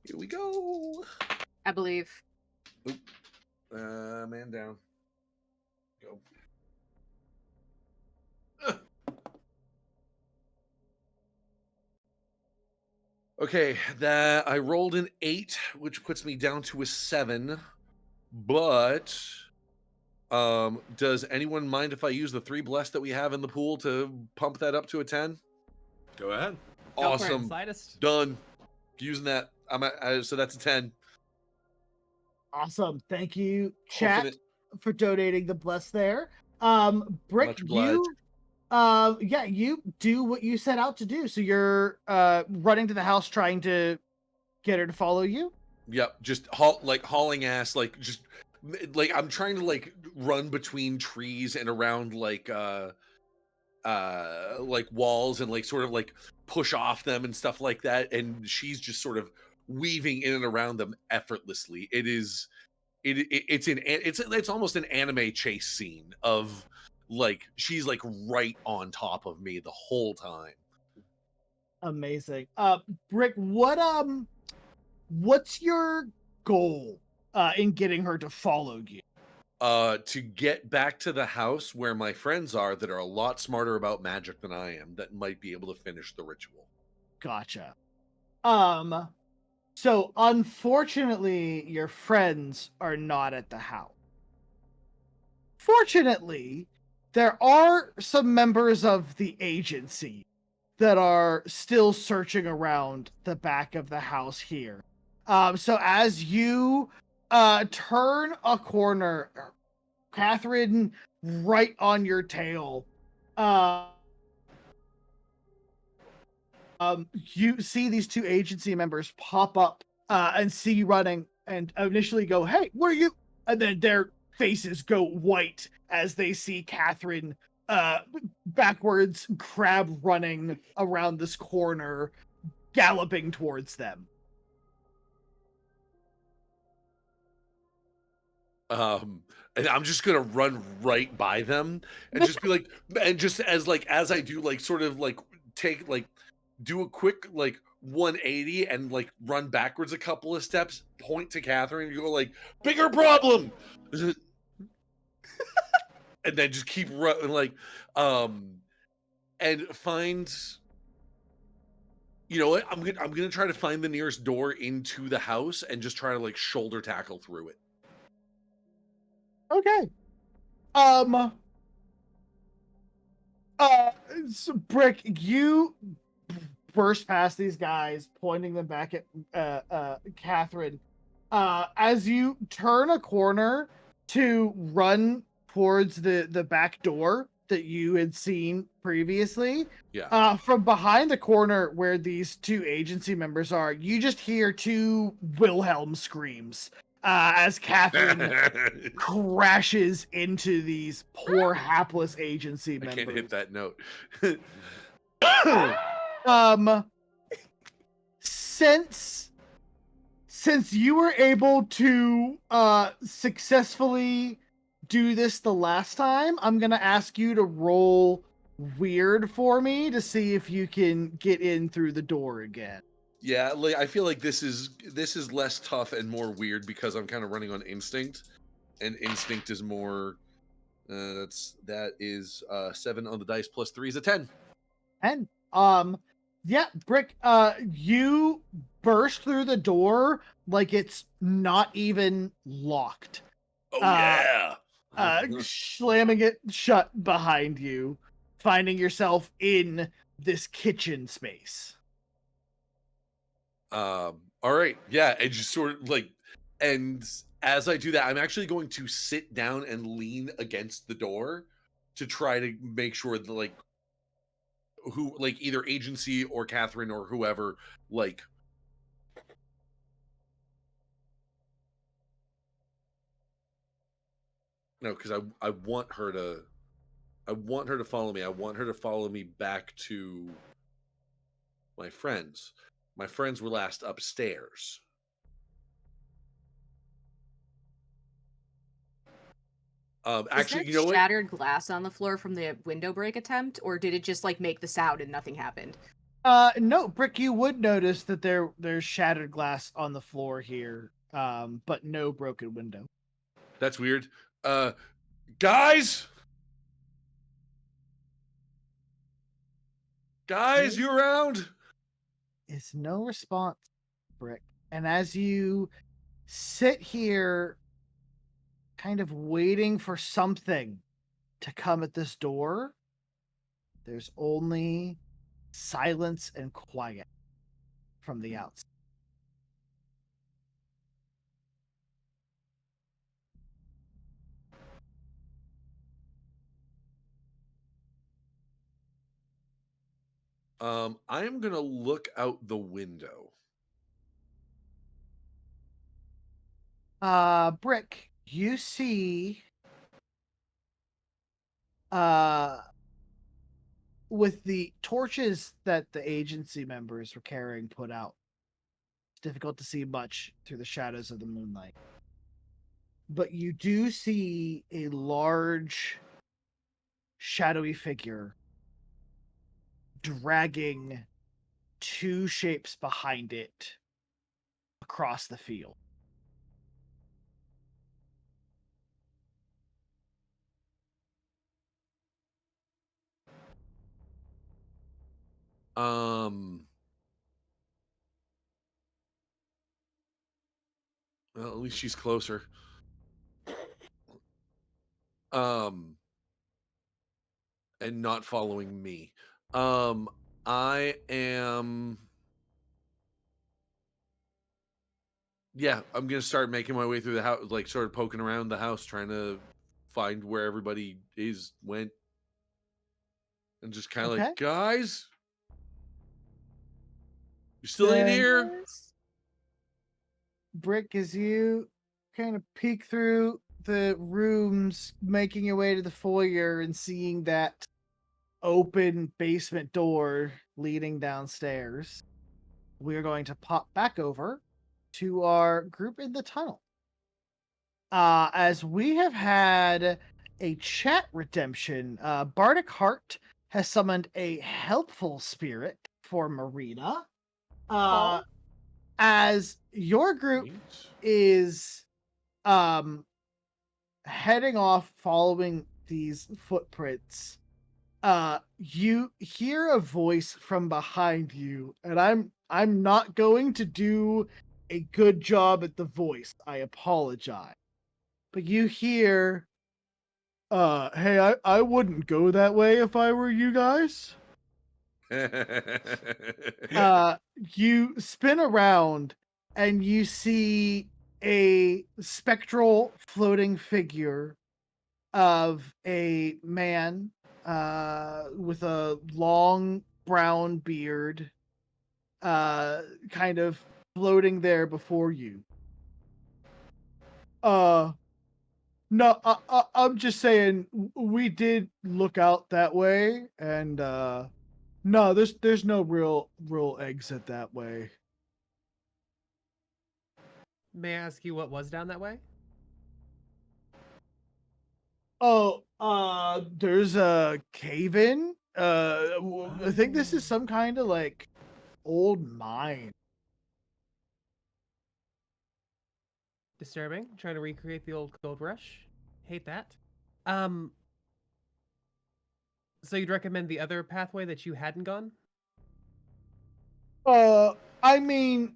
Here we go. I believe. Man down. Go. Okay, that I rolled an 8, which puts me down to a 7. But does anyone mind if I use the 3 bless that we have in the pool to pump that up to a 10? Go ahead. Go for it, Awesome. slightest. Done. Using that. So that's a 10. Awesome. Thank you, chat, Confident. for donating the bless there. Brick, Much obliged. you do what you set out to do. So you're running to the house trying to get her to follow you. Yep, just hauling ass, just like I'm trying to run between trees and around walls and sort of push off them and stuff like that, and she's just sort of weaving in and around them effortlessly. It's almost an anime chase scene of she's right on top of me the whole time. Amazing. Brick, what's your goal in getting her to follow you? To get back to the house where my friends are that are a lot smarter about magic than I am, that might be able to finish the ritual. Gotcha. So unfortunately, your friends are not at the house. Fortunately, there are some members of the agency that are still searching around the back of the house here. So as you turn a corner, Catherine right on your tail, you see these 2 agency members pop up and see you running and initially go, "Hey, what are you?" And then their faces go white as they see Catherine backwards crab running around this corner, galloping towards them. And I'm just gonna run right by them and just be and just as I do, sort of take do a quick 180 and run backwards a couple of steps, point to Catherine, and go bigger problem, and then just keep running, and find. You know what? I'm gonna try to find the nearest door into the house and just try to shoulder tackle through it. Okay. So Brick, you burst past these guys, pointing them back at Catherine. As you turn a corner to run towards the back door that you had seen previously, from behind the corner where these 2 agency members are, you just hear 2 Wilhelm screams as Catherine crashes into these poor hapless agency members. I can't hit that note. Since you were able to successfully do this the last time, I'm gonna ask you to roll weird for me to see if you can get in through the door again. Yeah, I feel like this is less tough and more weird because I'm kind of running on instinct, and instinct is more. That is 7 on the dice plus 3 is a 10. 10. Yeah, Brick. You burst through the door like it's not even locked. Oh yeah. Slamming it shut behind you, finding yourself in this kitchen space. All right, yeah, and just sort of and as I do that, I'm actually going to sit down and lean against the door to try to make sure that who either agency or Catherine or whoever no, because I want her to I want her to follow me. I want her to follow me back to my friends. My friends were last upstairs. Actually, Is you there know what? shattered glass on the floor from the window break attempt, or did it just like make the sound and nothing happened? No, Brick, you would notice that there's shattered glass on the floor here, but no broken window. That's weird. Guys? Guys, you around? Is no response, Brick. And as you sit here, kind of waiting for something to come at this door, there's only silence and quiet from the outside. I am gonna look out the window. Brick, you see uh with the torches that the agency members were carrying put out, it's difficult to see much through the shadows of the moonlight. But you do see a large shadowy figure dragging two shapes behind it across the field. Well, at least she's closer. And not following me. I am. Yeah, I'm gonna start making my way through the house, like sort of poking around the house, trying to find where everybody went, and just kind of Okay. like, guys, you still in Then- here? Brick, as you kind of peek through the rooms, making your way to the foyer and seeing that open basement door leading downstairs, we're going to pop back over to our group in the tunnel. As we have had a chat redemption, Bardic Heart has summoned a helpful spirit for Marina. As your group Thanks. is heading off following these footprints, you hear a voice from behind you, and I'm not going to do a good job at the voice. I apologize. But you hear, hey, I wouldn't go that way if I were you guys. You spin around and you see a spectral floating figure of a man with a long brown beard kind of floating there before you. No, I'm just saying we did look out that way, and no, there's no real exit that way. May I ask you what was down that way? Oh, there's a cave in. I think this is some kind of like old mine. Disturbing. Trying to recreate the old gold rush. Hate that. So you'd recommend the other pathway that you hadn't gone? I mean,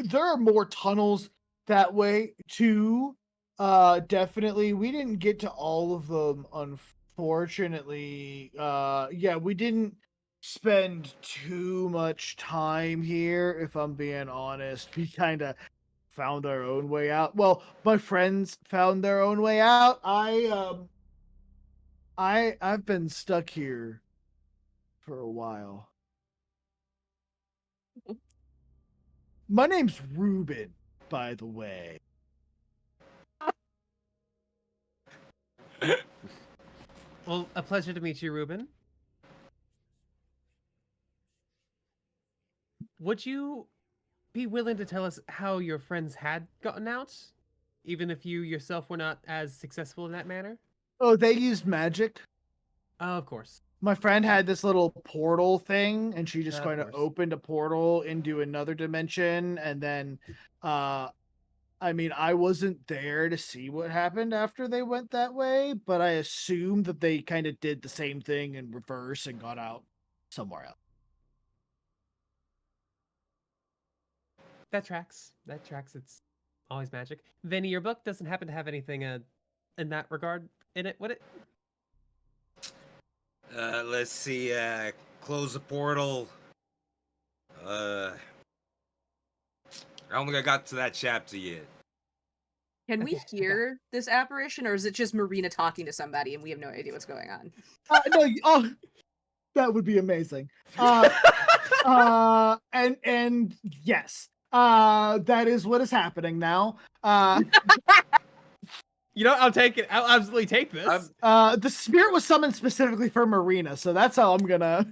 there are more tunnels that way too. Definitely. We didn't get to all of them, unfortunately. Yeah, we didn't spend too much time here, if I'm being honest. We kind of found our own way out. Well, my friends found their own way out. I've been stuck here for a while. My name's Ruben, by the way. Well, a pleasure to meet you, Ruben. Would you be willing to tell us how your friends had gotten out, even if you yourself were not as successful in that manner? Oh, they used magic. Of course. My friend had this little portal thing, and she just Of kind of course. opened a portal into another dimension, and then, I mean, I wasn't there to see what happened after they went that way, but I assume that they kind of did the same thing in reverse and got out somewhere else. That tracks. That tracks. It's always magic. Vinny, your book doesn't happen to have anything in that regard in it, would it? Let's see. Close the portal. I don't think I got to that chapter yet. Can we Okay, hear this apparition, or is it just Marina talking to somebody and we have no idea what's going on? No, oh, that would be amazing. And yes, that is what is happening now. You know, I'll take it. I'll absolutely take this. The spirit was summoned specifically for Marina, so that's how I'm gonna.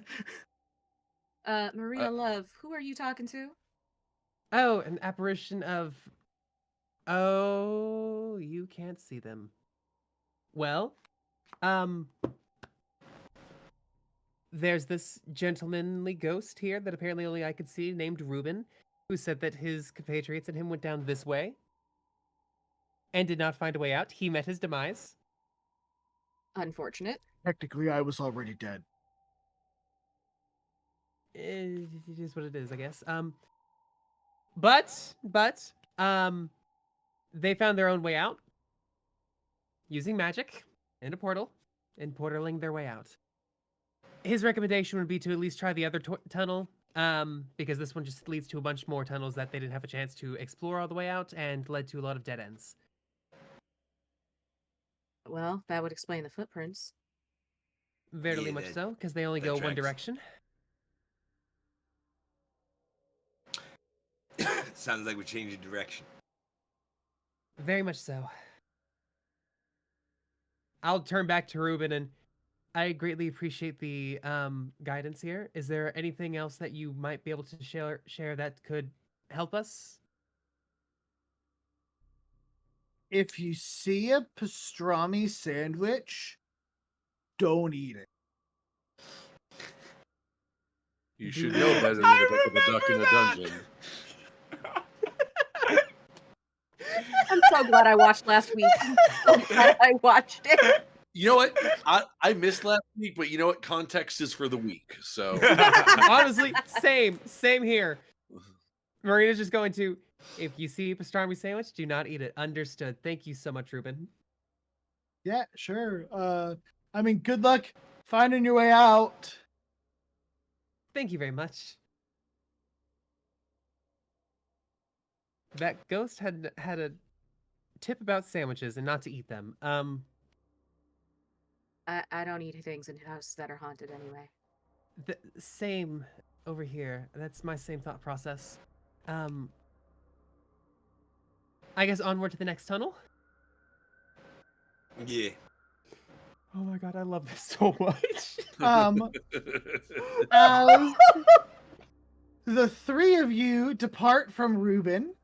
Marina, love, who are you talking to? Oh, an apparition of. Oh, you can't see them. Well, there's this gentlemanly ghost here that apparently only I could see, named Reuben, who said that his compatriots and him went down this way and did not find a way out. He met his demise. Unfortunate. Technically, I was already dead. It is what it is, I guess. But they found their own way out using magic and a portal and portaling their way out. His recommendation would be to at least try the other tunnel, because this one just leads to a bunch more tunnels that they didn't have a chance to explore all the way out and led to a lot of dead ends. Well, that would explain the footprints. Verily Yeah, much that- so, because they only that go one tracks. direction. Sounds like we're changing direction. Very much so. I'll turn back to Ruben, and I greatly appreciate the guidance here. Is there anything else that you might be able to share that could help us? If you see a pastrami sandwich, don't eat it. You should know better than to pick up a duck in a dungeon. I'm so glad I watched last week. I'm so glad I watched it. You know what? I missed last week, but you know what? Context is for the week. So Honestly, same here. Marina's just going to, if you see a pastrami sandwich, do not eat it. Understood. Thank you so much, Ruben. Yeah, sure. I mean, good luck finding your way out. Thank you very much. That ghost had a tip about sandwiches and not to eat them. I don't eat things in houses that are haunted anyway. The same over here. That's my same thought process. I guess onward to the next tunnel. Yeah. Oh my god, I love this so much. As the three of you depart from Reuben,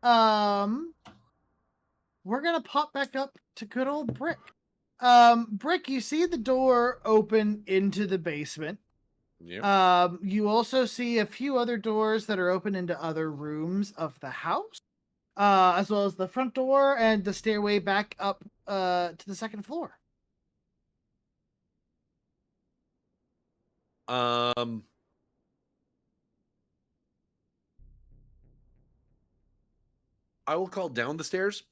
we're gonna pop back up to good old Brick. Brick, you see the door open into the basement. yeah. You also see a few other doors that are open into other rooms of the house, as well as the front door and the stairway back up to the second floor. I will call down the stairs.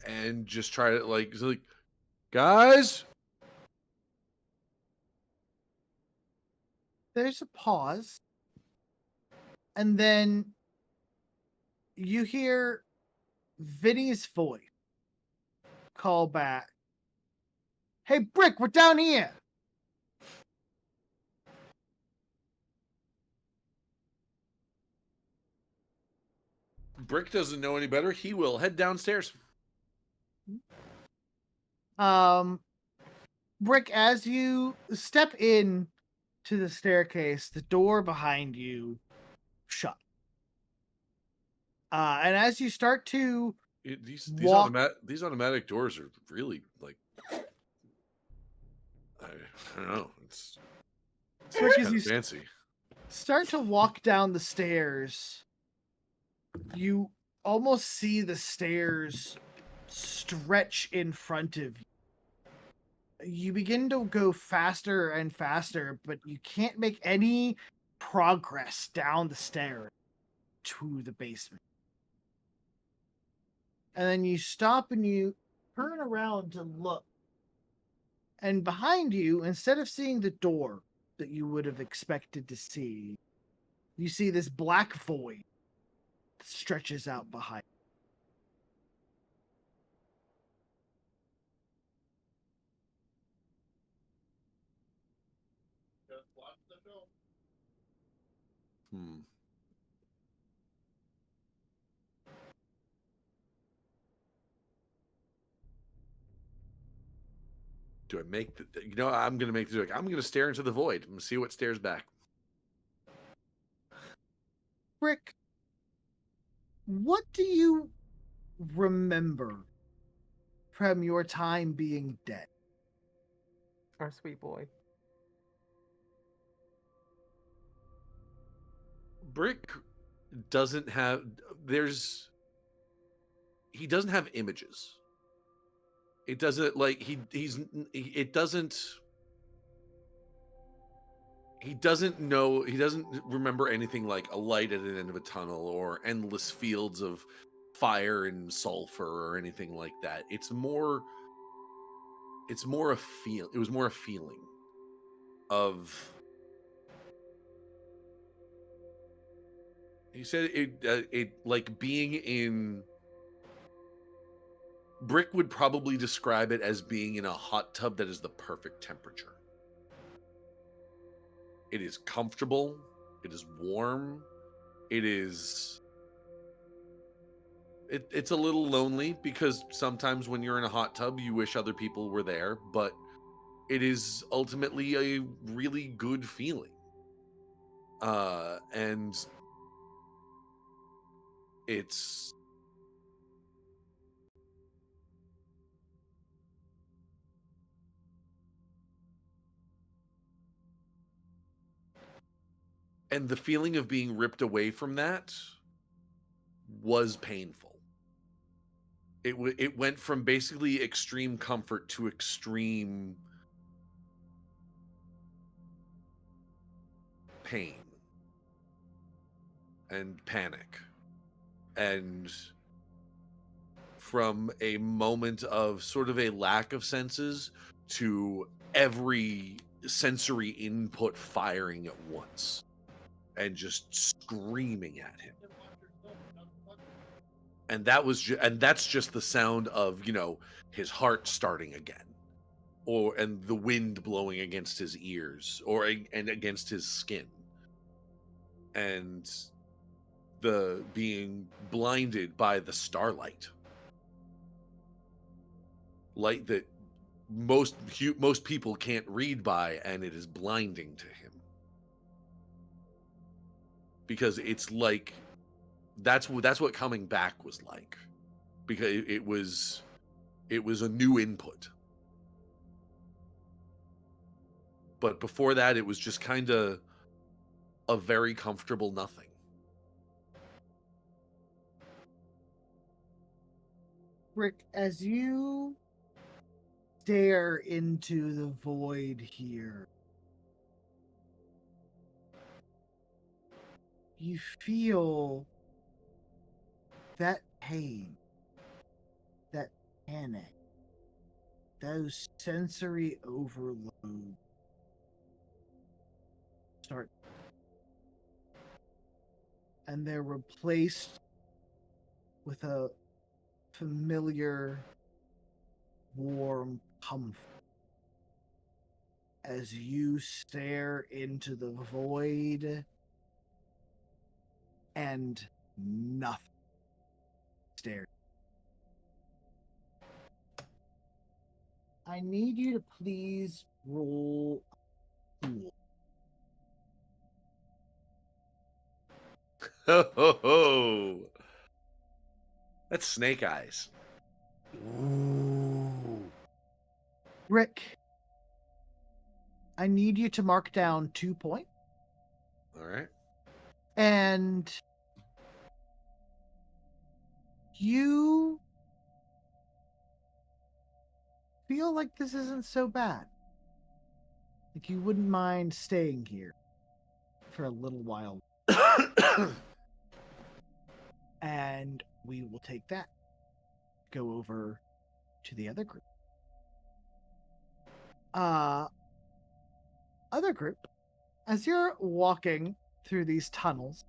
And just try to like guys. There's a pause, and then you hear Vinnie's voice call back. Hey, Brick, we're down here. Brick doesn't know any better. He will head downstairs. Brick, as you step in to the staircase, the door behind you shut. And as you start to These walk, automatic doors are really like I don't know. It's Brick, kind as of you fancy. start to walk down the stairs, you almost see the stairs stretch in front of you. You begin to go faster and faster, but you can't make any progress down the stairs to the basement. And then you stop and you turn around to look. And behind you, instead of seeing the door that you would have expected to see, you see this black void that stretches out behind. Hmm. Do I make the? You know, I'm gonna make the joke. I'm gonna stare into the void and see what stares back. Rick, what do you remember from your time being dead? Our sweet boy. Brick doesn't have. There's. He doesn't have images. It doesn't like he's. It doesn't. He doesn't know. He doesn't remember anything like a light at the end of a tunnel or endless fields of fire and sulfur or anything like that. It's more a feel. It was more a feeling of. He said it like being in. Brick would probably describe it as being in a hot tub that is the perfect temperature. It is comfortable. It is warm. It is. It's a little lonely because sometimes when you're in a hot tub, you wish other people were there, but it is ultimately a really good feeling. And it's and the feeling of being ripped away from that was painful. It went from basically extreme comfort to extreme pain and panic, and from a moment of sort of a lack of senses to every sensory input firing at once and just screaming at him. And that's just the sound of, you know, his heart starting again, and the wind blowing against his ears and against his skin, and the being blinded by the starlight, light that most people can't read by, and it is blinding to him because it's like that's what coming back was like, because it was a new input. But before that, it was just kind of a very comfortable nothing. Rick, as you stare into the void here, you feel that pain, that panic, those sensory overloads start, and they're replaced with a familiar, warm comfort as you stare into the void and nothing stare. I need you to please roll cool. Ho ho ho! That's Snake Eyes. Ooh. Rick, I need you to mark down 2 points. All right. And you feel like this isn't so bad. Like you wouldn't mind staying here for a little while. And we will take that. Go over to the other group. Other group, as you're walking through these tunnels,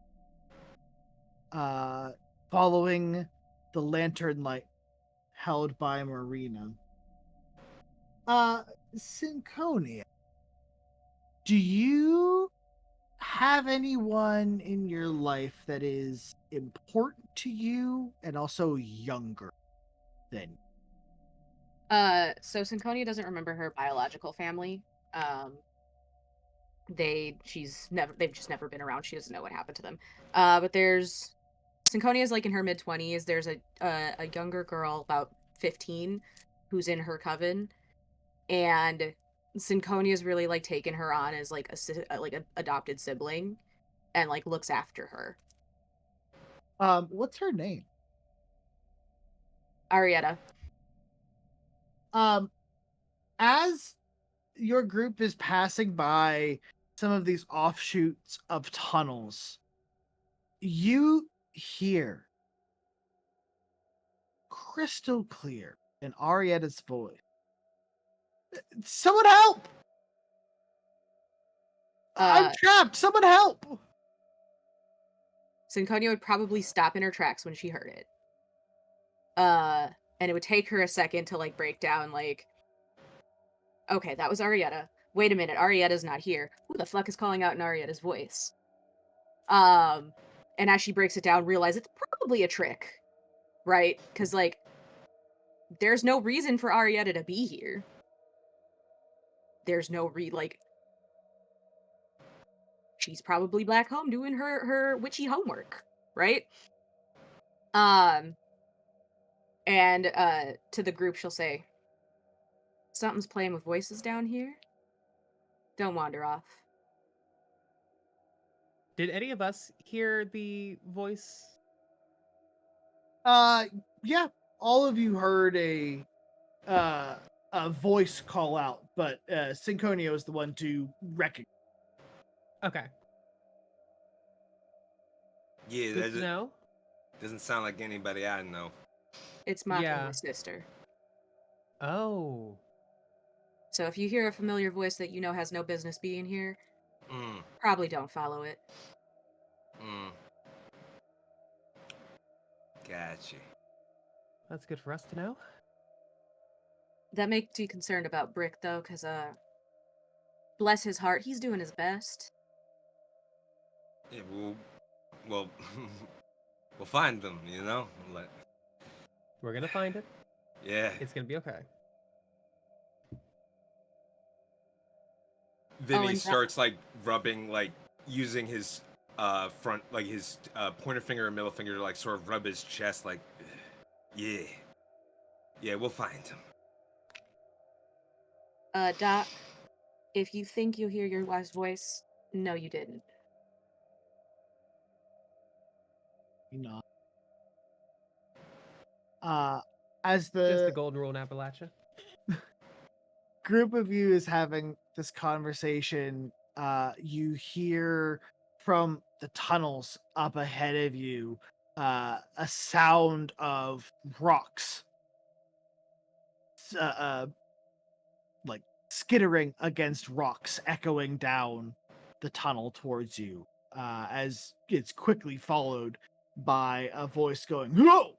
following the lantern light held by Marina, Synconia, do you have anyone in your life that is important to you and also younger than you? So Synconia doesn't remember her biological family. They've just never been around. She doesn't know what happened to them. But there's Synconia's like in her mid-20s. There's a younger girl about 15 who's in her coven, and Synconia's really like taken her on as like a adopted sibling, and like looks after her. What's her name? Arietta. As your group is passing by some of these offshoots of tunnels, you hear crystal clear in Arietta's voice. Someone help! I'm trapped! Someone help! Synconia would probably stop in her tracks when she heard it. And it would take her a second to like break down, like, okay, that was Arietta. Wait a minute, Arietta's not here. Who the fuck is calling out in Arietta's voice? And as she breaks it down, realize it's probably a trick, right? Because like, there's no reason for Arietta to be here. There's no she's probably back home doing her witchy homework, right? And to the group she'll say, something's playing with voices down here. Don't wander off. Did any of us hear the voice? Yeah, all of you heard a voice call out, but Synconia was the one to recognize. Okay. Yeah, Good to that know. doesn't sound like anybody I know. It's my Yeah. sister. Oh. So if you hear a familiar voice that you know has no business being here, Mm, probably don't follow it. mm. Gotcha. That's good for us to know. That makes you concerned about Brick, though, because, bless his heart, he's doing his best. Yeah, well, we'll find them, you know? We're gonna find it. Yeah. It's gonna be okay. Vinny and starts, like, rubbing, like, using his front, like, his pointer finger and middle finger to, like, sort of rub his chest, like, yeah. Yeah, we'll find him. Doc, if you think you hear your wife's voice, no, you didn't. You know. As Just the the golden rule in Appalachia. group of you is having this conversation, you hear from the tunnels up ahead of you a sound of rocks like skittering against rocks echoing down the tunnel towards you, as it's quickly followed by a voice going, "Whoa!"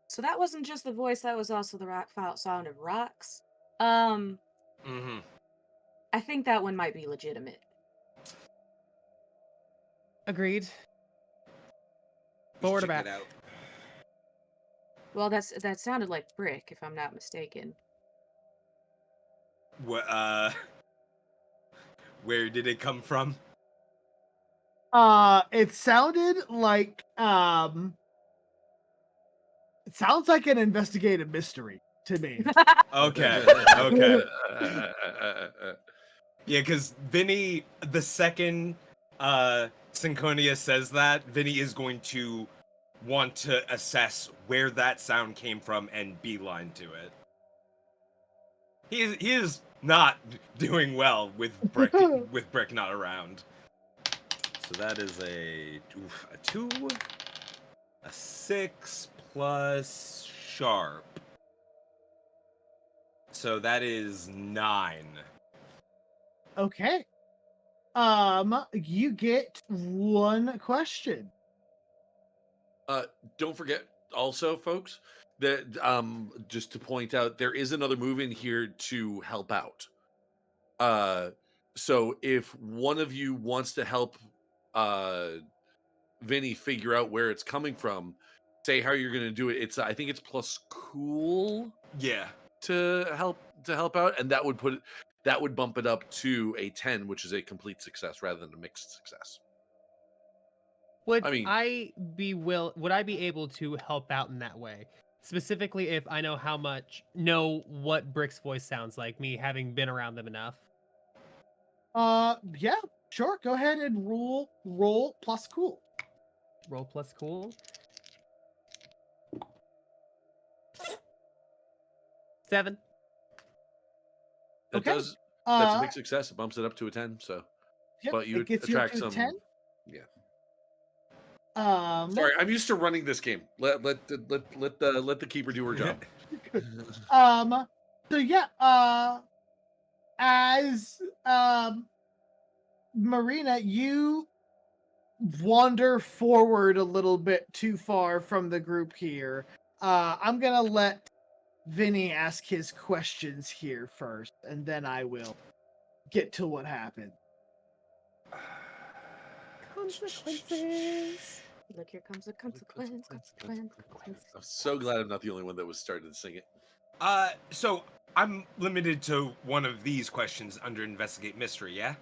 So that wasn't just the voice, that was also the sound of rocks. Mm-hmm. I think that one might be legitimate. Agreed. Forward or check back? it out. Well, that sounded like brick, if I'm not mistaken. What? Where did it come from? It sounded like it sounds like an investigative mystery to me. Okay. Okay. Yeah, because Vinny, the second Synconia says that, Vinny is going to want to assess where that sound came from and beeline to it. He is not doing well with Brick not around. So that is a 2, a 6 plus sharp. So that is 9. Okay. You get one question. Don't forget also, folks, that just to point out, there is another move in here to help out. So if one of you wants to help Vinny figure out where it's coming from, say how you're gonna do it. It's I think it's plus cool Yeah. to help out, and that would bump it up to a 10, which is a complete success rather than a mixed success. Would I mean- would I be able to help out in that way? Specifically if I know what Brick's voice sounds like, me having been around them enough. Yeah, sure. Go ahead and roll plus cool. Roll plus cool. 7. That Okay. does that's a big success. It bumps it up to a 10. So, Yep, but you it gets attract you up to some. 10. Yeah. Um, Sorry, I'm used to running this game. Let the keeper do her job. so yeah, as Marina, you wander forward a little bit too far from the group here. I'm gonna let Vinny ask his questions here first, and then I will get to what happened. Consequences. Look, here comes a consequence. I'm so glad I'm not the only one that was starting to sing it. So I'm limited to one of these questions under investigate mystery, yeah?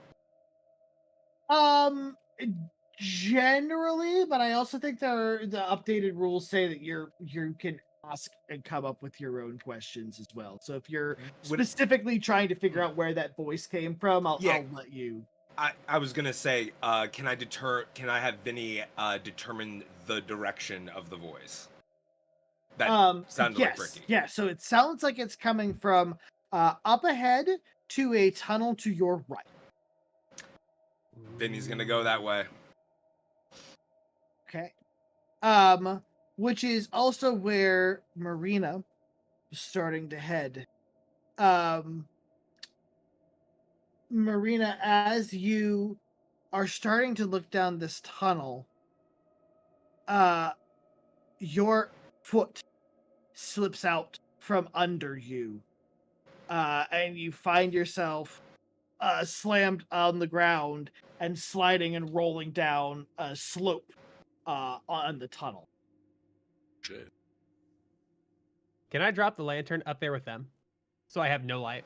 Generally, but I also think the updated rules say that you can ask and come up with your own questions as well. So if you're Would- specifically trying to figure out where that voice came from, I'll let you. I was gonna say, can I have Vinny determine the direction of the voice? That sounded like Bricky. Yeah, so it sounds like it's coming from up ahead to a tunnel to your right. Vinny's gonna go that way. Okay. Which is also where Marina is starting to head. Marina, as you are starting to look down this tunnel, your foot slips out from under you, and you find yourself slammed on the ground and sliding and rolling down a slope on the tunnel. Shit. Can I drop the lantern up there with them? So I have no light.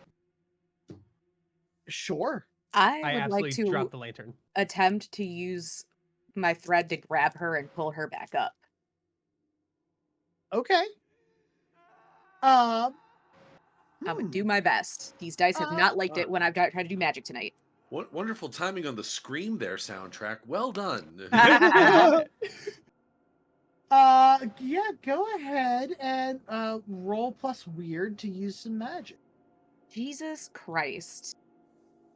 Sure. I I would like absolutely to drop the lantern. attempt to use my thread to grab her and pull her back up. Okay. I would do my best. These dice have not liked it when I've tried to do magic tonight. What wonderful timing on the scream there, soundtrack. Well done. Yeah, go ahead and roll plus weird to use some magic. Jesus Christ.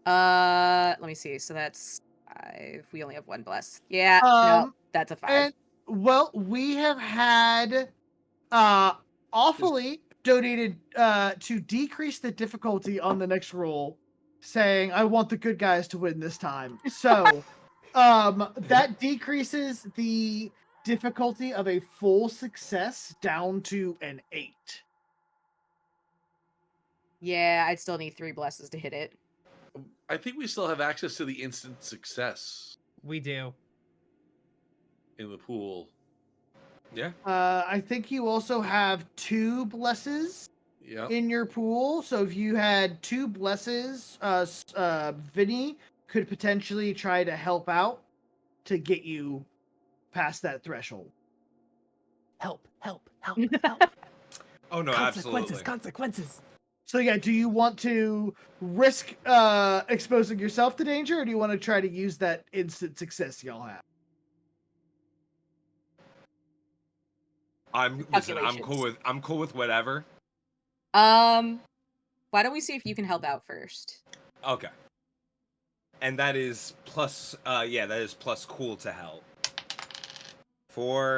Let me see. So that's 5. We only have 1 bless. Yeah, no, that's a 5. And well, we have had awfully donated to decrease the difficulty on the next roll, saying I want the good guys to win this time. So that decreases the difficulty of a full success down to an 8. Yeah, I'd still need 3 blesses to hit it. I think we still have access to the instant success We do. in the pool. Yeah. I think you also have 2 blesses Yeah. in your pool. So if you had 2 blesses, Vinny could potentially try to help out to get you past that threshold. Help, help, help, help. Oh no, Consequences, absolutely. consequences. So yeah, do you want to risk exposing yourself to danger, or do you want to try to use that instant success y'all have? Listen, Calculations. I'm cool with whatever. Why don't we see if you can help out first? Okay. And that is plus that is plus cool to help. 4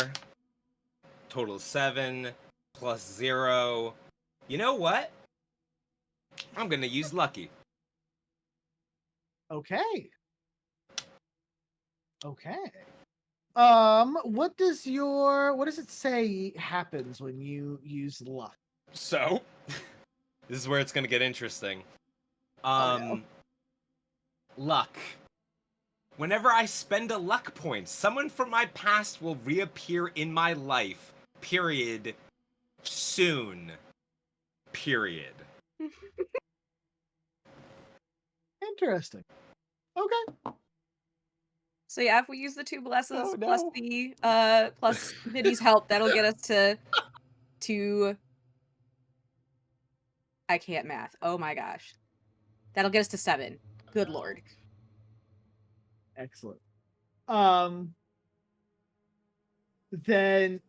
total 7 plus 0. You know what? I'm going to use lucky. Okay. Okay. What does it say happens when you use luck? So, this is where it's going to get interesting. no. Luck. Whenever I spend a luck point, someone from my past will reappear in my life. Period. Soon. Period. Interesting. Okay. So yeah, if we use the 2 blesses Oh, plus no. the plus Vinny's help, that'll get us to I can't math. Oh my gosh. That'll get us to 7. Good lord. Excellent. Then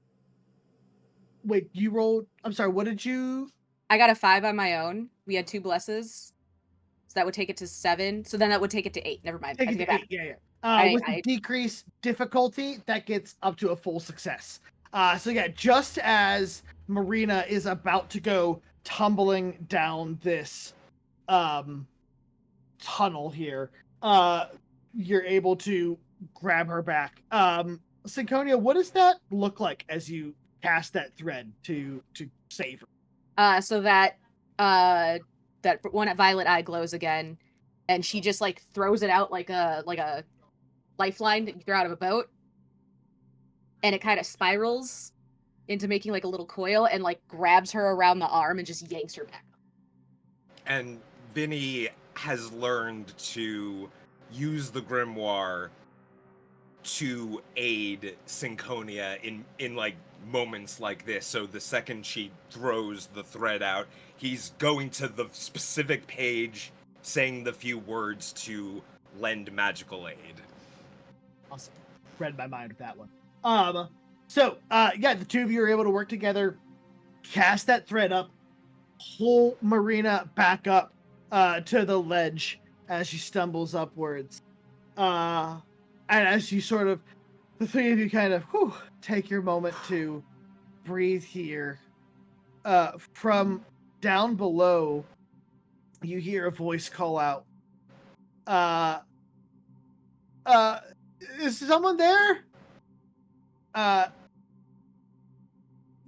wait, you rolled. I'm sorry. What did you? I got a 5 on my own. We had 2 blesses. So that would take it to 7. So then that would take it to 8. Never mind. Take I it take to it 8. back. Yeah. With the I decreased difficulty, that gets up to a full success. So yeah, just as Marina is about to go tumbling down this tunnel here, you're able to grab her back. Synconia, what does that look like as you cast that thread to save her? so that that one violet eye glows again, and she just like throws it out like a lifeline that you throw out of a boat, and it kind of spirals into making like a little coil and like grabs her around the arm and just yanks her back. And Vinny has learned to use the grimoire to aid Synconia in like moments like this. So the second she throws the thread out, he's going to the specific page, saying the few words to lend magical aid. Awesome. Read my mind with that one. The 2 of you are able to work together, cast that thread up, pull Marina back up to the ledge as she stumbles upwards. And as you sort of, the 3 of you kind of take your moment to breathe here. From down below, you hear a voice call out, is someone there?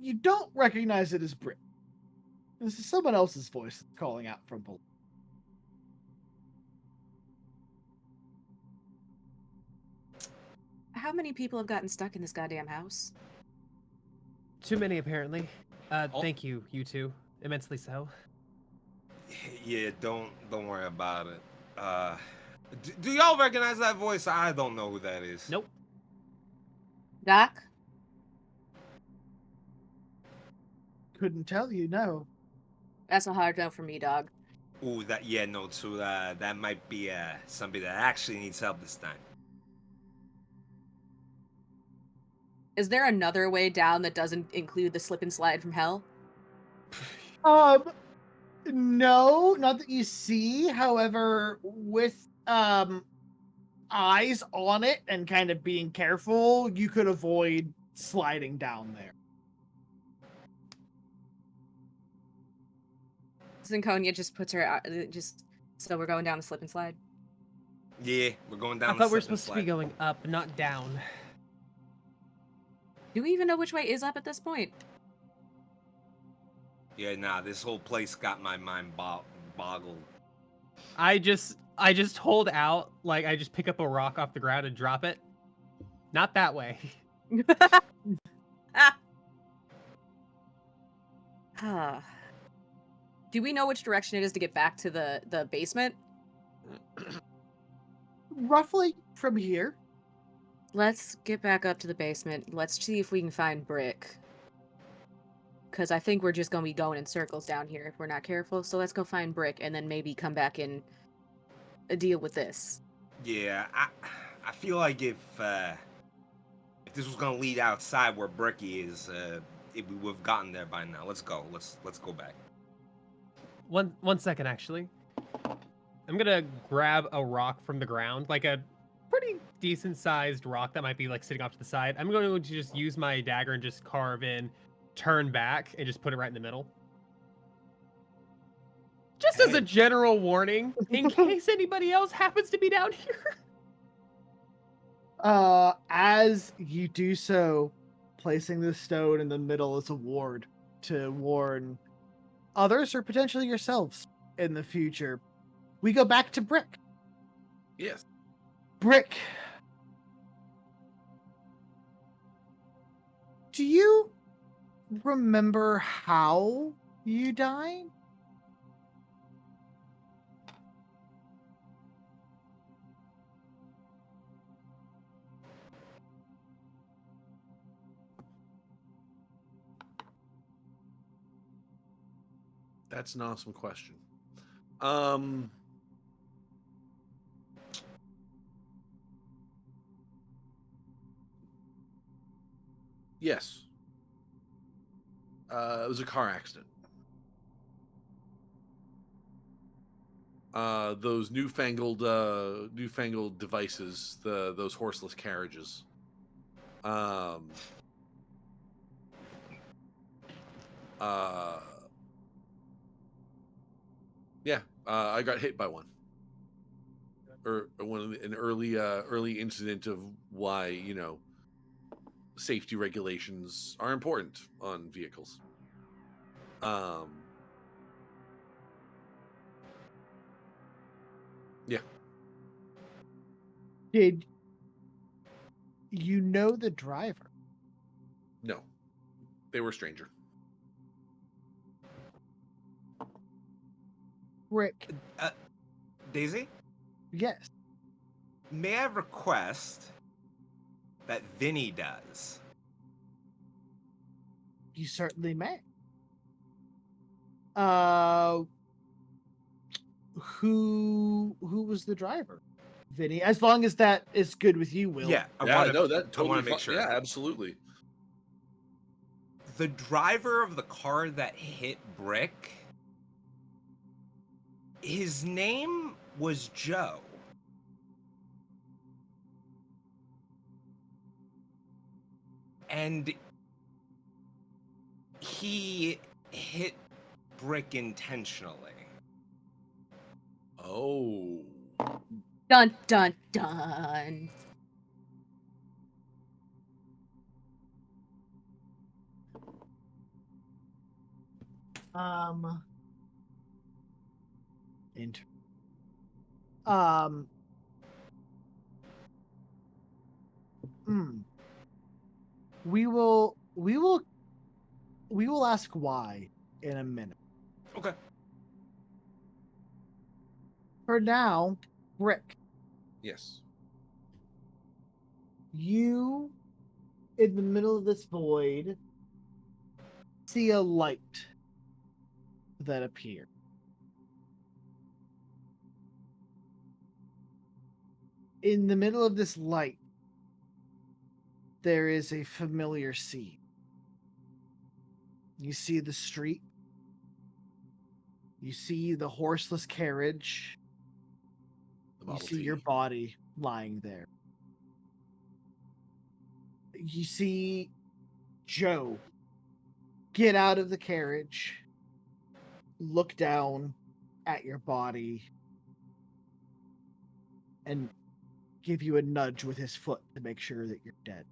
You don't recognize it as Brit. This is someone else's voice calling out from below. How many people have gotten stuck in this goddamn house? Too many, apparently. Thank you, you two. Immensely so. Yeah, don't worry about it. Do y'all recognize that voice? I don't know who that is. Nope. Doc? Couldn't tell you, no. That's a hard no for me, dog. Ooh, that might be somebody that actually needs help this time. Is there another way down that doesn't include the slip and slide from hell? No, not that you see. However, with eyes on it and kind of being careful, you could avoid sliding down there. Synconia just puts her out, so we're going down the slip and slide. Yeah, we're going down. I thought we were supposed to be going up, not down. Do we even know which way is up at this point? Yeah, nah, this whole place got my mind boggled. I just hold out, like I just pick up a rock off the ground and drop it. Not that way. Do we know which direction it is to get back to the basement? Roughly from here. Let's get back up to the basement. Let's see if we can find Brick. Because I think we're just going to be going in circles down here if we're not careful. So let's go find Brick and then maybe come back and deal with this. Yeah, I feel like if this was gonna lead outside where Bricky is, we would have gotten there by now. Let's go. Let's go back. One second, actually. I'm gonna grab a rock from the ground, like a pretty decent sized rock that might be like sitting off to the side. I'm going to just use my dagger and just carve in, turn back, and just put it right in the middle. Just as a general warning, in case anybody else happens to be down here. As you do so, placing the stone in the middle as a ward to warn others or potentially yourselves in the future, we go back to Brick. Yes. Brick, do you remember how you died? That's an awesome question. Yes. It was a car accident. Those newfangled devices, those horseless carriages. Yeah, I got hit by one. Or an early incident of why, safety regulations are important on vehicles. Yeah. Did you know the driver? No. They were a stranger. Brick. Daisy, Yes. may I request that Vinnie does? You certainly may. Who was the driver? Vinny. As long as that is good with you, Will. Yeah, That totally. I want to make sure. Yeah, absolutely. The driver of the car that hit Brick, his name was Joe. And he hit Brick intentionally. Oh. Dun, dun, dun. Inter- we will ask why in a minute. Okay. For now, Brick, Yes. you in the middle of this void see a light that appears. In the middle of this light, there is a familiar scene. You see the street. You see the horseless carriage. The You Model see T. your body lying there. You see Joe get out of the carriage, look down at your body, and give you a nudge with his foot to make sure that you're dead.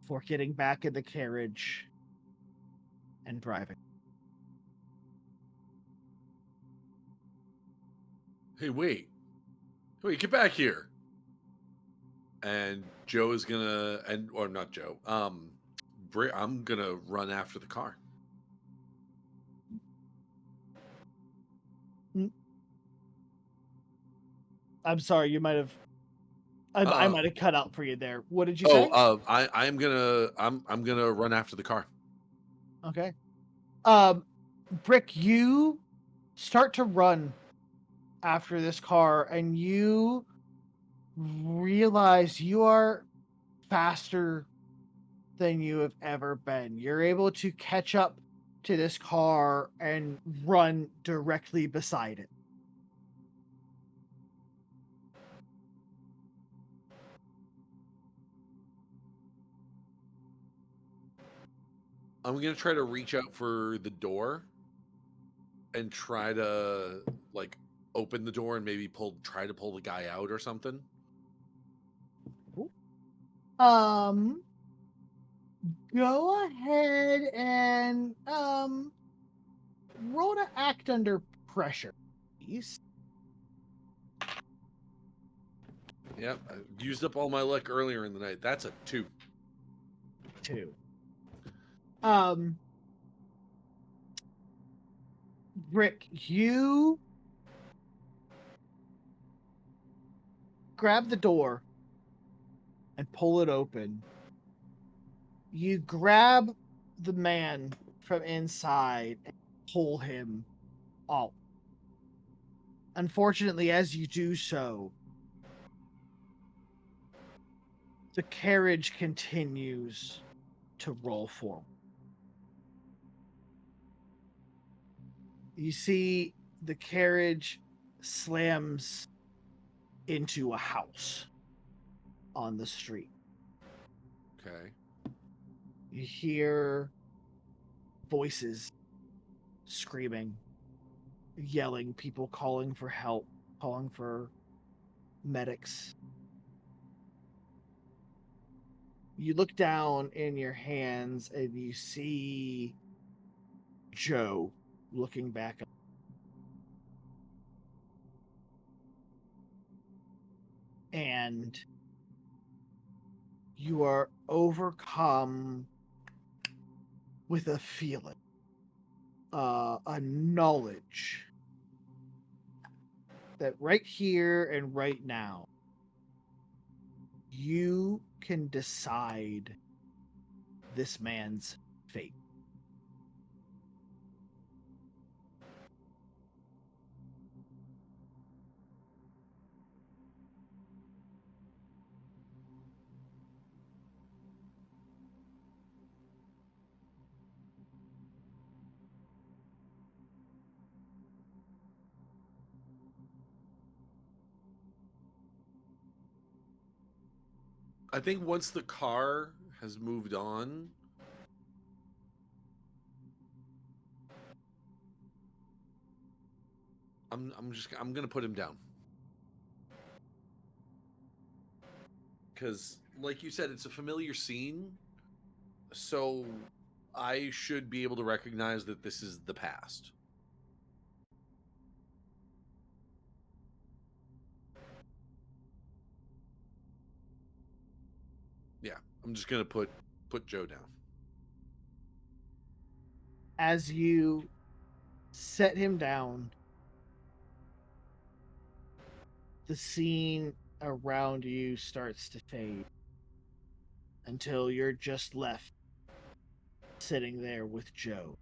Before getting back in the carriage and driving. Hey, wait, get back here. And Joe is gonna, or not Joe, I'm gonna run after the car. I'm sorry, you might have. I might have cut out for you there. What did you say? I'm gonna run after the car. Okay. Brick, you start to run after this car, and you realize you are faster than you have ever been. You're able to catch up to this car and run directly beside it. I'm gonna try to reach out for the door and try to like open the door and maybe try to pull the guy out or something. Go ahead and roll to act under pressure, please. Yep, I used up all my luck earlier in the night. That's a 2. 2. Brick, you grab the door and pull it open. You grab the man from inside and pull him out. Unfortunately, as you do so, the carriage continues to roll forward. You see the carriage slams into a house on the street. Okay. You hear voices screaming, yelling, people calling for help, calling for medics. You look down in your hands and you see Joe looking back up. And you are overcome with a feeling, a knowledge that right here and right now, you can decide this man's fate. I think once the car has moved on, I'm gonna put him down. Because, like you said, it's a familiar scene, so I should be able to recognize that this is the past. Yeah, I'm just gonna put Joe down. As you set him down, the scene around you starts to fade until you're just left sitting there with Joe.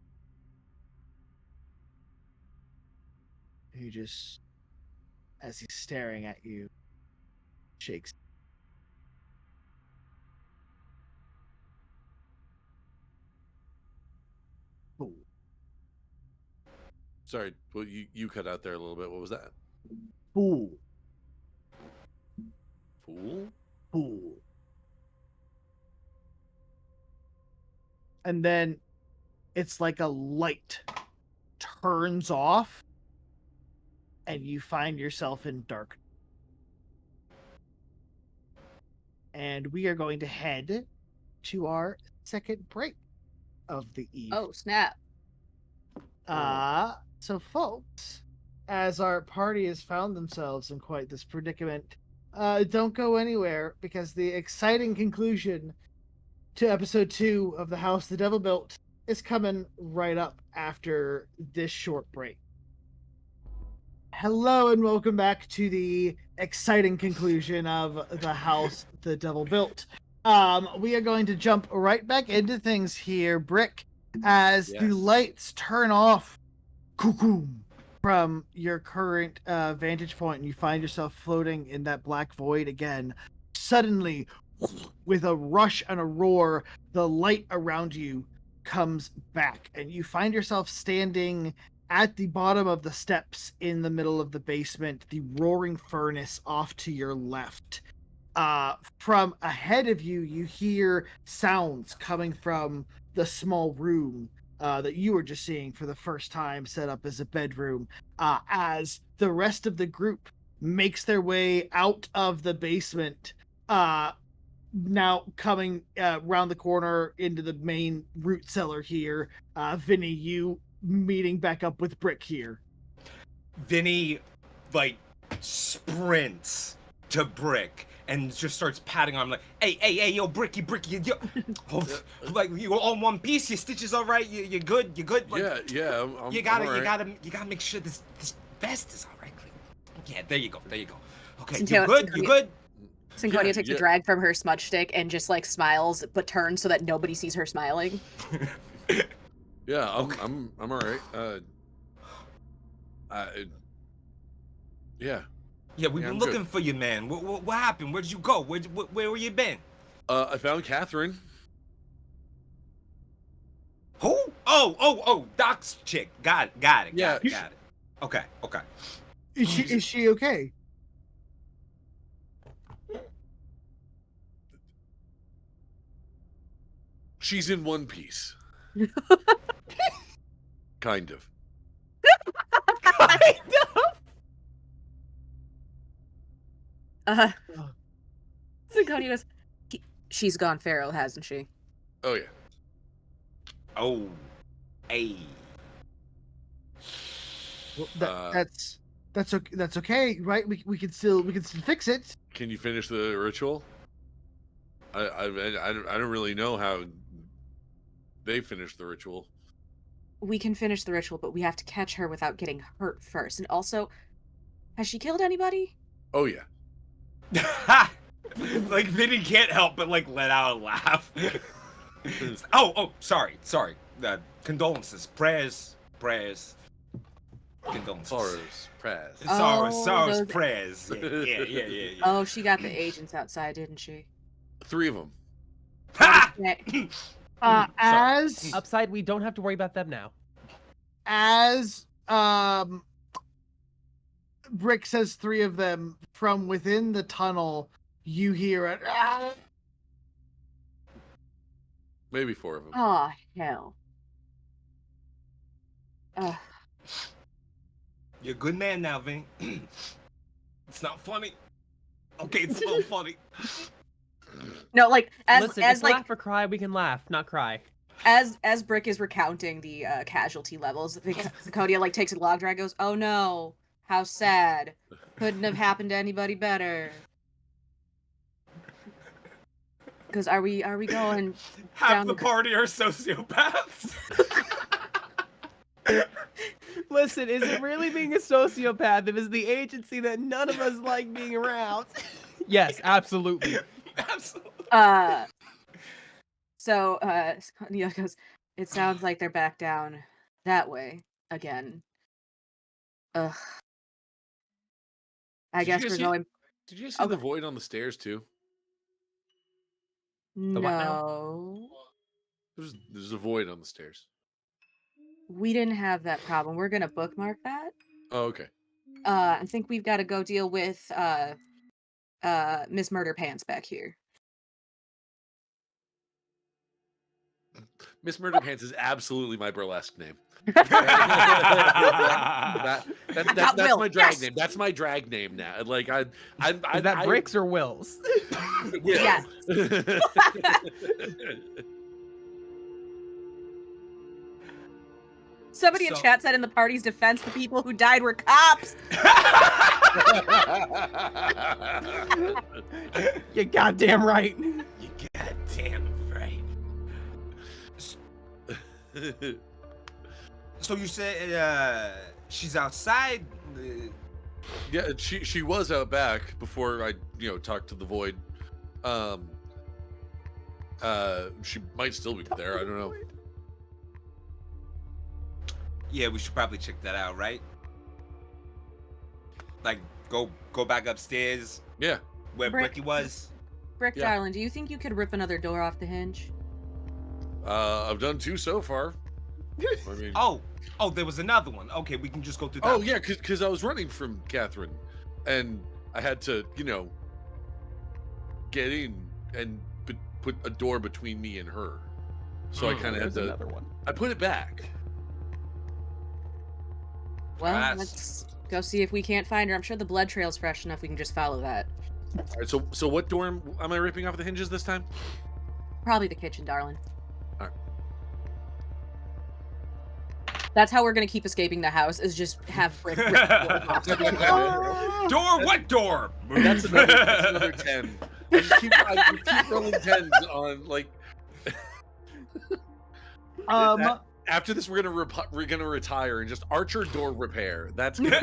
He just, as he's staring at you, shakes. Fool. Sorry, well, you cut out there a little bit. What was that? Fool. Fool? Fool. And then it's like a light turns off and you find yourself in dark. And we are going to head to our second break of the evening. Oh, snap. So folks, as our party has found themselves in quite this predicament, don't go anywhere because the exciting conclusion to episode 2 of The House the Devil Built is coming right up after this short break. Hello and welcome back to the exciting conclusion of The House the Devil Built. We are going to jump right back into things here, Brick, as the lights turn off from your current vantage point, and you find yourself floating in that black void again. Suddenly, with a rush and a roar, the light around you comes back, and you find yourself standing at the bottom of the steps in the middle of the basement, the roaring furnace off to your left. From ahead of you, you hear sounds coming from the small room that you were just seeing for the first time, set up as a bedroom, as the rest of the group makes their way out of the basement, now coming around the corner into the main root cellar here. Vinnie, you meeting back up with Brick here. Vinnie, like, sprints to Brick and just starts patting on him like, hey, yo, Bricky, yo. Oh, like, you all in one piece? Your stitches all right? You good? Like, yeah. You gotta make sure this vest is all right. Yeah, there you go. Okay, you good? Synconia takes a drag from her smudge stick and just like smiles, but turns so that nobody sees her smiling. Yeah, I'm all right. Yeah. Yeah, we've been looking for you, man. What happened? Where'd you go? Where were you been? I found Catherine. Who? Oh, Doc's chick. Got it. Got it. Okay. Is she okay? She's in one piece. Kind of. Synconia goes, she's gone feral, hasn't she? Oh yeah. Oh, hey. Well, that's okay, right? We can still fix it. Can you finish the ritual? I don't really know how they finished the ritual. We can finish the ritual, but we have to catch her without getting hurt first. And also, has she killed anybody? Oh yeah. Like, Vinnie can't help but like let out a laugh. Sorry. Condolences, prayers. Condolences. Sorrows, prayers. Sorrows, prayers. Yeah. Oh, she got the agents outside, didn't she? 3 of them. Ha! As Upside, we don't have to worry about them now. As Brick says 3 of them, from within the tunnel, you hear it. Maybe 4 of them. Oh, hell. You're a good man now, Vin. It's not funny. Okay, it's a little funny. No, like, Listen, as if like, laugh or cry, we can laugh, not cry. as Brick is recounting the casualty levels, Synconia like takes a log drag, goes, "Oh no, how sad! Couldn't have happened to anybody better." Because are we going Half down the party are sociopaths. Listen, is it really being a sociopath if it's the agency that none of us like being around? Yes, absolutely. Absolutely. So Synconia goes, "It sounds like they're back down that way again. Ugh. I guess we're going." Did you see the void on the stairs too? The what now? No. There's a void on the stairs. We didn't have that problem. We're gonna bookmark that. Oh, okay. I think we've got to go deal with Miss Murder Pants back here. Miss Murder Pants is absolutely my burlesque name. That's my drag name. That's my drag name now. Like Is that Bricks or Wills? Yes. Somebody in chat said in the party's defense, the people who died were cops. You're goddamn right. You goddamn right. So you said she's outside? Yeah, she was out back before I talked to the void. She might still be there. I don't know. Yeah, we should probably check that out, right? Like, go back upstairs Yeah. where Brick. Bricky was. Brick, Yeah. darling, do you think you could rip another door off the hinge? I've done 2 so far. I mean, Oh, there was another one. Okay, we can just go through that. oh one. yeah, because I was running from Catherine, and I had to get in and put a door between me and her. So I kind of had There's to. another one. I put it back. Well, That's- let's go see if we can't find her. I'm sure the blood trail's fresh enough we can just follow that. All right. So what door am I ripping off the hinges this time? Probably the kitchen, darling. All right. That's how we're gonna keep escaping the house, is just have Brick rip the doors off the hinge. Door? What door? That's another 10. I just keep rolling 10s on like. After this, we're gonna retire and just archer door repair. That's good.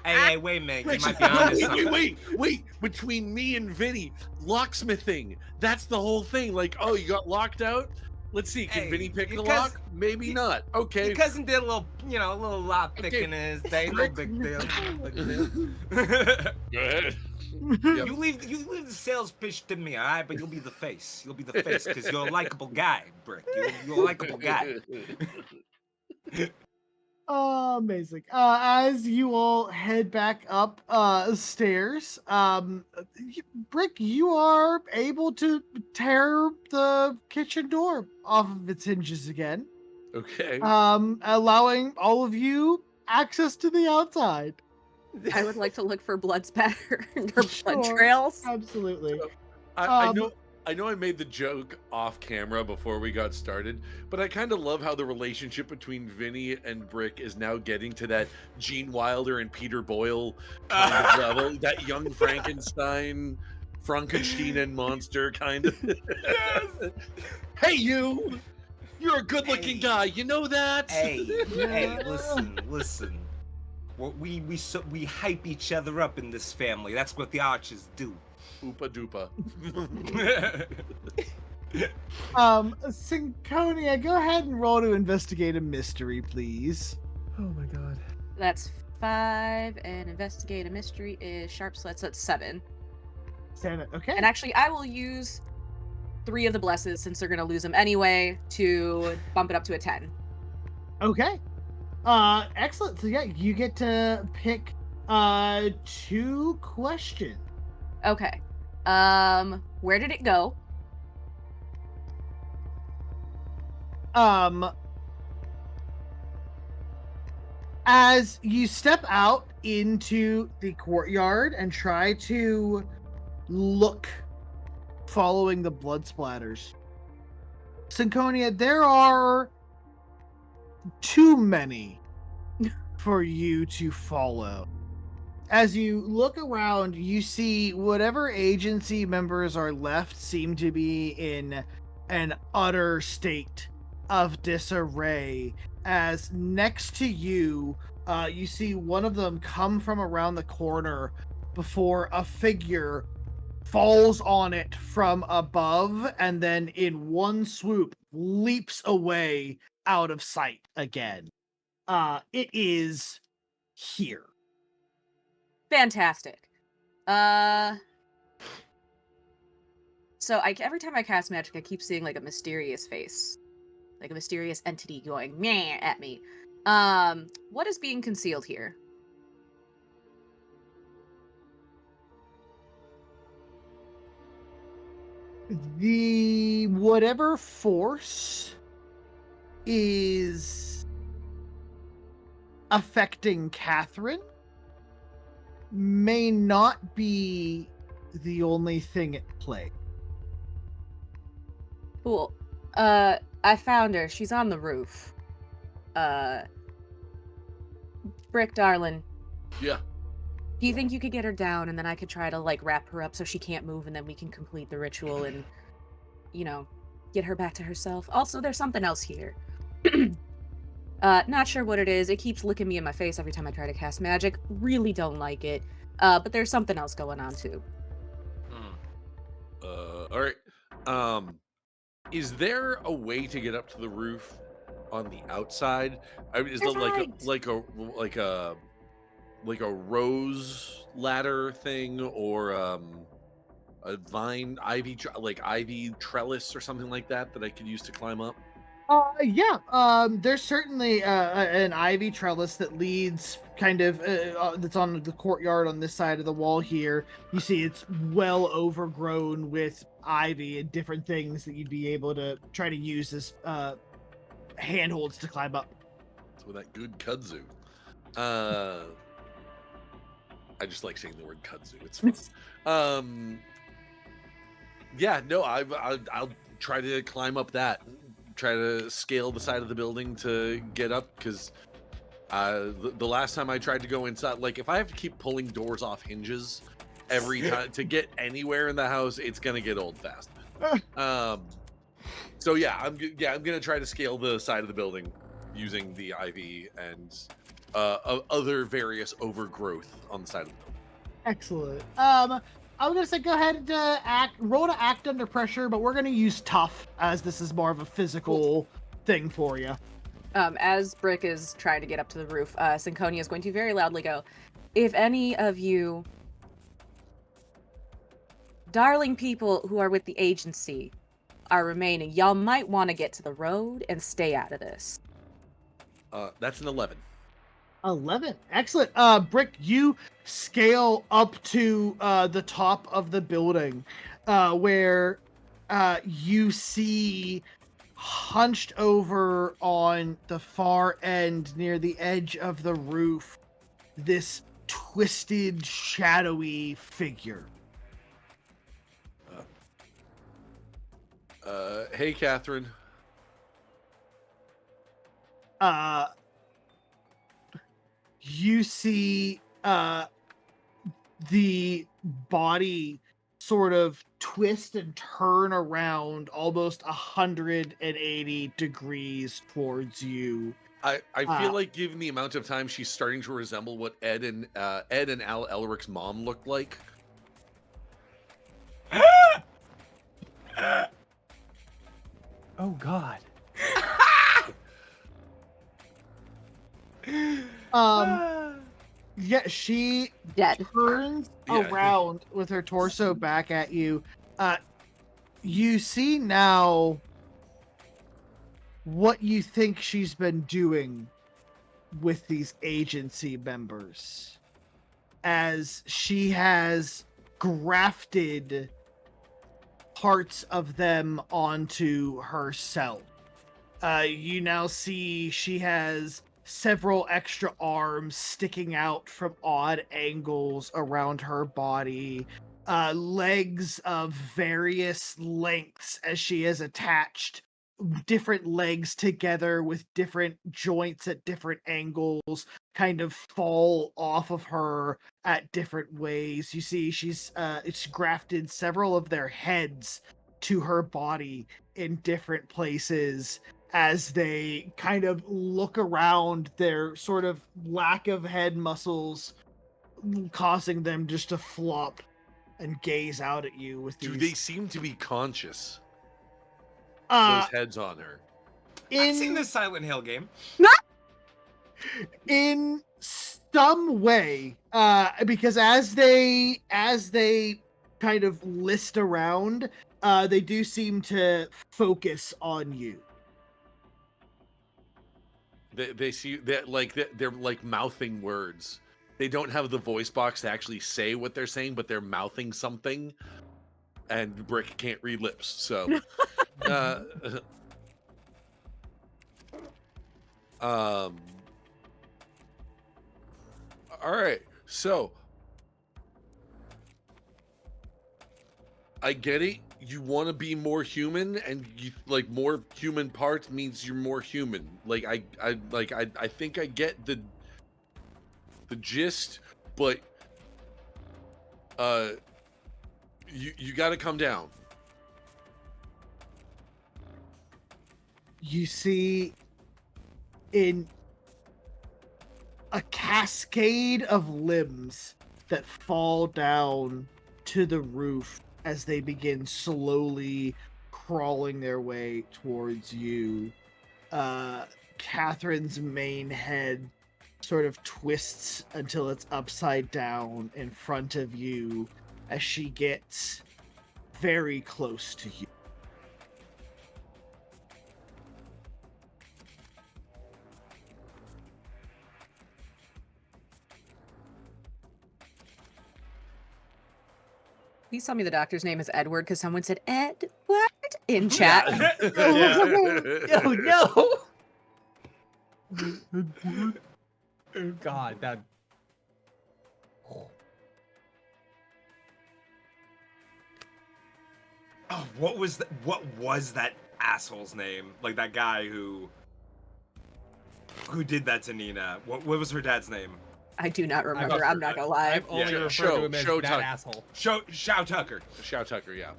Hey, wait a minute. You might be onto something. Wait! Between me and Vinny, locksmithing. That's the whole thing. Like, oh, you got locked out? Let's see. Can Hey, Vinny pick the because- lock? Maybe not. Okay. Your cousin did a little lock picking in his day. No big deal. No big deal. Go ahead. Yep. You leave the sales pitch to me, all right? But you'll be the face. You'll be the face because you're a likable guy, Brick. You're a likable guy. Amazing. As you all head back up stairs, Brick, you are able to tear the kitchen door off of its hinges again, Okay. allowing all of you access to the outside. I would like to look for blood spatter or blood Sure. trails. Absolutely. I know I made the joke off camera before we got started, but I kind of love how the relationship between Vinny and Brick is now getting to that Gene Wilder and Peter Boyle kind of level, that young Frankenstein and monster kind of. Yes. Hey, you're a good-looking Hey. guy. You know that? Hey, listen. Well, we hype each other up in this family. That's what the archers do. Oopa doopa. Synconia, go ahead and roll to investigate a mystery, please. Oh my god. That's 5, and investigate a mystery is sharp sled, so that's 7. 7. Okay. And actually, I will use 3 of the blesses, since they're gonna lose them anyway, to bump it up to a 10. Okay. Excellent. So yeah, you get to pick 2 questions. Okay. Where did it go? As you step out into the courtyard and try to look following the blood splatters, Synconia, there are too many for you to follow. As you look around, you see whatever agency members are left seem to be in an utter state of disarray. As next to you, you see one of them come from around the corner before a figure falls on it from above and then in one swoop leaps away out of sight again. It is here. Fantastic. So every time I cast magic, I keep seeing like a mysterious face, like a mysterious entity going meh at me. What is being concealed here? The whatever force is affecting Catherine may not be the only thing at play. Cool. I found her. She's on the roof. Brick, darling, Yeah. do you think you could get her down and then I could try to like wrap her up so she can't move and then we can complete the ritual and, get her back to herself. Also, there's something else here. Not sure what it is. It keeps looking me in my face every time I try to cast magic. Really don't like it. But there's something else going on too. All right. Is there a way to get up to the roof on the outside? Is there like a rose ladder thing, or a vine ivy trellis or something like that that I could use to climb up? Yeah. There's certainly an ivy trellis that leads kind of that's on the courtyard on this side of the wall here. You see, it's well overgrown with ivy and different things that you'd be able to try to use as handholds to climb up. So that good kudzu. I just like saying the word kudzu. It's fun. Yeah, no, I'll try to climb up that. Try to scale the side of the building to get up, because the last time I tried to go inside, like if I have to keep pulling doors off hinges every time to get anywhere in the house, it's gonna get old fast. So yeah, I'm gonna try to scale the side of the building using the ivy and other various overgrowth on the side of the building. Excellent. I'm gonna say go ahead and roll to act under pressure, but we're gonna use tough as this is more of a physical thing for you. As Brick is trying to get up to the roof, Synconia is going to very loudly go, "If any of you darling people who are with the agency are remaining, y'all might want to get to the road and stay out of this." That's an 11. 11. Excellent. Brick, you scale up to the top of the building where you see hunched over on the far end near the edge of the roof this twisted, shadowy figure. Hey, Catherine. You see the body sort of twist and turn around almost 180 degrees towards you. I feel like, given the amount of time, she's starting to resemble what Ed and Al Elric's mom looked like. Oh God. Yeah, she Dead. turns Yeah. around with her torso back at you. You see now what you think she's been doing with these agency members, as she has grafted parts of them onto herself. You now see she has several extra arms sticking out from odd angles around her body, legs of various lengths as she has attached different legs together with different joints at different angles kind of fall off of her at different ways. You see it's grafted several of their heads to her body in different places as they kind of look around, their sort of lack of head muscles causing them just to flop and gaze out at you with these. Do they seem to be conscious? Uh, Those heads on her. I've seen this Silent Hill game. In some way, because as they kind of list around, they do seem to focus on you. They see that they're like mouthing words. They don't have the voice box to actually say what they're saying, but they're mouthing something. And Brick can't read lips, so. All right, so I get it. You want to be more human, and you like more human parts means you're more human. Like I think I get the gist, but you got to come down. you see in a cascade of limbs that fall down to the roof as they begin slowly crawling their way towards you. Catherine's main head sort of twists until it's upside down in front of you as she gets very close to you. Please tell me the doctor's name is Edward, because someone said Edward in chat. Oh no! Oh God, that. Oh, what was that asshole's name? Like that guy who did that to Nina. What was her dad's name? I do not remember. I'm not gonna lie. I've only referred to him as Show that Tuck. asshole. Shao Tucker. Shao Tucker, yeah.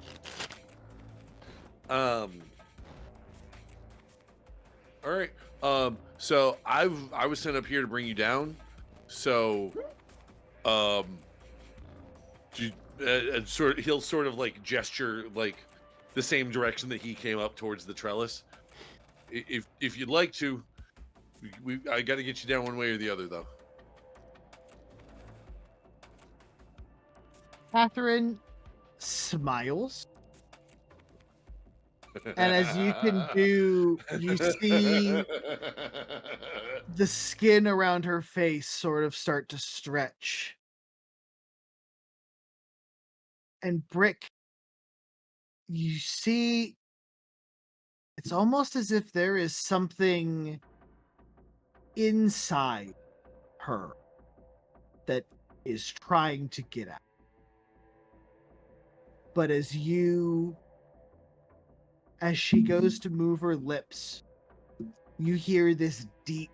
All right. So I was sent up here to bring you down. So, he'll sort of like gesture like the same direction that he came up towards the trellis. If you'd like to, I got to get you down one way or the other, though. Catherine smiles. And as you can do, you see the skin around her face sort of start to stretch. And Brick, you see, it's almost as if there is something inside her that is trying to get out. But as she goes to move her lips, you hear this deep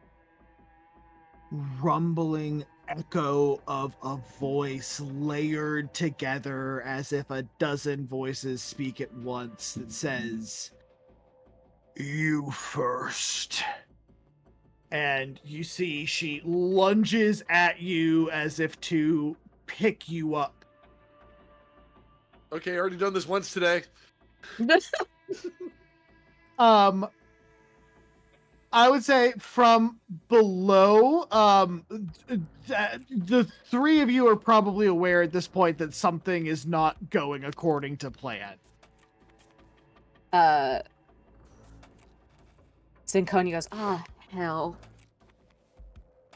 rumbling echo of a voice layered together as if a dozen voices speak at once that says, "You first." And you see she lunges at you as if to pick you up. Okay, already done this once today. I would say from below, the three of you are probably aware at this point that something is not going according to plan. Synconia goes, "Ah, hell."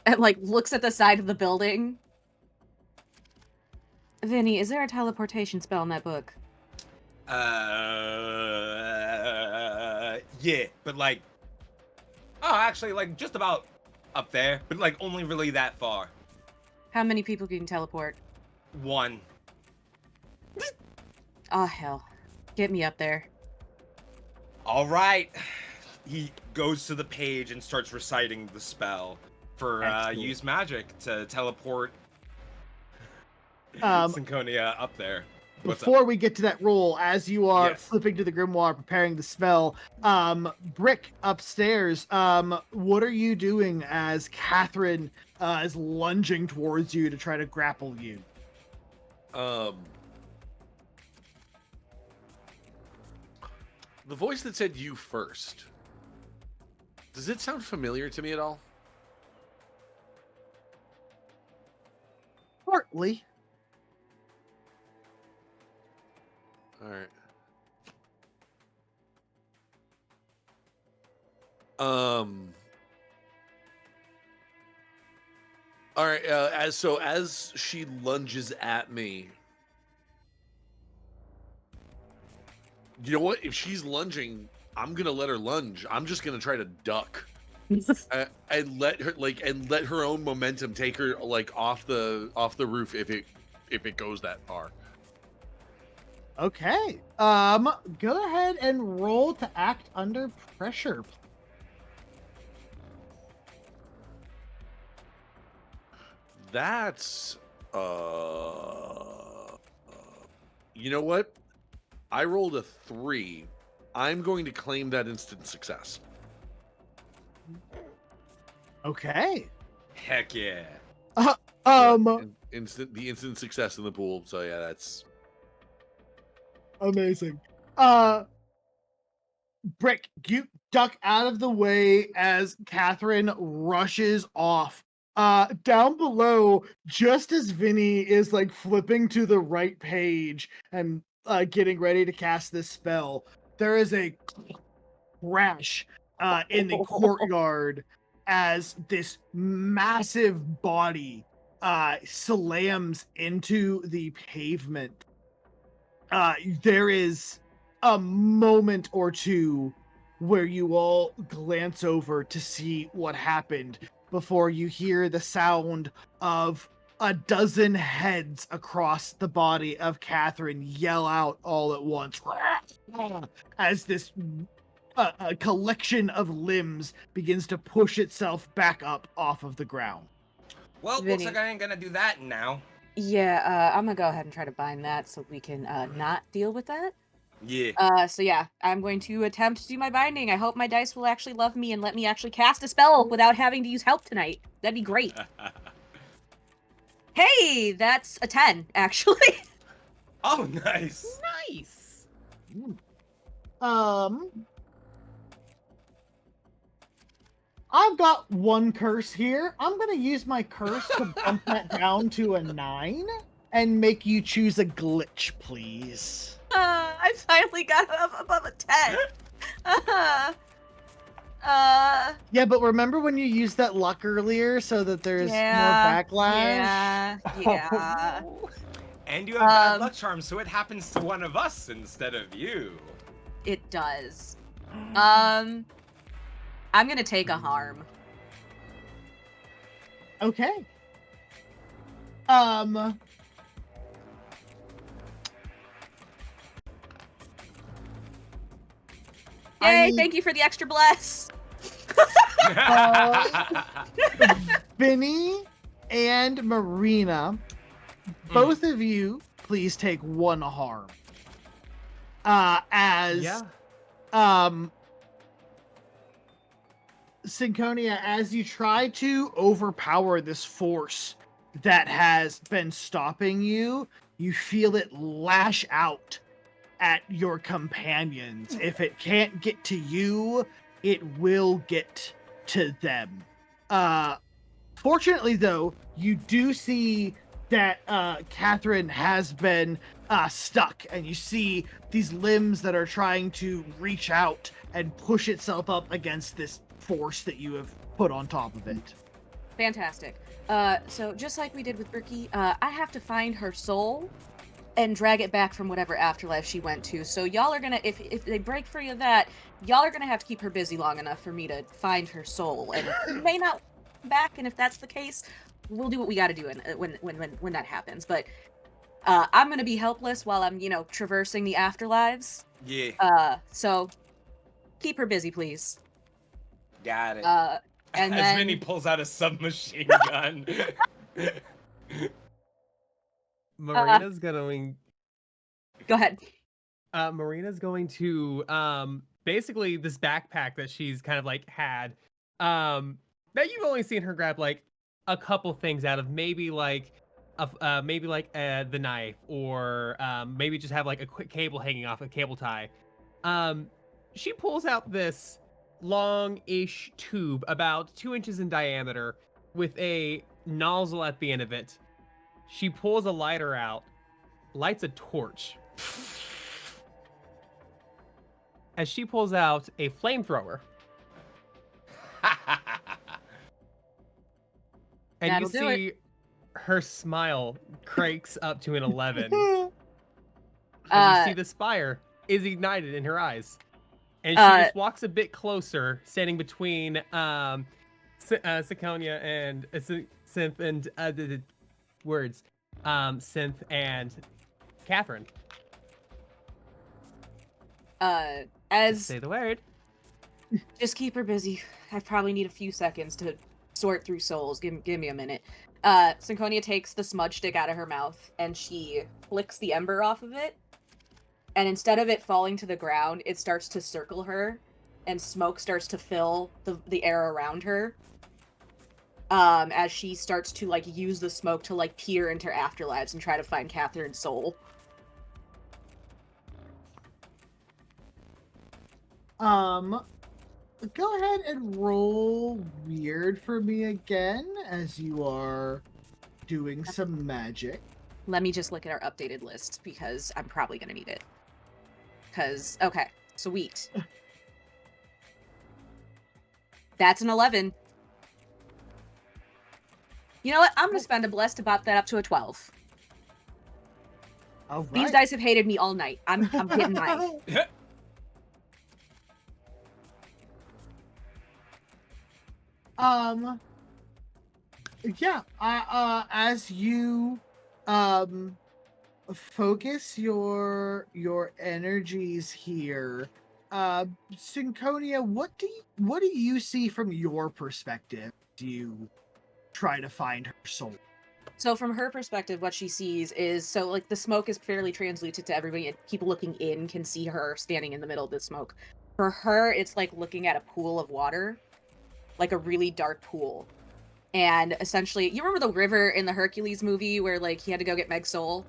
And like looks at the side of the building. Vinny, is there a teleportation spell in that book? Yeah, but like, actually, like just about up there, but like only really that far. How many people can teleport? One. Oh, hell. Get me up there. All right. He goes to the page and starts reciting the spell for use magic to teleport Synconia up there. Before we get to that roll, as you are flipping to the grimoire, preparing the spell, Brick upstairs, what are you doing as Catherine is lunging towards you to try to grapple you? The voice that said "you first." Does it sound familiar to me at all? Partly. All right. All right. As she lunges at me, you know what? If she's lunging, I'm gonna let her lunge. I'm just gonna try to duck and let her own momentum take her like off the roof if it goes that far. Okay. Go ahead and roll to act under pressure. That's you know what? I rolled a 3. I'm going to claim that instant success. Okay. Heck yeah. The instant success in the pool. So yeah, that's Amazing. Brick, you duck out of the way as Catherine rushes off. Down below, just as Vinny is like flipping to the right page and getting ready to cast this spell, there is a crash in the courtyard as this massive body slams into the pavement. There is a moment or two where you all glance over to see what happened before you hear the sound of a dozen heads across the body of Catherine yell out all at once as this a collection of limbs begins to push itself back up off of the ground. Well, Vinny. looks like I ain't gonna do that now. Yeah, I'm gonna go ahead and try to bind that so we can not deal with that. Yeah. So yeah, I'm going to attempt to do my binding. I hope my dice will actually love me and let me actually cast a spell without having to use help tonight. That'd be great. Hey, that's a 10, actually. Oh, nice. Nice. I've got one curse here. I'm gonna use my curse to bump that down to a 9 and make you choose a glitch, please. I finally got above a 10. Yeah, but remember when you used that luck earlier so that there's more backlash? Yeah. And you have bad luck charms, so it happens to one of us instead of you. It does. I'm gonna take a harm. Okay. Yay, thank you for the extra bless. Vinny and Marina, both of you, please take 1 harm. Synconia, as you try to overpower this force that has been stopping you, you feel it lash out at your companions. If it can't get to you, it will get to them. Fortunately, though, you do see that Catherine has been stuck, and you see these limbs that are trying to reach out and push itself up against this force that you have put on top of it. Fantastic. So just like we did with Bricky, I have to find her soul and drag it back from whatever afterlife she went to. So y'all are gonna, if they break free of that, y'all are gonna have to keep her busy long enough for me to find her soul. And she may not come back, and if that's the case, we'll do what we gotta do when that happens. But I'm gonna be helpless while I'm, traversing the afterlives. Yeah. So keep her busy, please. Got it. And As then Vinny pulls out a submachine gun. Marina's going. Go ahead. Marina's going to basically this backpack that she's kind of like had that you've only seen her grab like a couple things out of, maybe like the knife, or maybe just have like a quick cable hanging off a cable tie. She pulls out this long-ish tube about 2 inches in diameter with a nozzle at the end of it. She pulls a lighter out, lights a torch. As she pulls out a flamethrower. And That'll you do see her smile cranks up to an 11. As you see this fire is ignited in her eyes. And she just walks a bit closer, standing between Synconia and Synth and the words. Synth and Catherine. As Say the word. just keep her busy. I probably need a few seconds to sort through souls. Give me a minute. Synconia takes the smudge stick out of her mouth and she flicks the ember off of it. And instead of it falling to the ground, it starts to circle her and smoke starts to fill the air around her. As she starts to like use the smoke to like peer into afterlives and try to find Catherine's soul. Go ahead and roll weird for me again as you are doing some magic. Let me just look at our updated list because I'm probably gonna need it. Okay, sweet. That's an 11. You know what? I'm gonna spend a bless to bop that up to a 12. All right. These dice have hated me all night. I'm getting mine. Yeah, as you focus your energies here, Synconia, what do you see from your perspective? Do you try to find her soul? So from her perspective, what she sees is, so like the smoke is fairly translucent to everybody, and people looking in can see her standing in the middle of the smoke. For her, it's like looking at a pool of water, like a really dark pool. And essentially, you remember the river in the Hercules movie where like he had to go get Meg's soul?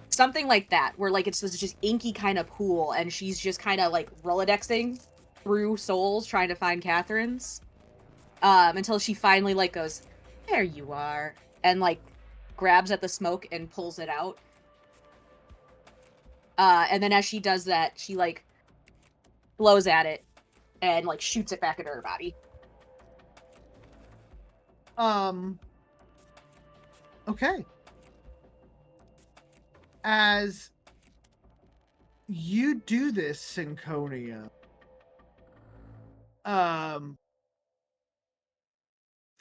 Something like that, where like it's this just inky kind of pool, and she's just kind of like Rolodexing through souls trying to find Catherine's. Until she finally like goes, "There you are," and like grabs at the smoke and pulls it out. And then as she does that, she like blows at it and like shoots it back into her body. Okay. As you do this, Synconia,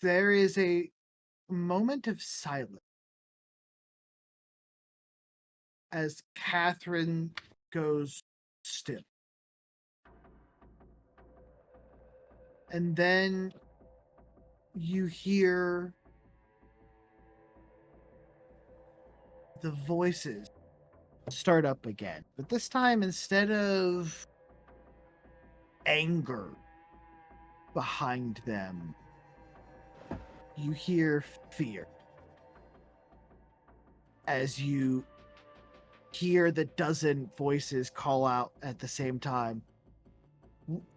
there is a moment of silence as Catherine goes still. And then you hear the voices start up again. But this time, instead of anger behind them, you hear fear. As you hear the dozen voices call out at the same time.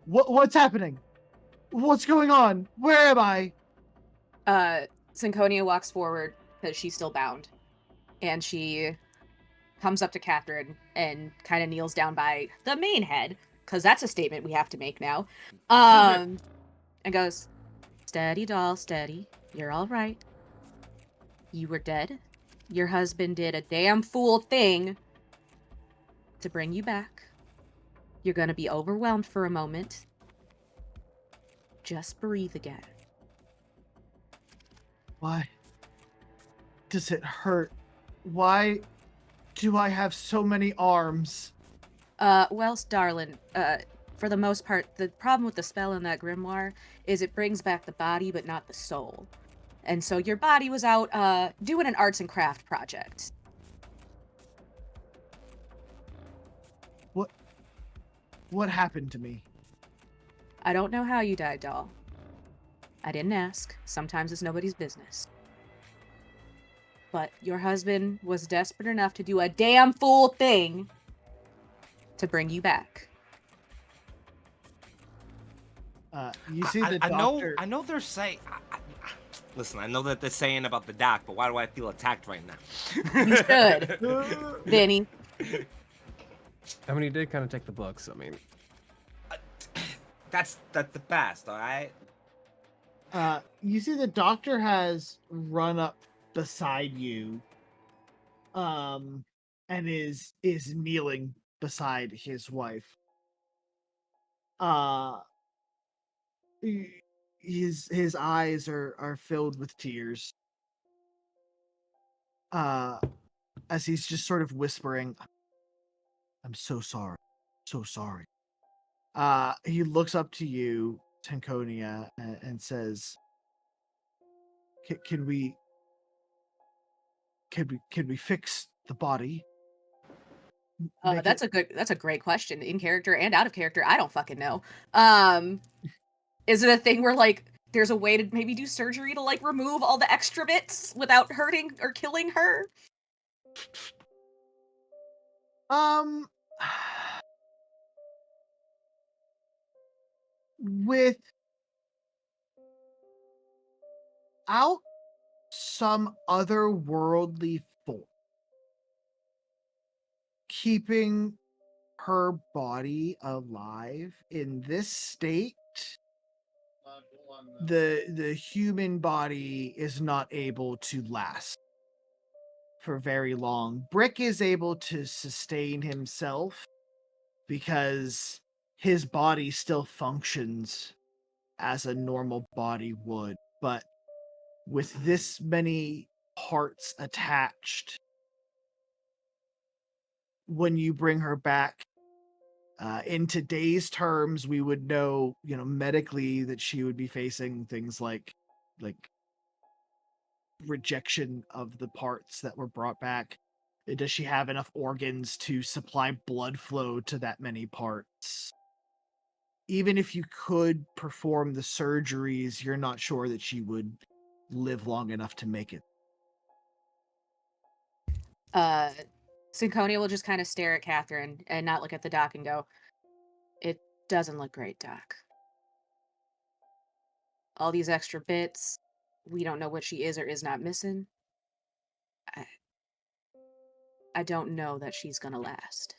What's happening? What's going on? Where am I? Synconia walks forward because she's still bound, and she comes up to Catherine and kind of kneels down by the main head, because that's a statement we have to make now. And goes, "Steady, doll, steady. You're all right. You were dead. Your husband did a damn fool thing to bring you back. You're gonna be overwhelmed for a moment. Just breathe again." Why does it hurt? Why do I have so many arms? Well, darling, for the most part, the problem with the spell in that grimoire is it brings back the body, but not the soul. And so your body was out, doing an arts and craft project. What happened to me? I don't know how you died, doll. I didn't ask. Sometimes it's nobody's business. But your husband was desperate enough to do a damn fool thing to bring you back. You see the doctor. I know they're saying. Listen, I know that they're saying about the doc, but why do I feel attacked right now? You should, Vinnie. I mean, he did kind of take the books. I mean, That's the past, all right. You see the doctor has run up beside you, and is kneeling beside his wife. His eyes are filled with tears. As he's just sort of whispering, "I'm so sorry, so sorry." He looks up to you, Synconia, and says, Can we fix the body?" make That's it. a great question. In character and out of character, I don't fucking know. Is it a thing where like there's a way to maybe do surgery to like remove all the extra bits without hurting or killing her? Um, without some otherworldly force keeping her body alive in this state, the human body is not able to last for very long. Brick is able to sustain himself because his body still functions as a normal body would, but with this many parts attached, when you bring her back, in today's terms, we would know, medically that she would be facing things like rejection of the parts that were brought back. Does she have enough organs to supply blood flow to that many parts? Even if you could perform the surgeries, you're not sure that she would live long enough to make it. Synconia will just kind of stare at Catherine and not look at the doc and go, "It doesn't look great, Doc. All these extra bits, we don't know what she is or is not missing. I don't know that she's gonna last.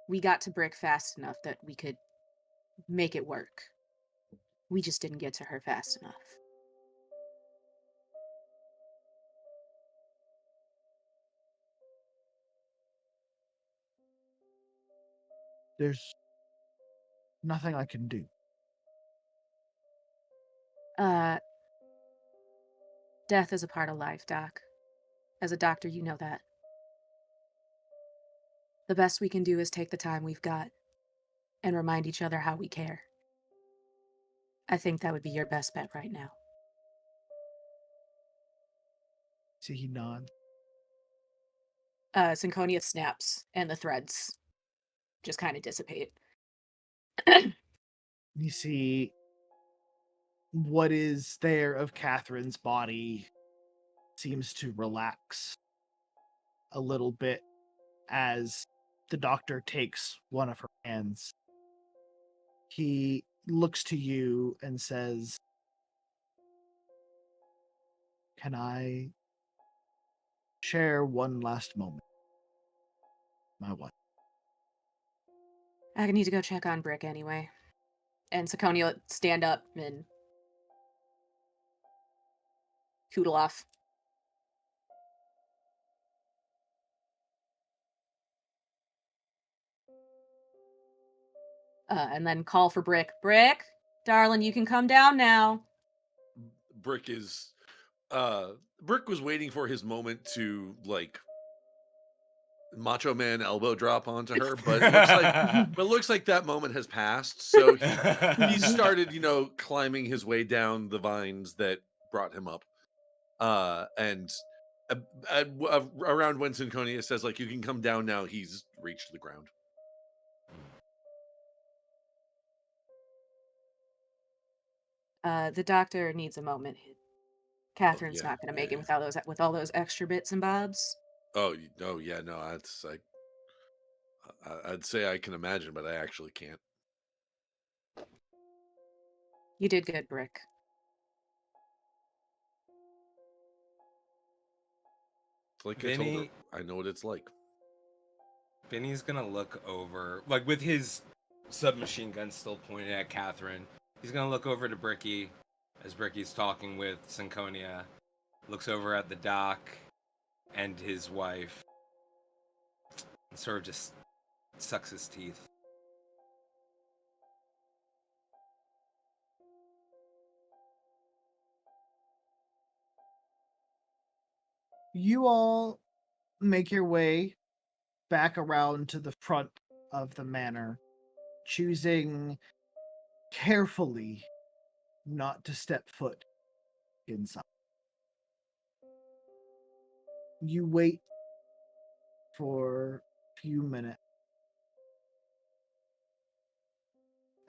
We got to Brick fast enough that we could make it work. We just didn't get to her fast enough." There's nothing I can do. Death is a part of life, Doc. As a doctor, you know that. The best we can do is take the time we've got and remind each other how we care. I think that would be your best bet right now. See, he nods. Synconia snaps, and the threads just kind of dissipate. You see what is there of Catherine's body seems to relax a little bit as the doctor takes one of her hands. He looks to you and says, "Can I share one last moment, my wife?" I need to go check on Brick anyway. And Synconia stand up and tootle off. And then call for Brick. Brick, darling, you can come down now. Brick is Brick was waiting for his moment to like Macho Man elbow drop onto her, but it looks like that moment has passed. So he started, climbing his way down the vines that brought him up. And around when Synconia says like you can come down now, he's reached the ground. The doctor needs a moment. Catherine's yeah, not going to yeah, make it yeah. with all those extra bits and bobs. Oh, yeah, no, that's I'd say I can imagine, but I actually can't. You did good, Brick. It's like I told her, Vinny, I know what it's like. Vinny's gonna look over, like with his submachine gun still pointed at Catherine. He's gonna look over to Bricky as Bricky's talking with Synconia. Looks over at the doc and his wife, and sort of just sucks his teeth. You all make your way back around to the front of the manor, choosing carefully not to step foot inside. You wait for a few minutes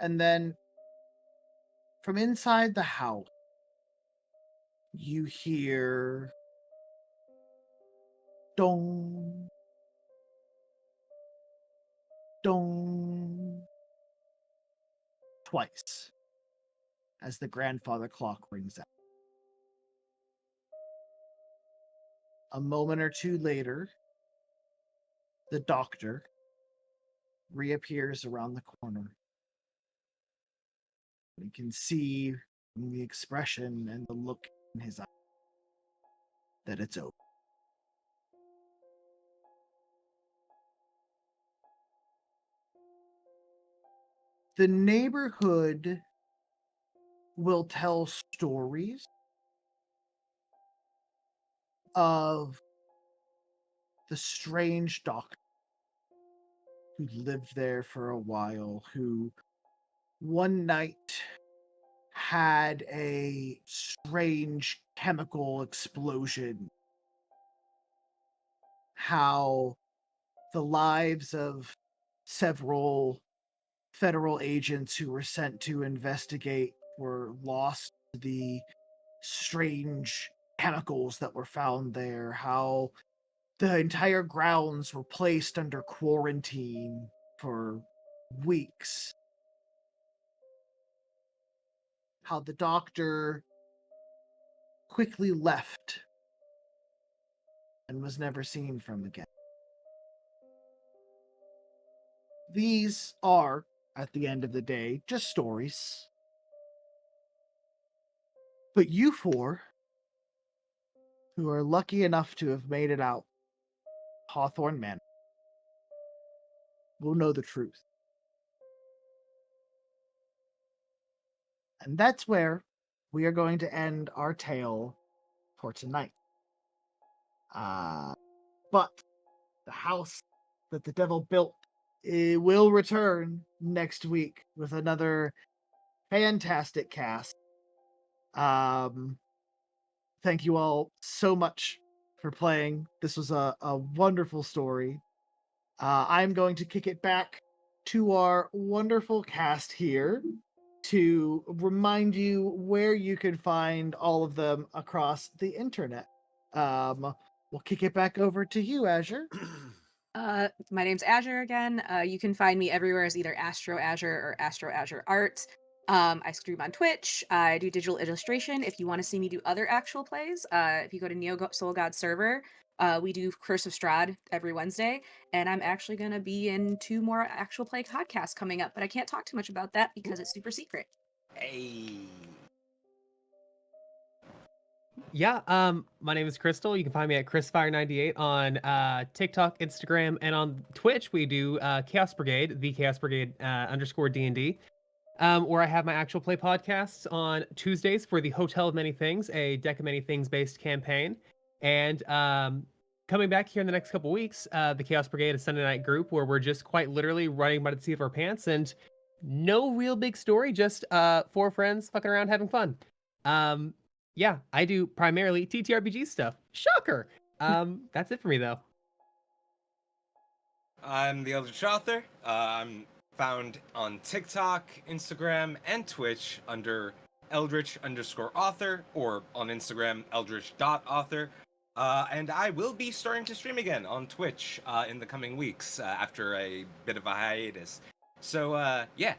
And then from inside the house, you hear dong, dong, twice as the grandfather clock rings out. A moment or two later, the doctor reappears around the corner. You can see from the expression and the look in his eye that it's over. The neighborhood will tell stories of the strange doctor who lived there for a while, who one night had a strange chemical explosion. How the lives of several federal agents who were sent to investigate were lost to the strange chemicals that were found there, how the entire grounds were placed under quarantine for weeks, how the doctor quickly left and was never seen from again. These are, at the end of the day, just stories. But you four, who are lucky enough to have made it out Hawthorne Manor, will know the truth. And that's where we are going to end our tale for tonight. But the house that the devil built, it will return next week with another fantastic cast. Thank you all so much for playing. This was a wonderful story. I'm going to kick it back to our wonderful cast here to remind you where you can find all of them across the internet. We'll kick it back over to you, Azure. My name's Azure again. You can find me everywhere as either Astro Azure or Astro Azure Art. I stream on Twitch. I do digital illustration. If you want to see me do other actual plays, if you go to Neo Soul God server, we do Curse of Strahd every Wednesday. And I'm actually going to be in 2 more actual play podcasts coming up, but I can't talk too much about that because it's super secret. Hey. Yeah, my name is Crystal. You can find me at ChrisFire98 on TikTok, Instagram, and on Twitch. We do Chaos Brigade, the Chaos Brigade _ D&D, where I have my actual play podcasts on Tuesdays for the Hotel of Many Things, a Deck of Many Things based campaign. And coming back here in the next couple weeks, the Chaos Brigade, a Sunday night group where we're just quite literally running by the seat of our pants and no real big story, just 4 friends fucking around having fun. Yeah, I do primarily TTRPG stuff. Shocker. That's it for me though. I'm the Eldritch Author. I'm found on TikTok, Instagram, and Twitch under Eldritch_author, or on Instagram, Eldritch.author. And I will be starting to stream again on Twitch in the coming weeks after a bit of a hiatus. So, yeah.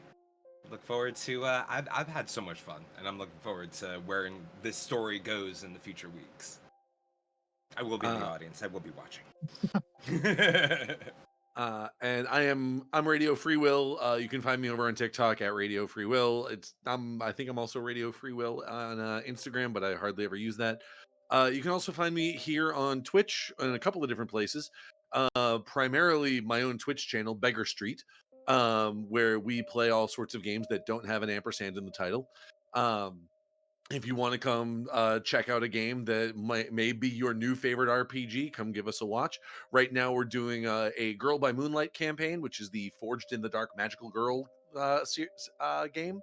Look forward to. I've had so much fun, and I'm looking forward to where this story goes in the future weeks. I will be in the audience. I will be watching. And I'm Radio Free Will. You can find me over on TikTok at Radio Free Will. I think I'm also Radio Free Will on Instagram, but I hardly ever use that. You can also find me here on Twitch in a couple of different places. Primarily my own Twitch channel, Beggar Street, where we play all sorts of games that don't have an ampersand in the title. If you want to come check out a game that may be your new favorite RPG, come give us a watch. Right now, we're doing a Girl by Moonlight campaign, which is the Forged in the Dark Magical Girl game,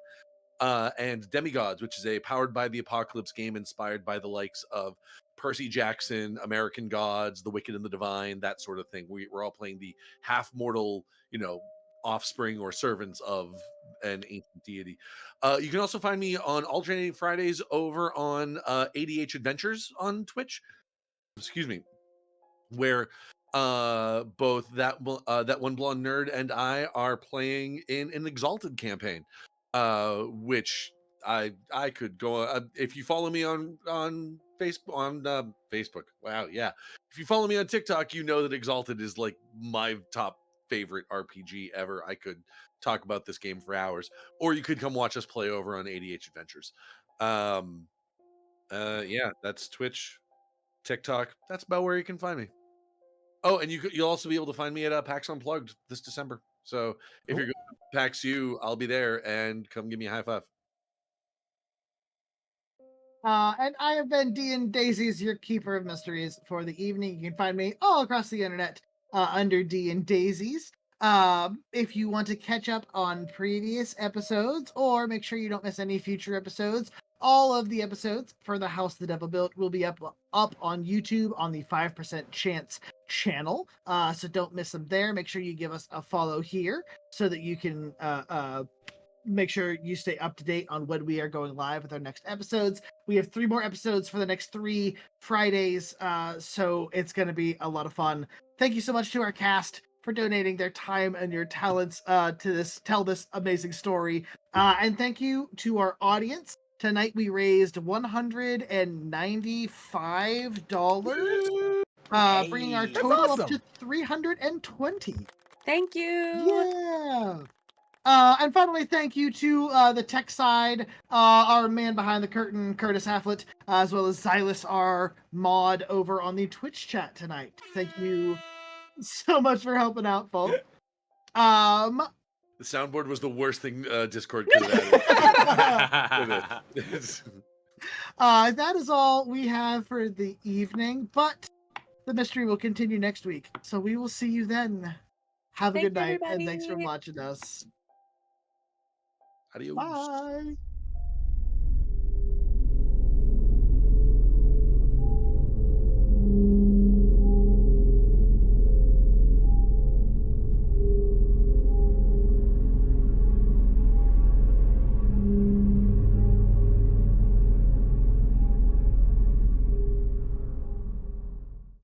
and Demigods, which is a Powered by the Apocalypse game inspired by the likes of Percy Jackson, American Gods, The Wicked and the Divine, that sort of thing. We're all playing the half-mortal, offspring or servants of an ancient deity. You can also find me on alternating Fridays over on ADH Adventures on Twitch. Excuse me, where both that one blonde nerd and I are playing in an Exalted campaign, which I could go if you follow me on Facebook. Wow, yeah. If you follow me on TikTok, you know that Exalted is like my top favorite RPG ever. I could talk about this game for hours, or you could come watch us play over on ADH Adventures. Yeah, that's Twitch, TikTok. That's about where you can find me. Oh, and you'll also be able to find me at PAX Unplugged this December. So if you're going to PAX U, I'll be there, and come give me a high five. And I have been Daisies, your keeper of mysteries for the evening. You can find me all across the internet under Daisies. If you want to catch up on previous episodes or make sure you don't miss any future episodes, all of the episodes for The House the Devil Built will be up on YouTube on the 5% Chance channel. So don't miss them there. Make sure you give us a follow here so that you can make sure you stay up to date on when we are going live with our next episodes. We have 3 more episodes for the next 3 Fridays, so it's going to be a lot of fun. Thank you so much to our cast for donating their time and your talents to tell this amazing story. And thank you to our audience. Tonight we raised $195, bringing our total up to $320. Thank you. Yeah. And finally, thank you to the tech side, our man behind the curtain, Curtis Hafflet, as well as Xylus, our mod over on the Twitch chat tonight. Thank you so much for helping out, folks. The soundboard was the worst thing Discord could have had. That is all we have for the evening, but the mystery will continue next week. So we will see you then. Have a good night, and thanks for watching us. Adios. Bye.